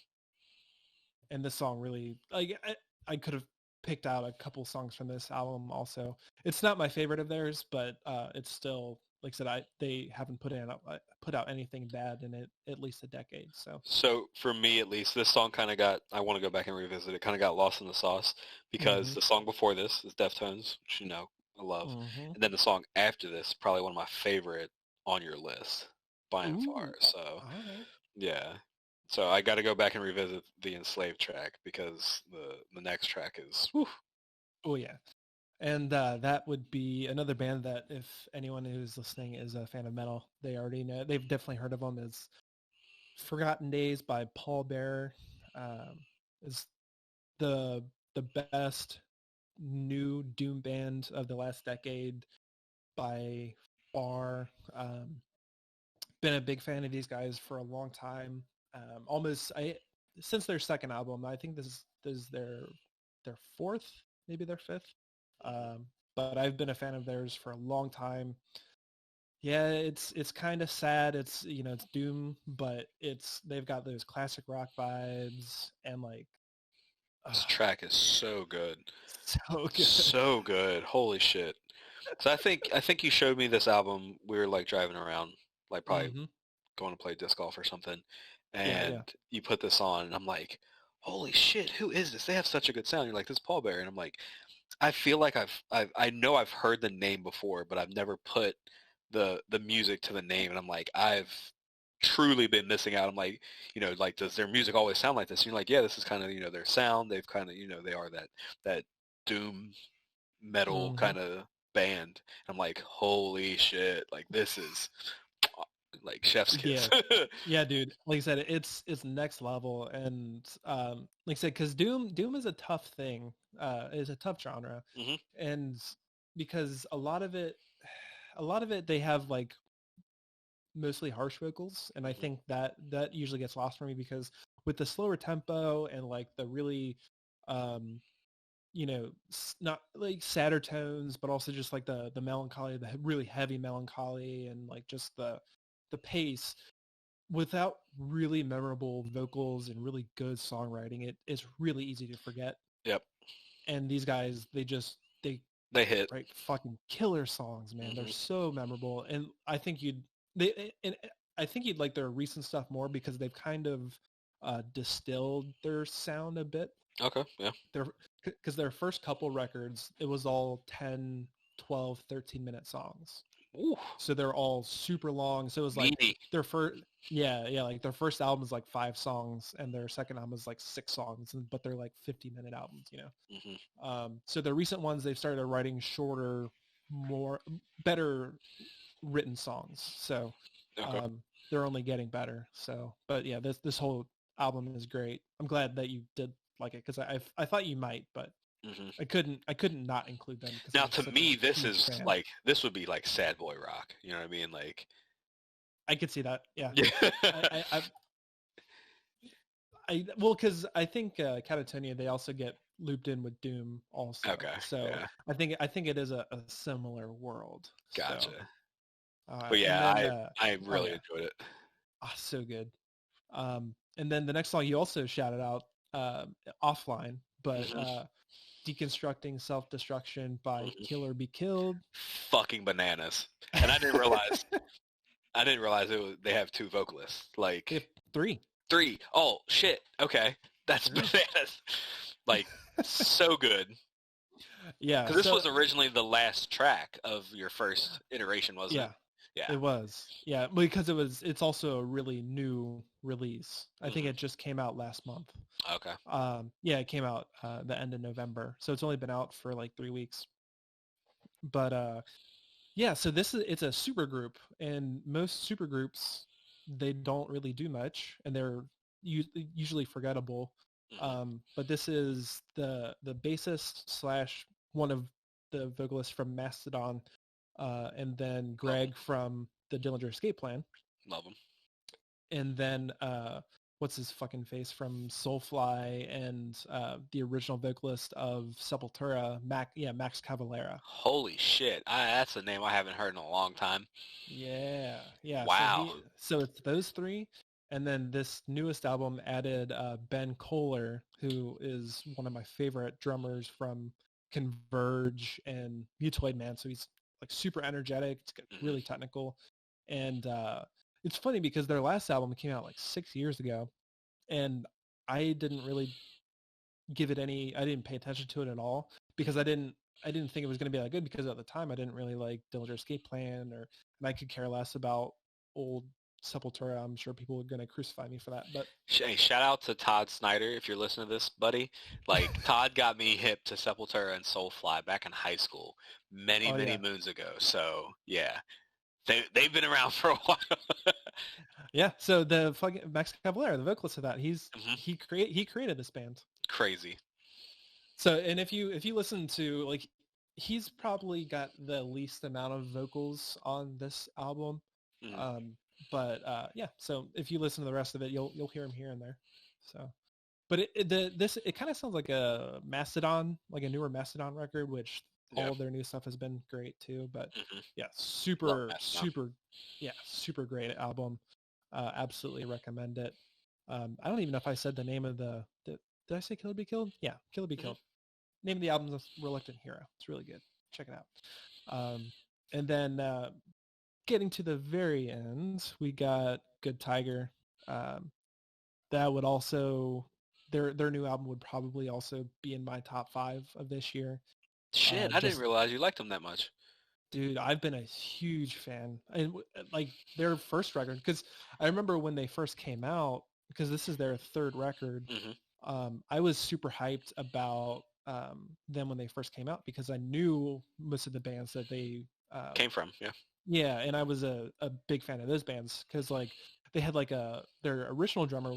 B: And this song really, like, I could have picked out a couple songs from this album also. It's not my favorite of theirs, but it's still, like I said, they haven't put out anything bad in at least a decade.
A: So for me, at least, this song kind of got. I want to go back and revisit it. Kind of got lost in the sauce because the song before this is Deftones, which I love,
B: Mm-hmm.
A: and then the song after this, probably one of my favorite on your list, by and far. So
B: All right.
A: yeah. So I got to go back and revisit the Enslaved track because the next track is. Whew.
B: Oh yeah. And that would be another band that if anyone who's listening is a fan of metal, they already know. They've definitely heard of them. As Forgotten Days by Paul Bearer is the best new doom band of the last decade, by far. Been a big fan of these guys for a long time. Since their second album. I think this is their fourth, maybe their fifth. But I've been a fan of theirs for a long time. Yeah, it's kind of sad. It's it's doom, but they've got those classic rock vibes and like
A: This track is so good.
B: so good.
A: So good. Holy shit. So I think you showed me this album. We were like driving around, like probably going to play disc golf or something, and you put this on, and I'm like, holy shit, who is this? They have such a good sound. You're like, this is Paul Bearer, and I'm like, I feel like I know I've heard the name before, but I've never put the music to the name, and I'm like, I've truly been missing out. I'm like, like, does their music always sound like this? And you're like, yeah, this is kind of, their sound. They've kind of, they are that doom metal kind of band. And I'm like, holy shit, like this is like chef's kiss.
B: Yeah, dude. Like I said, it's next level, and like I said, because doom is a tough thing. It's a tough genre, and because a lot of it they have like mostly harsh vocals, and I think that usually gets lost for me because with the slower tempo and like the really not like sadder tones, but also just like the melancholy, the really heavy melancholy, and like just the pace, without really memorable vocals and really good songwriting, it's really easy to forget.
A: Yep.
B: And these guys, they
A: hit
B: right fucking killer songs, man. They're so memorable, and I think you'd like their recent stuff more because they've kind of distilled their sound a bit.
A: Okay, yeah.
B: Because their first couple records, it was all 10, 12, 13-minute songs.
A: Ooh.
B: So they're all super long. So it was like their first, like their first album is like 5 songs, and their second album is like 6 songs, but they're like 50-minute albums, So the recent ones, they've started writing shorter, better written songs. So they're only getting better. So, but yeah, this whole album is great. I'm glad that you did like it because I thought you might, but I couldn't not include them.
A: Now, to me, this is fan. Like, this would be like sad boy rock. You know what I mean? Like,
B: I could see that. Yeah. Well, because I think Catatonia, they also get looped in with Doom also.
A: Okay.
B: So I think it is a similar world.
A: Gotcha.
B: So,
A: but yeah, I really enjoyed it.
B: So good. And then the next song you also shouted out offline, but Deconstructing Self-Destruction by Kill or Be Killed.
A: Fucking bananas. And I didn't realize they have 2 vocalists. Like
B: 3.
A: 3. Oh shit. Okay. That's bananas. Like, so good.
B: Yeah.
A: Because this was originally the last track of your first iteration, wasn't it?
B: Yeah. It was. Yeah, because it's also a really new release. I think it just came out last month.
A: Okay.
B: Yeah, it came out the end of November. So it's only been out for like 3 weeks. But yeah, so it's a super group, and most super groups, they don't really do much, and they're usually forgettable. But this is the bassist / one of the vocalists from Mastodon, and then Greg from the Dillinger Escape Plan.
A: Love him.
B: And then what's his fucking face from Soulfly, and the original vocalist of Sepultura, Max Cavalera.
A: Holy shit. That's a name I haven't heard in a long time.
B: Yeah.
A: Wow.
B: So it's those 3. And then this newest album added Ben Kohler, who is one of my favorite drummers from Converge and Mutoid Man. So he's like super energetic, it's really technical. And it's funny because their last album came out like 6 years ago, and I didn't really I didn't pay attention to it at all because I didn't think it was going to be that good, because at the time I didn't really like Dillinger Escape Plan, and I could care less about old Sepultura. I'm sure people are going to crucify me for that. But
A: hey, shout out to Todd Snyder if you're listening to this, buddy. Like, Todd got me hip to Sepultura and Soulfly back in high school many moons ago. So yeah, they've been around for a while.
B: Yeah. So the fucking Max Cavalera, the vocalist of that, he created this band.
A: Crazy.
B: So, and if you listen to, like, he's probably got the least amount of vocals on this album.
A: Mhm.
B: But yeah, so if you listen to the rest of it, you'll hear him here and there. So, but it kind of sounds like a Mastodon, like a newer Mastodon record, which
A: Yeah.
B: all of their new stuff has been great too. But
A: Mhm.
B: yeah,
A: Love Mastodon.
B: super great album. Absolutely recommend it. I don't even know if I said the name of did I say Kill or Be Killed? Yeah, Kill or Be
A: Mhm.
B: Killed. Name of the album is Reluctant Hero. It's really good. Check it out. And then getting to the very end, we got Good Tiger. Um, that would also their new album would probably also be in my top 5 of this year.
A: Shit, I didn't
B: Just
A: realize you liked them that much.
B: dude, I've been a huge fan, and like their first record, because I remember when they first came out, because this is their third record.
A: Hmm.
B: I was super hyped about them when they first came out because I knew most of the bands that they
A: Came from, yeah.
B: yeah, and I was a big fan of those bands because like they had like their original drummer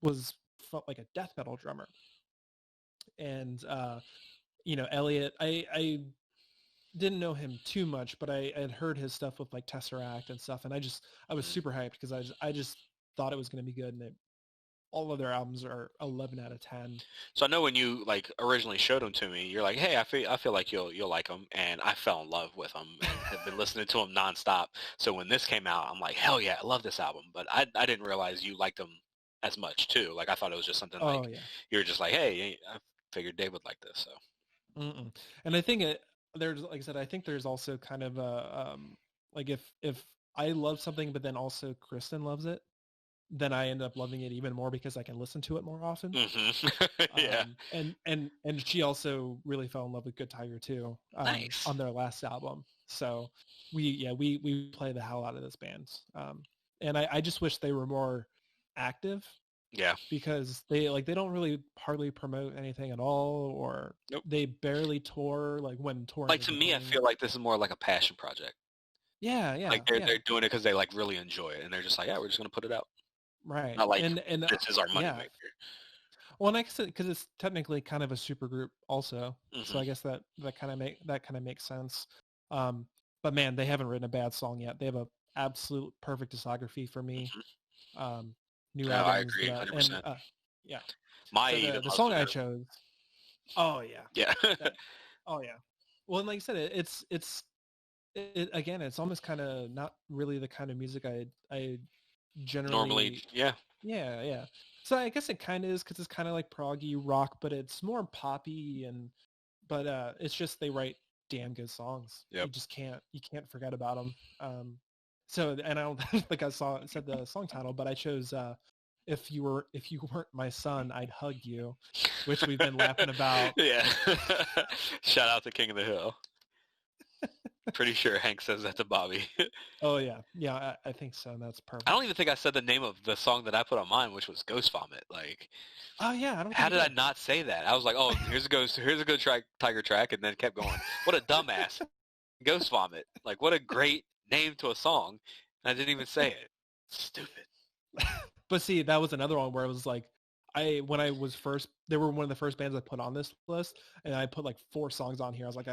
B: was felt like a death metal drummer, and Elliot, I didn't know him too much, but I had heard his stuff with like Tesseract and stuff, and I was
A: Mhm.
B: super hyped because I just thought it was going to be good, and all of their albums are 11 out of 10.
A: So I know when you like originally showed them to me, you're like, "Hey, I feel like you'll like them," and I fell in love with them and have been listening to them nonstop. So when this came out, I'm like, "Hell yeah, I love this album!" But I didn't realize you liked them as much too. Like I thought it was just something
B: Oh
A: like
B: yeah.
A: you're just like, "Hey, I figured Dave would like this." So
B: Mm-mm. And I think there's, like I said, I think there's also kind of a like if I love something, but then also Kristen loves it, then I end up loving it even more because I can listen to it more often.
A: hmm. Yeah,
B: And she also really fell in love with Good Tiger too,
A: nice.
B: on their last album. So we play the hell out of this band. And I just wish they were more active
A: Yeah.
B: because they don't really hardly promote anything at all, or
A: Nope.
B: they barely tour like when touring
A: Like
B: is
A: to
B: a
A: me, I
B: thing.
A: feel like this is more like a passion project.
B: Yeah,
A: Like
B: yeah, yeah.
A: they're doing it because they like really enjoy it, and they're just like, "Yeah, we're just gonna put it out."
B: Right.
A: Not like
B: And
A: this is our
B: yeah.
A: moneymaker.
B: Well, and like I said, because it's technically kind of a super group also, so
A: Hmm.
B: I guess that kind of makes sense. Um, but man, they haven't written a bad song yet. They have a absolute perfect discography for me.
A: Hmm.
B: Um, New
A: No, I
B: albums
A: agree,
B: that
A: 100%.
B: yeah.
A: Maya
B: So
A: even
B: the
A: loves
B: song
A: it.
B: I chose. Oh yeah,
A: Yeah.
B: that. Oh yeah. Well, and like I said, again, it's almost kind of not really the kind of music I
A: Normally,
B: generally.
A: yeah.
B: Yeah, yeah. So I guess it kind of is because it's kind of like proggy rock, but it's more poppy but it's just they write damn good songs.
A: Yep.
B: You can't forget about them. So and I don't think I said the song title, but I chose if you weren't my son, I'd hug you, which we've been laughing about.
A: Yeah. Shout out to King of the Hill. Pretty sure Hank says that to Bobby.
B: Oh yeah, yeah, I think so. And that's
A: I don't
B: perfect.
A: even think I said the name of the song that I put on mine, which was Ghost Vomit. Like,
B: Oh yeah, I don't think
A: how
B: you
A: did I
B: did.
A: not say that? I was like, oh, here's a good track, Tiger track, and then kept going. What a dumbass. Ghost Vomit. Like, what a great name to a song. And I didn't even say it. Stupid.
B: But see, that was another one where it was like, when I was first, they were one of the first bands I put on this list, and I put like 4 songs on here. I was like,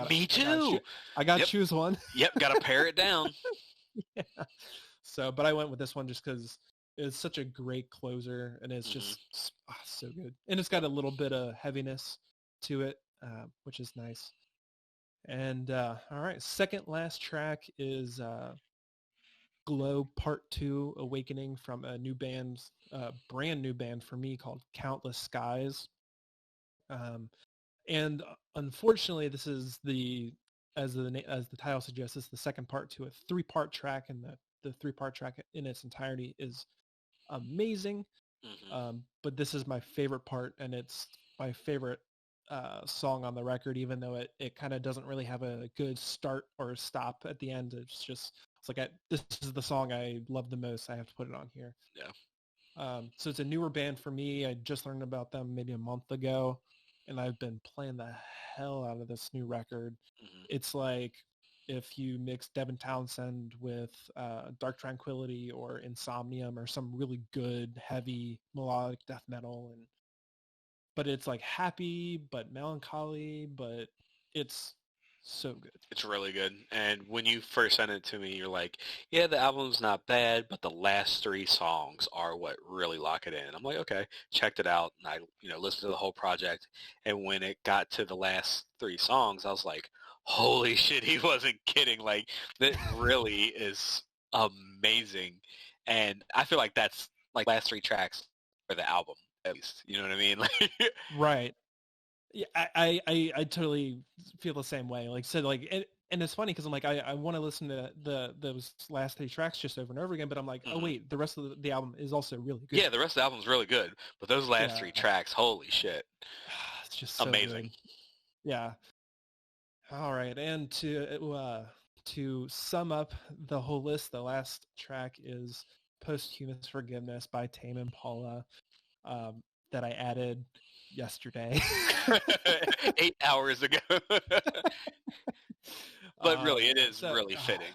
A: Me too.
B: I got to
A: Yep.
B: choose one.
A: Yep. Got to pare it down.
B: Yeah. So, but I went with this one just because it's such a great closer, and it's
A: Hmm.
B: just so good, and it's got a little bit of heaviness to it, which is nice. And all right, second last track is Glow Part 2 Awakening from a new band, brand new band for me called Countless Skies. And unfortunately, this is as the title suggests, this is the second part to a 3-part track, and the 3-part track in its entirety is amazing.
A: Hmm.
B: But this is my favorite part, and it's my favorite song on the record, even though it kind of doesn't really have a good start or stop at the end. It's like this is the song I love the most. I have to put it on here.
A: Yeah.
B: So it's a newer band for me. I just learned about them maybe a month ago, and I've been playing the hell out of this new record.
A: Hmm.
B: It's like if you mix Devin Townsend with Dark Tranquillity or Insomnium or some really good heavy melodic death metal, but it's like happy but melancholy, but it's So good.
A: It's really good. And when you first sent it to me, you're like, yeah, the album's not bad, but the last 3 songs are what really lock it in. I'm like, okay, checked it out. And I, listened to the whole project. And when it got to the last 3 songs, I was like, holy shit, he wasn't kidding. Like, that really is amazing. And I feel like that's like last 3 tracks for the album, at least. You know what I mean? Like,
B: Right. Yeah, I totally feel the same way. Like said, like and it's funny because I'm like I want to listen to those last 3 tracks just over and over again, but I'm like, oh
A: mhm.
B: wait, the rest of the album is also really good.
A: Yeah, the rest of the album's really good, but those last
B: Yeah,
A: 3 tracks, holy shit,
B: it's just so
A: amazing.
B: good. Yeah. All right, and to sum up the whole list, the last track is "Posthumous Forgiveness" by Tame Impala, that I added yesterday.
A: 8 hours ago. But really, it is
B: So
A: really fitting.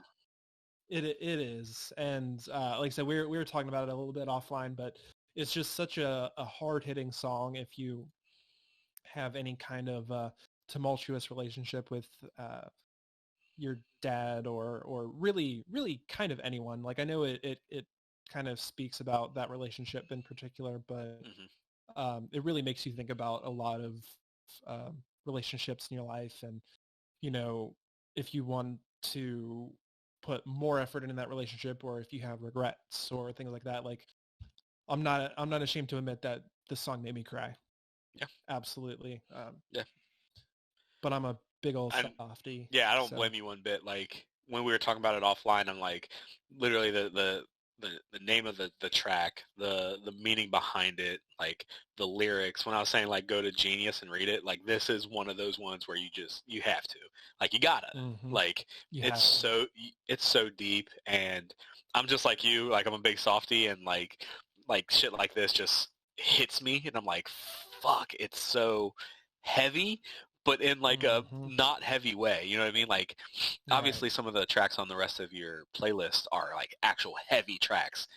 B: it is, and like I said, we were talking about it a little bit offline, but it's just such a hard hitting song if you have any kind of tumultuous relationship with your dad or really kind of anyone. Like I know it kind of speaks about that relationship in particular, but
A: Hmm.
B: it really makes you think about a lot of relationships in your life, and you know, if you want to put more effort into that relationship, or if you have regrets or things like that. Like I'm not ashamed to admit that this song made me cry.
A: Yeah,
B: Absolutely.
A: yeah.
B: But I'm a big old
A: And
B: softy,
A: yeah, I don't
B: so
A: blame you one bit. Like when we were talking about it offline, I'm like, literally the name of the track, the meaning behind it, like the lyrics. When I was saying like go to Genius and read it, like this is one of those ones where you have to, like you gotta,
B: hmm
A: like
B: you
A: it's
B: have to.
A: so deep. And I'm just like you, like I'm a big softy, and like shit like this just hits me, and I'm like, fuck, it's so heavy, but in like a
B: hmm
A: not heavy way. You know what I mean? Like
B: Right.
A: obviously some of the tracks on the rest of your playlist are like actual heavy tracks,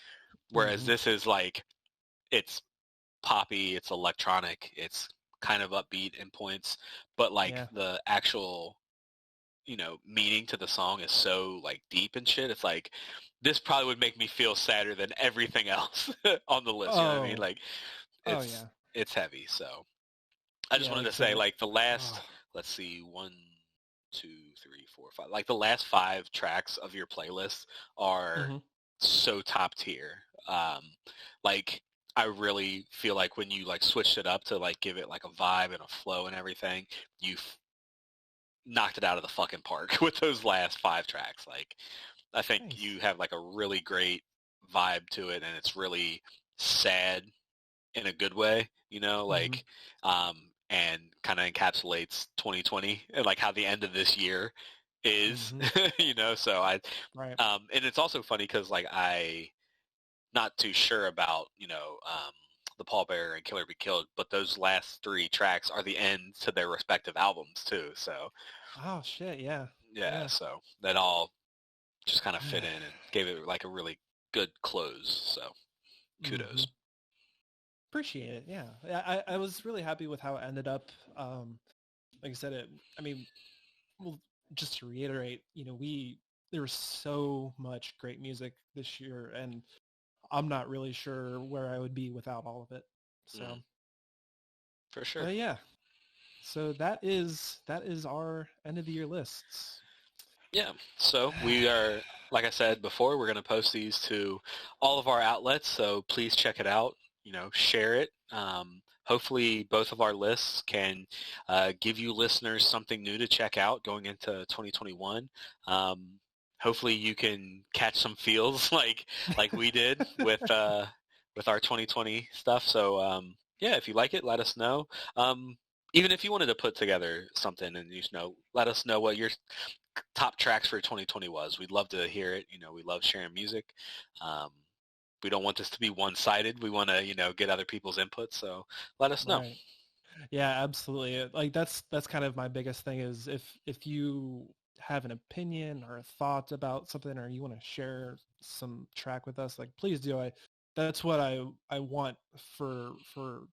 A: whereas
B: hmm
A: this is like it's poppy, it's electronic, it's kind of upbeat in points, but like
B: Yeah.
A: the actual meaning to the song is so like deep and shit. It's like this probably would make me feel sadder than everything else on the list. You know what I mean?
B: Oh.
A: Like
B: Oh
A: it's
B: yeah.
A: it's heavy. So I just
B: Yeah.
A: wanted
B: Like
A: to
B: I
A: say,
B: said.
A: like the
B: Oh.
A: last, let's see, 1, 2, 3, 4, 5, like the last 5 tracks of your playlist are
B: hmm
A: so top tier. Um, like I really feel like when you like switched it up to like give it like a vibe and a flow and everything, you knocked it out of the fucking park with those last 5 tracks. Like I think
B: Nice.
A: you have like a really great vibe to it, and it's really sad in a good way,
B: hmm
A: um, and kind of encapsulates 2020 and like how the end of this year is,
B: hmm
A: so
B: Right.
A: and it's also funny because like not too sure about, the Paul Bearer and Killer Be Killed, but those last 3 tracks are the end to their respective albums too. So
B: Oh shit. Yeah.
A: yeah,
B: Yeah.
A: so that all just kind of fit in and gave it like a really good close. So
B: hmm
A: kudos.
B: Appreciate it. Yeah. I was really happy with how it ended up. Like I said, I mean, well, just to reiterate, there was so much great music this year, and I'm not really sure where I would be without all of it. So,
A: Mm, for sure.
B: but yeah. So that is our end of the year lists.
A: Yeah. So we are, like I said before, we're going to post these to all of our outlets. So please check it out. Share it. Hopefully, both of our lists can give you listeners something new to check out going into 2021. Hopefully, you can catch some feels like we did with our 2020 stuff. So yeah, if you like it, let us know. Even if you wanted to put together something and let us know what your top tracks for 2020 was. We'd love to hear it. We love sharing music. Um, we don't want this to be one-sided. We want to, get other people's input. So let us know.
B: Right. Yeah, absolutely. Like that's kind of my biggest thing is if you have an opinion or a thought about something or you want to share some track with us, like please do. That's what I want for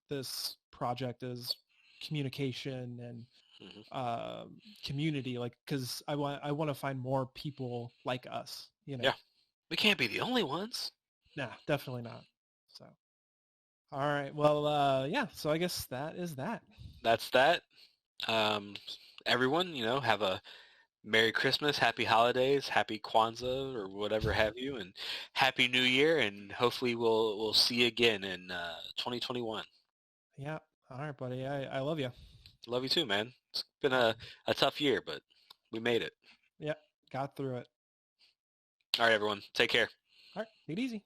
B: this project is communication
A: Hmm.
B: community, like, because I want to find more people like us, you know.
A: Yeah, we can't be the only ones.
B: Nah, definitely not. So, all right, well, yeah, so I guess that is that.
A: That's that. Um, everyone, have a Merry Christmas, Happy Holidays, Happy Kwanzaa, or whatever have you, and Happy New Year, and hopefully we'll see you again in 2021.
B: Yeah, all right, buddy, I love you.
A: Love you too, man. It's been a tough year, but we made it.
B: Yeah, got through it.
A: All right, everyone. Take care.
B: All right, take it easy.